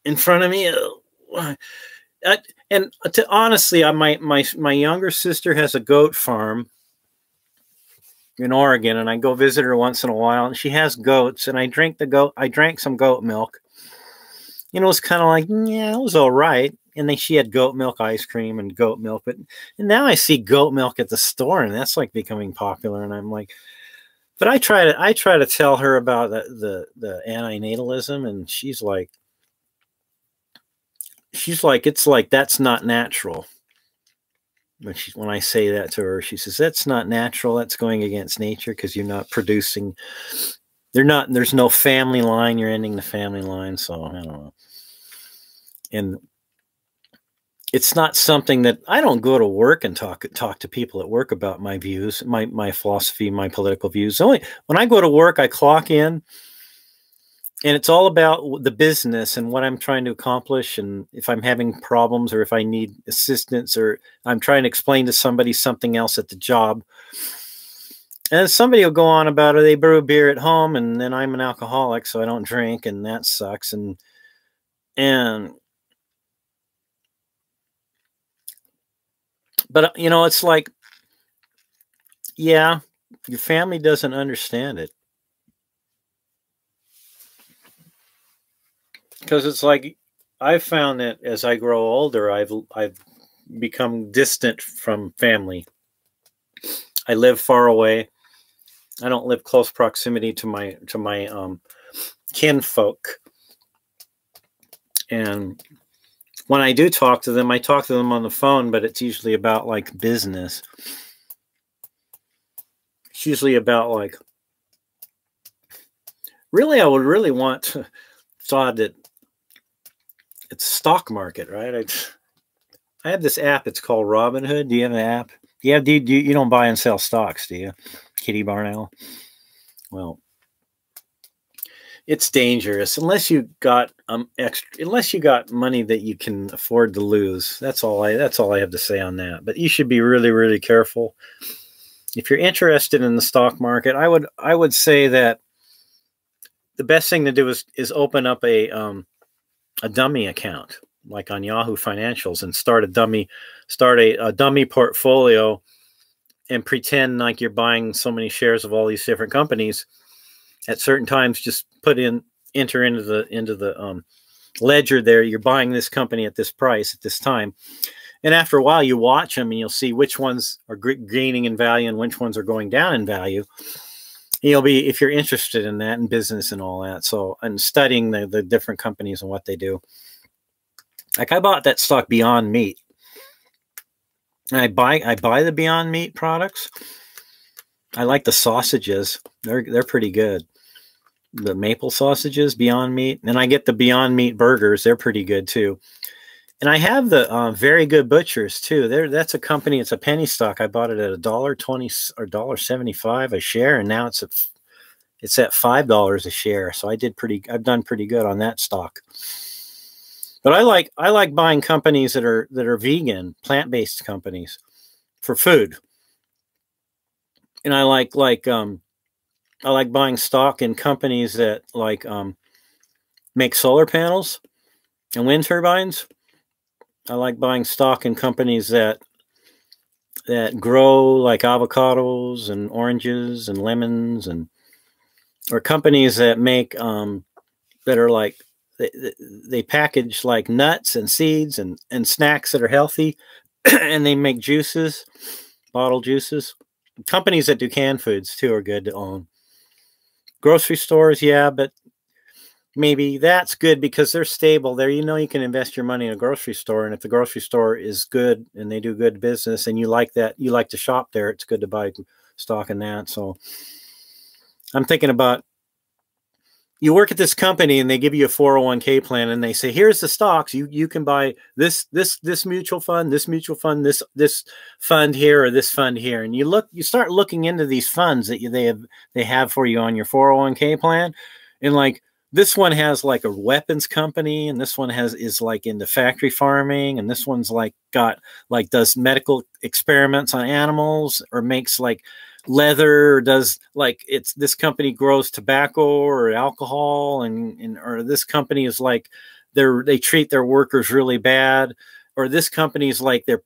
in front of me. Honestly, my younger sister has a goat farm in Oregon, and I go visit her once in a while, and she has goats, and I drank some goat milk. You know, it's kind of like, yeah, it was all right. And then she had goat milk ice cream and goat milk, and now I see goat milk at the store, and that's like becoming popular. And I'm like, but I try to tell her about the antinatalism, and she's like, it's like, that's not natural. When I say that to her, she says, that's not natural. That's going against nature, because you're not producing. There's no family line. You're ending the family line. So I don't know. And it's not something that I don't go to work and talk to people at work about my views, my philosophy, my political views. Only when I go to work, I clock in, and it's all about the business and what I'm trying to accomplish. And if I'm having problems, or if I need assistance, or I'm trying to explain to somebody something else at the job. And somebody will go on about it. They brew a beer at home, and then I'm an alcoholic, so I don't drink, and that sucks. But you know, it's like, yeah, your family doesn't understand it, because it's like, I've found that as I grow older, I've become distant from family. I live far away. I don't live close proximity to my kinfolk. And when I do talk to them, I talk to them on the phone, but it's usually about like business. It's usually about like, really, I would really want to thought that it's stock market, right? I have this app. It's called Robinhood. Do you have an app? You don't buy and sell stocks, do you, Kitty Barnell? Well, it's dangerous unless you got unless you got money that you can afford to lose. That's all I have to say on that. But you should be really, really careful. If you're interested in the stock market, I would say that the best thing to do is open up a dummy account, like on Yahoo Financials, and start a dummy portfolio, and pretend like you're buying so many shares of all these different companies. at certain times, just enter into the ledger there. You're buying this company at this price at this time. And after a while, you watch them and you'll see which ones are gaining in value and which ones are going down in value. You'll be, if you're interested in that, in business and all that. So, and studying the different companies and what they do. Like I bought that stock Beyond Meat. And I buy the Beyond Meat products. I like the sausages. They're pretty good. The maple sausages, Beyond Meat. And I get the Beyond Meat burgers. They're pretty good too. And I have the Very Good Butchers too. That's a company. It's a penny stock. I bought it at $1.20 or $1.75 a share, and now it's at $5 a share. So I've done pretty good on that stock. But I like buying companies that are vegan, plant-based companies for food. And I like buying stock in companies that make solar panels and wind turbines. I like buying stock in companies that grow like avocados and oranges and lemons, or companies that make that are like they package like nuts and seeds and snacks that are healthy, and they make juices, bottled juices. Companies that do canned foods too are good to own. Grocery stores, yeah, but maybe that's good because they're stable. There, you can invest your money in a grocery store, and if the grocery store is good and they do good business, and you like that, you like to shop there, it's good to buy stock in that. So I'm thinking about, you work at this company and they give you a 401k plan, and they say, here's the stocks. You can buy this mutual fund, this mutual fund, this fund here, or this fund here. And you start looking into these funds that they have for you on your 401k plan. And like, this one has like a weapons company, and this one is like into factory farming, and this one's does medical experiments on animals, or makes like leather, or does this company grows tobacco or alcohol, or this company is like they treat their workers really bad, or this company is like they're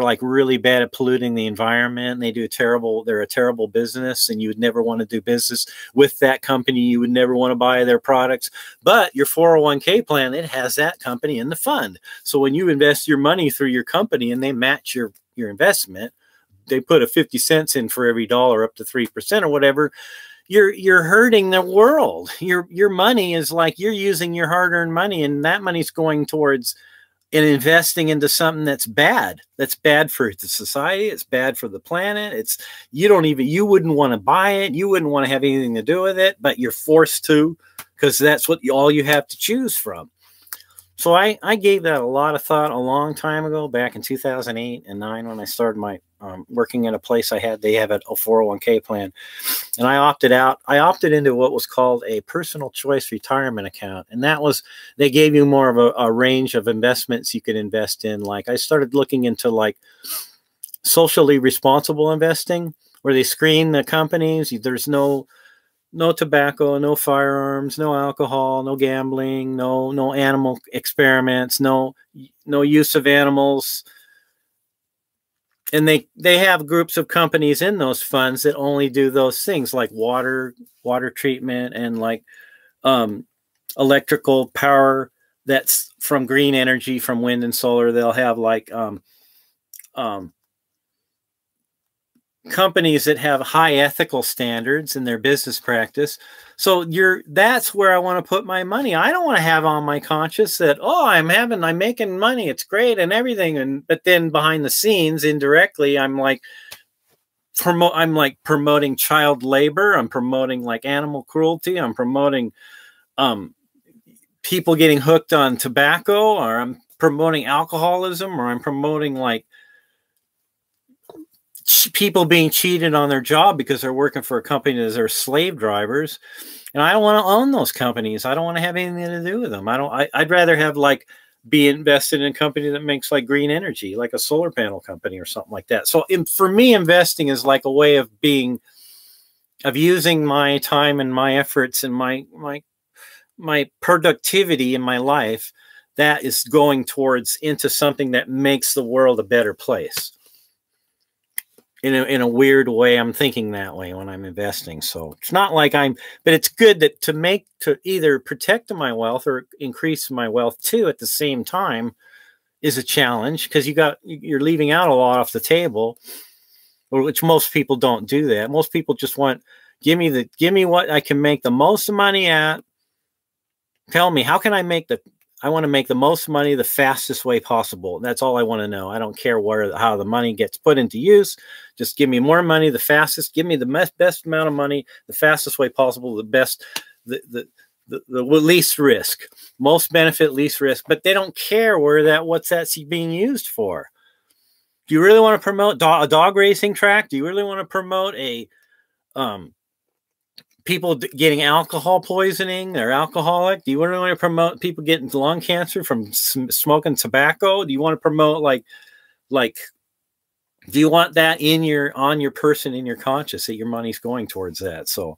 like really bad at polluting the environment, and they're a terrible business, and you would never want to do business with that company. You would never want to buy their products. But your 401k plan, it has that company in the fund. So when you invest your money through your company and they match your investment, they put a 50 cents in for every dollar up to 3% or whatever, you're hurting the world. Your money is like, you're using your hard-earned money, and that money's going towards and investing into something that's bad for the society. It's bad for the planet. You wouldn't want to buy it. You wouldn't want to have anything to do with it, but you're forced to, because that's all you have to choose from. So I gave that a lot of thought a long time ago, back in 2008 and 9, when I started my working at a place they have a 401k plan, and I opted out. I opted into what was called a personal choice retirement account, and they gave you more of a range of investments you could invest in. Like I started looking into like socially responsible investing, where they screen the companies. There's no tobacco, no firearms, no alcohol, no gambling, no animal experiments, no use of animals. And they have groups of companies in those funds that only do those things, like water treatment, and like electrical power that's from green energy, from wind and solar. They'll have like companies that have high ethical standards in their business practice. So that's where I want to put my money. I don't want to have on my conscience that, I'm making money, it's great and everything, but then behind the scenes, indirectly, I'm promoting child labor. I'm promoting like animal cruelty. I'm promoting people getting hooked on tobacco, or I'm promoting alcoholism, or I'm promoting like people being cheated on their job because they're working for a company that are slave drivers. And I don't want to own those companies. I don't want to have anything to do with them. I'd rather have be invested in a company that makes like green energy, like a solar panel company or something like that. So for me, investing is like a way of using my time and my efforts and my productivity in my life that is going into something that makes the world a better place. in a weird way, I'm thinking that way when I'm investing. So it's not like but it's good that to either protect my wealth or increase my wealth too at the same time is a challenge, because you're leaving out a lot off the table, which most people don't do that. Most people just want, give me what I can make the most money at. Tell me, how can I want to make the most money the fastest way possible. That's all I want to know. I don't care how the money gets put into use. Just give me more money the fastest. Give me the best amount of money the fastest way possible. The least risk, most benefit, least risk. But they don't care what's that being used for. Do you really want to promote a dog racing track? Do you really want to promote people getting alcohol poisoning or alcoholic? Do you really want to promote people getting lung cancer from smoking tobacco? Do you want to promote do you want that on your person, in your conscious, that your money's going towards that? So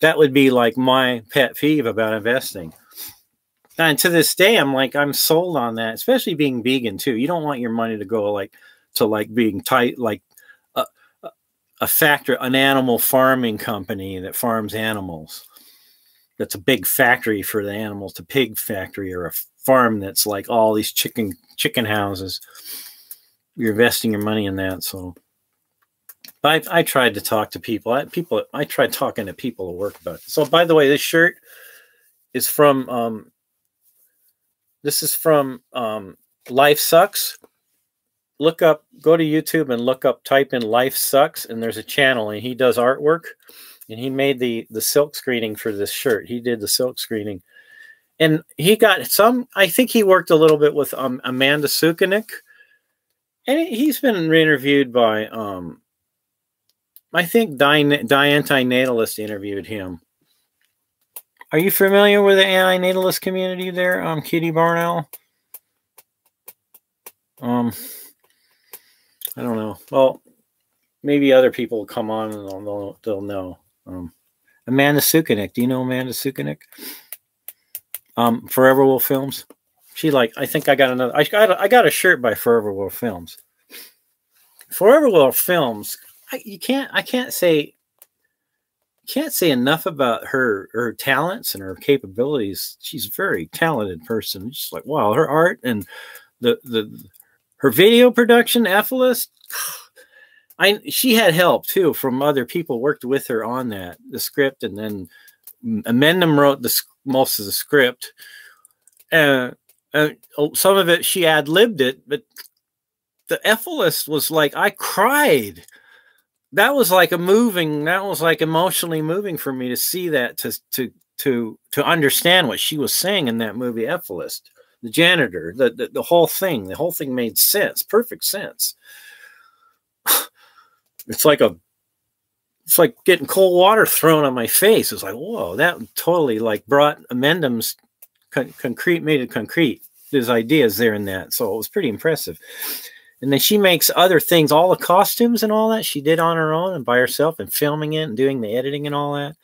that would be like my pet peeve about investing. And to this day, I'm sold on that, especially being vegan too. You don't want your money to go to being tight, like an animal farming company that farms animals. That's a big factory for the animals, a pig factory, or a farm that's like all these chicken houses. You're investing your money in that. So I tried to talk to people. I tried talking to people at work about it. So by the way, this shirt is from Life Sucks. Go to YouTube and type in Life Sucks, and there's a channel, and he does artwork, and he made the silk screening for this shirt. He did the silk screening, and he got I think he worked a little bit with Amanda Sukanik, and he's been interviewed by I think Die Antinatalist interviewed him. Are you familiar with the antinatalist community there, Kitty Barnell? I don't know. Well, maybe other people will come on and they'll know. Amanda Sukanik. Do you know Amanda Sukanik? Forever Wolf Films. I think I got another. I got a shirt by Forever Wolf Films. Forever Wolf Films. I can't say enough about her talents and her capabilities. She's a very talented person. Just like, wow, her art and her video production, Ephesus. She had help too from other people worked with her on the script, and then Amendum wrote most of the script. Some of it she ad-libbed it, but the Ephesus was like, I cried. That was like emotionally moving for me to see that, to understand what she was saying in that movie, Ephesus. The janitor, the whole thing made sense, perfect sense. It's like getting cold water thrown on my face. It's like, whoa, that totally brought Amendum's made it concrete. His ideas there in that. So it was pretty impressive. And then she makes other things, all the costumes and all that she did on her own and by herself, and filming it and doing the editing and all that.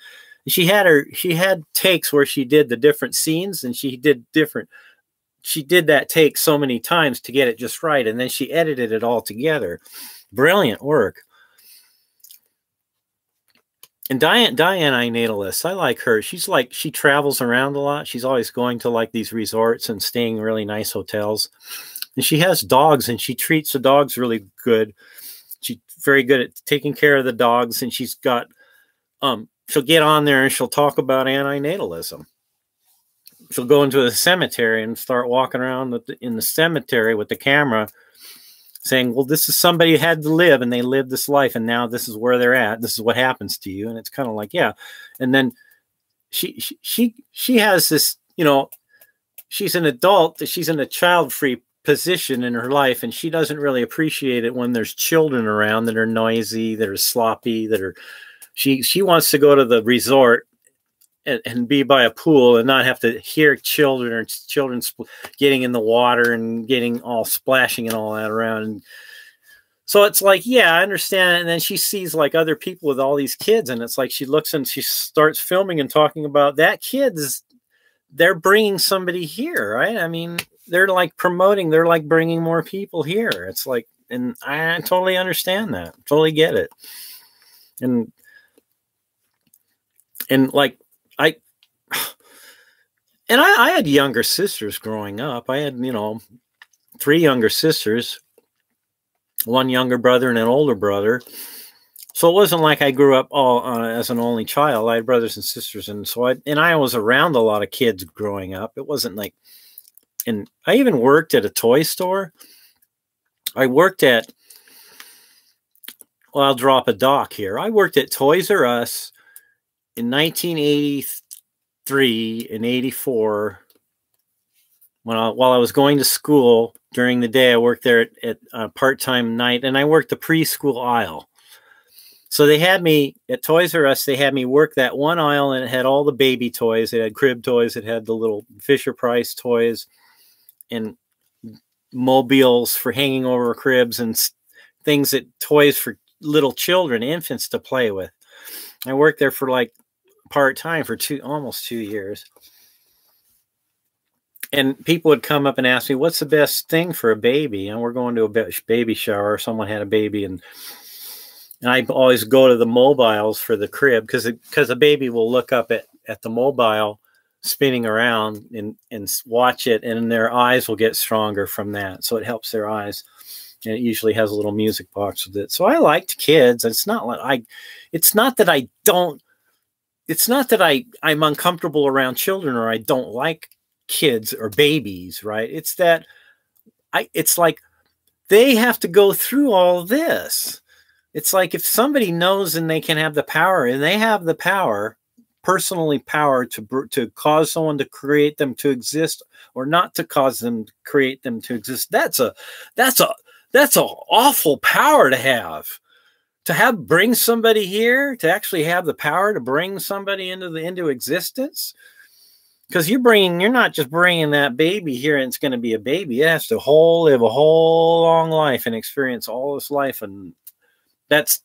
And she had takes where she did the different scenes, and she did that take so many times to get it just right. And then she edited it all together. Brilliant work. And Diane Natalist, I like her. She travels around a lot. She's always going to these resorts and staying in really nice hotels. And she has dogs, and she treats the dogs really good. She's very good at taking care of the dogs. And she's got, she'll get on there and she'll talk about antinatalism. She'll go into a cemetery and start walking around in the cemetery with the camera, saying, well, this is somebody who had to live, and they lived this life, and now this is where they're at. This is what happens to you. And it's kind of like, yeah. And then she has this, she's an adult, she's in a child-free position in her life, and she doesn't really appreciate it when there's children around that are noisy, that are sloppy, she wants to go to the resort and be by a pool and not have to hear children getting in the water and getting all splashing and all that around. And so it's like, yeah, I understand. And then she sees other people with all these kids, and it's like she looks and she starts filming and talking about that they're bringing somebody here, right? I mean, they're promoting, they're bringing more people here. It's like, And I totally understand that. Totally get it. And like I I had younger sisters growing up. I had, 3 younger sisters, 1 younger brother and an older brother. So it wasn't like I grew up all as an only child. I had brothers and sisters, and so I was around a lot of kids growing up. It wasn't like, and I even worked at a toy store. I worked at, well, I'll drop a doc here. I worked at Toys R Us in 1983 and 84. While I was going to school during the day, I worked there at part-time night, and I worked the preschool aisle. So they had me at Toys R Us. They had me work that one aisle, and it had all the baby toys. It had crib toys. It had the little Fisher-Price toys and mobiles for hanging over cribs and things toys for little children, infants to play with. I worked there for like part-time for almost 2 years. And people would come up and ask me, what's the best thing for a baby? And we're going to a baby shower. Someone had a baby, and I always go to the mobiles for the crib because a baby will look up at the mobile spinning around and watch it, and their eyes will get stronger from that. So it helps their eyes. And it usually has a little music box with it. So I liked kids. It's not that I'm uncomfortable around children or I don't like kids or babies, right? It's that it's like they have to go through all this. It's like if somebody knows and they can have the power, and they have the power, personally power to cause someone to create them to exist or not to cause them to create them to exist. That's an awful power to have. Bring somebody here, to actually have the power to bring somebody into existence. Because you're not just bringing that baby here and it's going to be a baby. It has to live a whole long life and experience all this life. And it's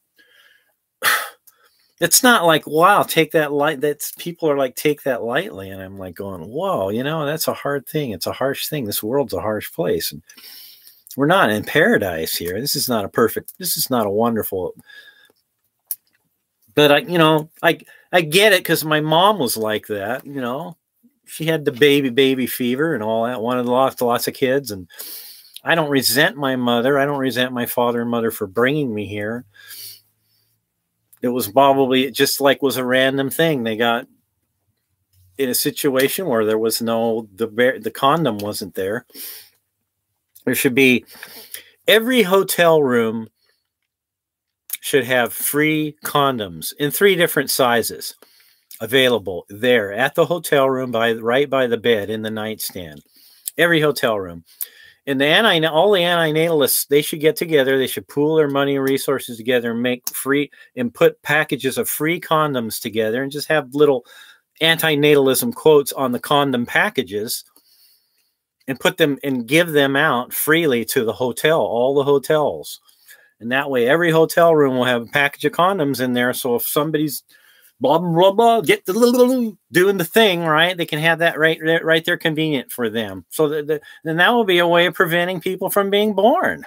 not like, wow, take that light. People are like, take that lightly. And I'm like going, whoa, that's a hard thing. It's a harsh thing. This world's a harsh place. And we're not in paradise here. This is not a wonderful, but I get it. Cause my mom was like that, she had the baby fever and all that, wanted lots of kids. And I don't resent my mother. I don't resent my father and mother for bringing me here. It was probably just like was a random thing. They got in a situation where there was the condom wasn't there. There should be, every hotel room should have free condoms in 3 different sizes available there at the hotel room, right by the bed in the nightstand. Every hotel room. And all the antinatalists, they should get together. They should pool their money and resources together and make free and put packages of free condoms together and just have little antinatalism quotes on the condom packages and put them and give them out freely to the hotel, all the hotels. And that way, every hotel room will have a package of condoms in there. So if somebody's blah, blah, blah, doing the thing, right? They can have that right there convenient for them. So then that will be a way of preventing people from being born.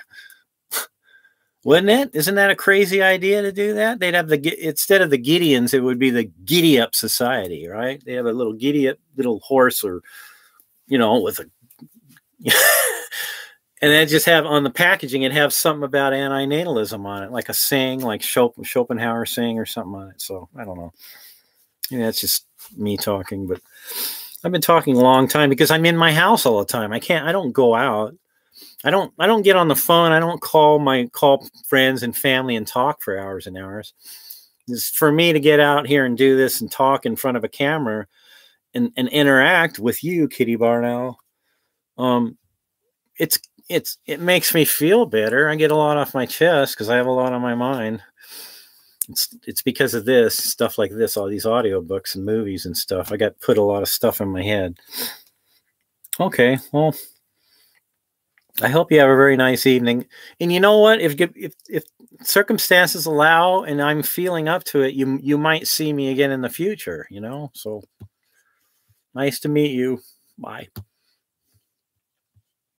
Wouldn't it? Isn't that a crazy idea to do that? They'd have instead of the Gideons, it would be the Giddy Up Society, right? They have a little Giddy Up little horse or, with a, and then just have on the packaging, it have something about antinatalism on it, like a saying, like Schopenhauer saying or something on it. So I don't know. That's just me talking, but I've been talking a long time because I'm in my house all the time. I don't go out. I don't get on the phone. I don't call friends and family and talk for hours and hours. It's for me to get out here and do this and talk in front of a camera and interact with you, Kitty Barnell. It makes me feel better. I get a lot off my chest because I have a lot on my mind. It's because of this stuff like this, all these audiobooks and movies and stuff. I got put a lot of stuff in my head. Okay, well, I hope you have a very nice evening. And you know what? If circumstances allow and I'm feeling up to it, you might see me again in the future. So nice to meet you. Bye.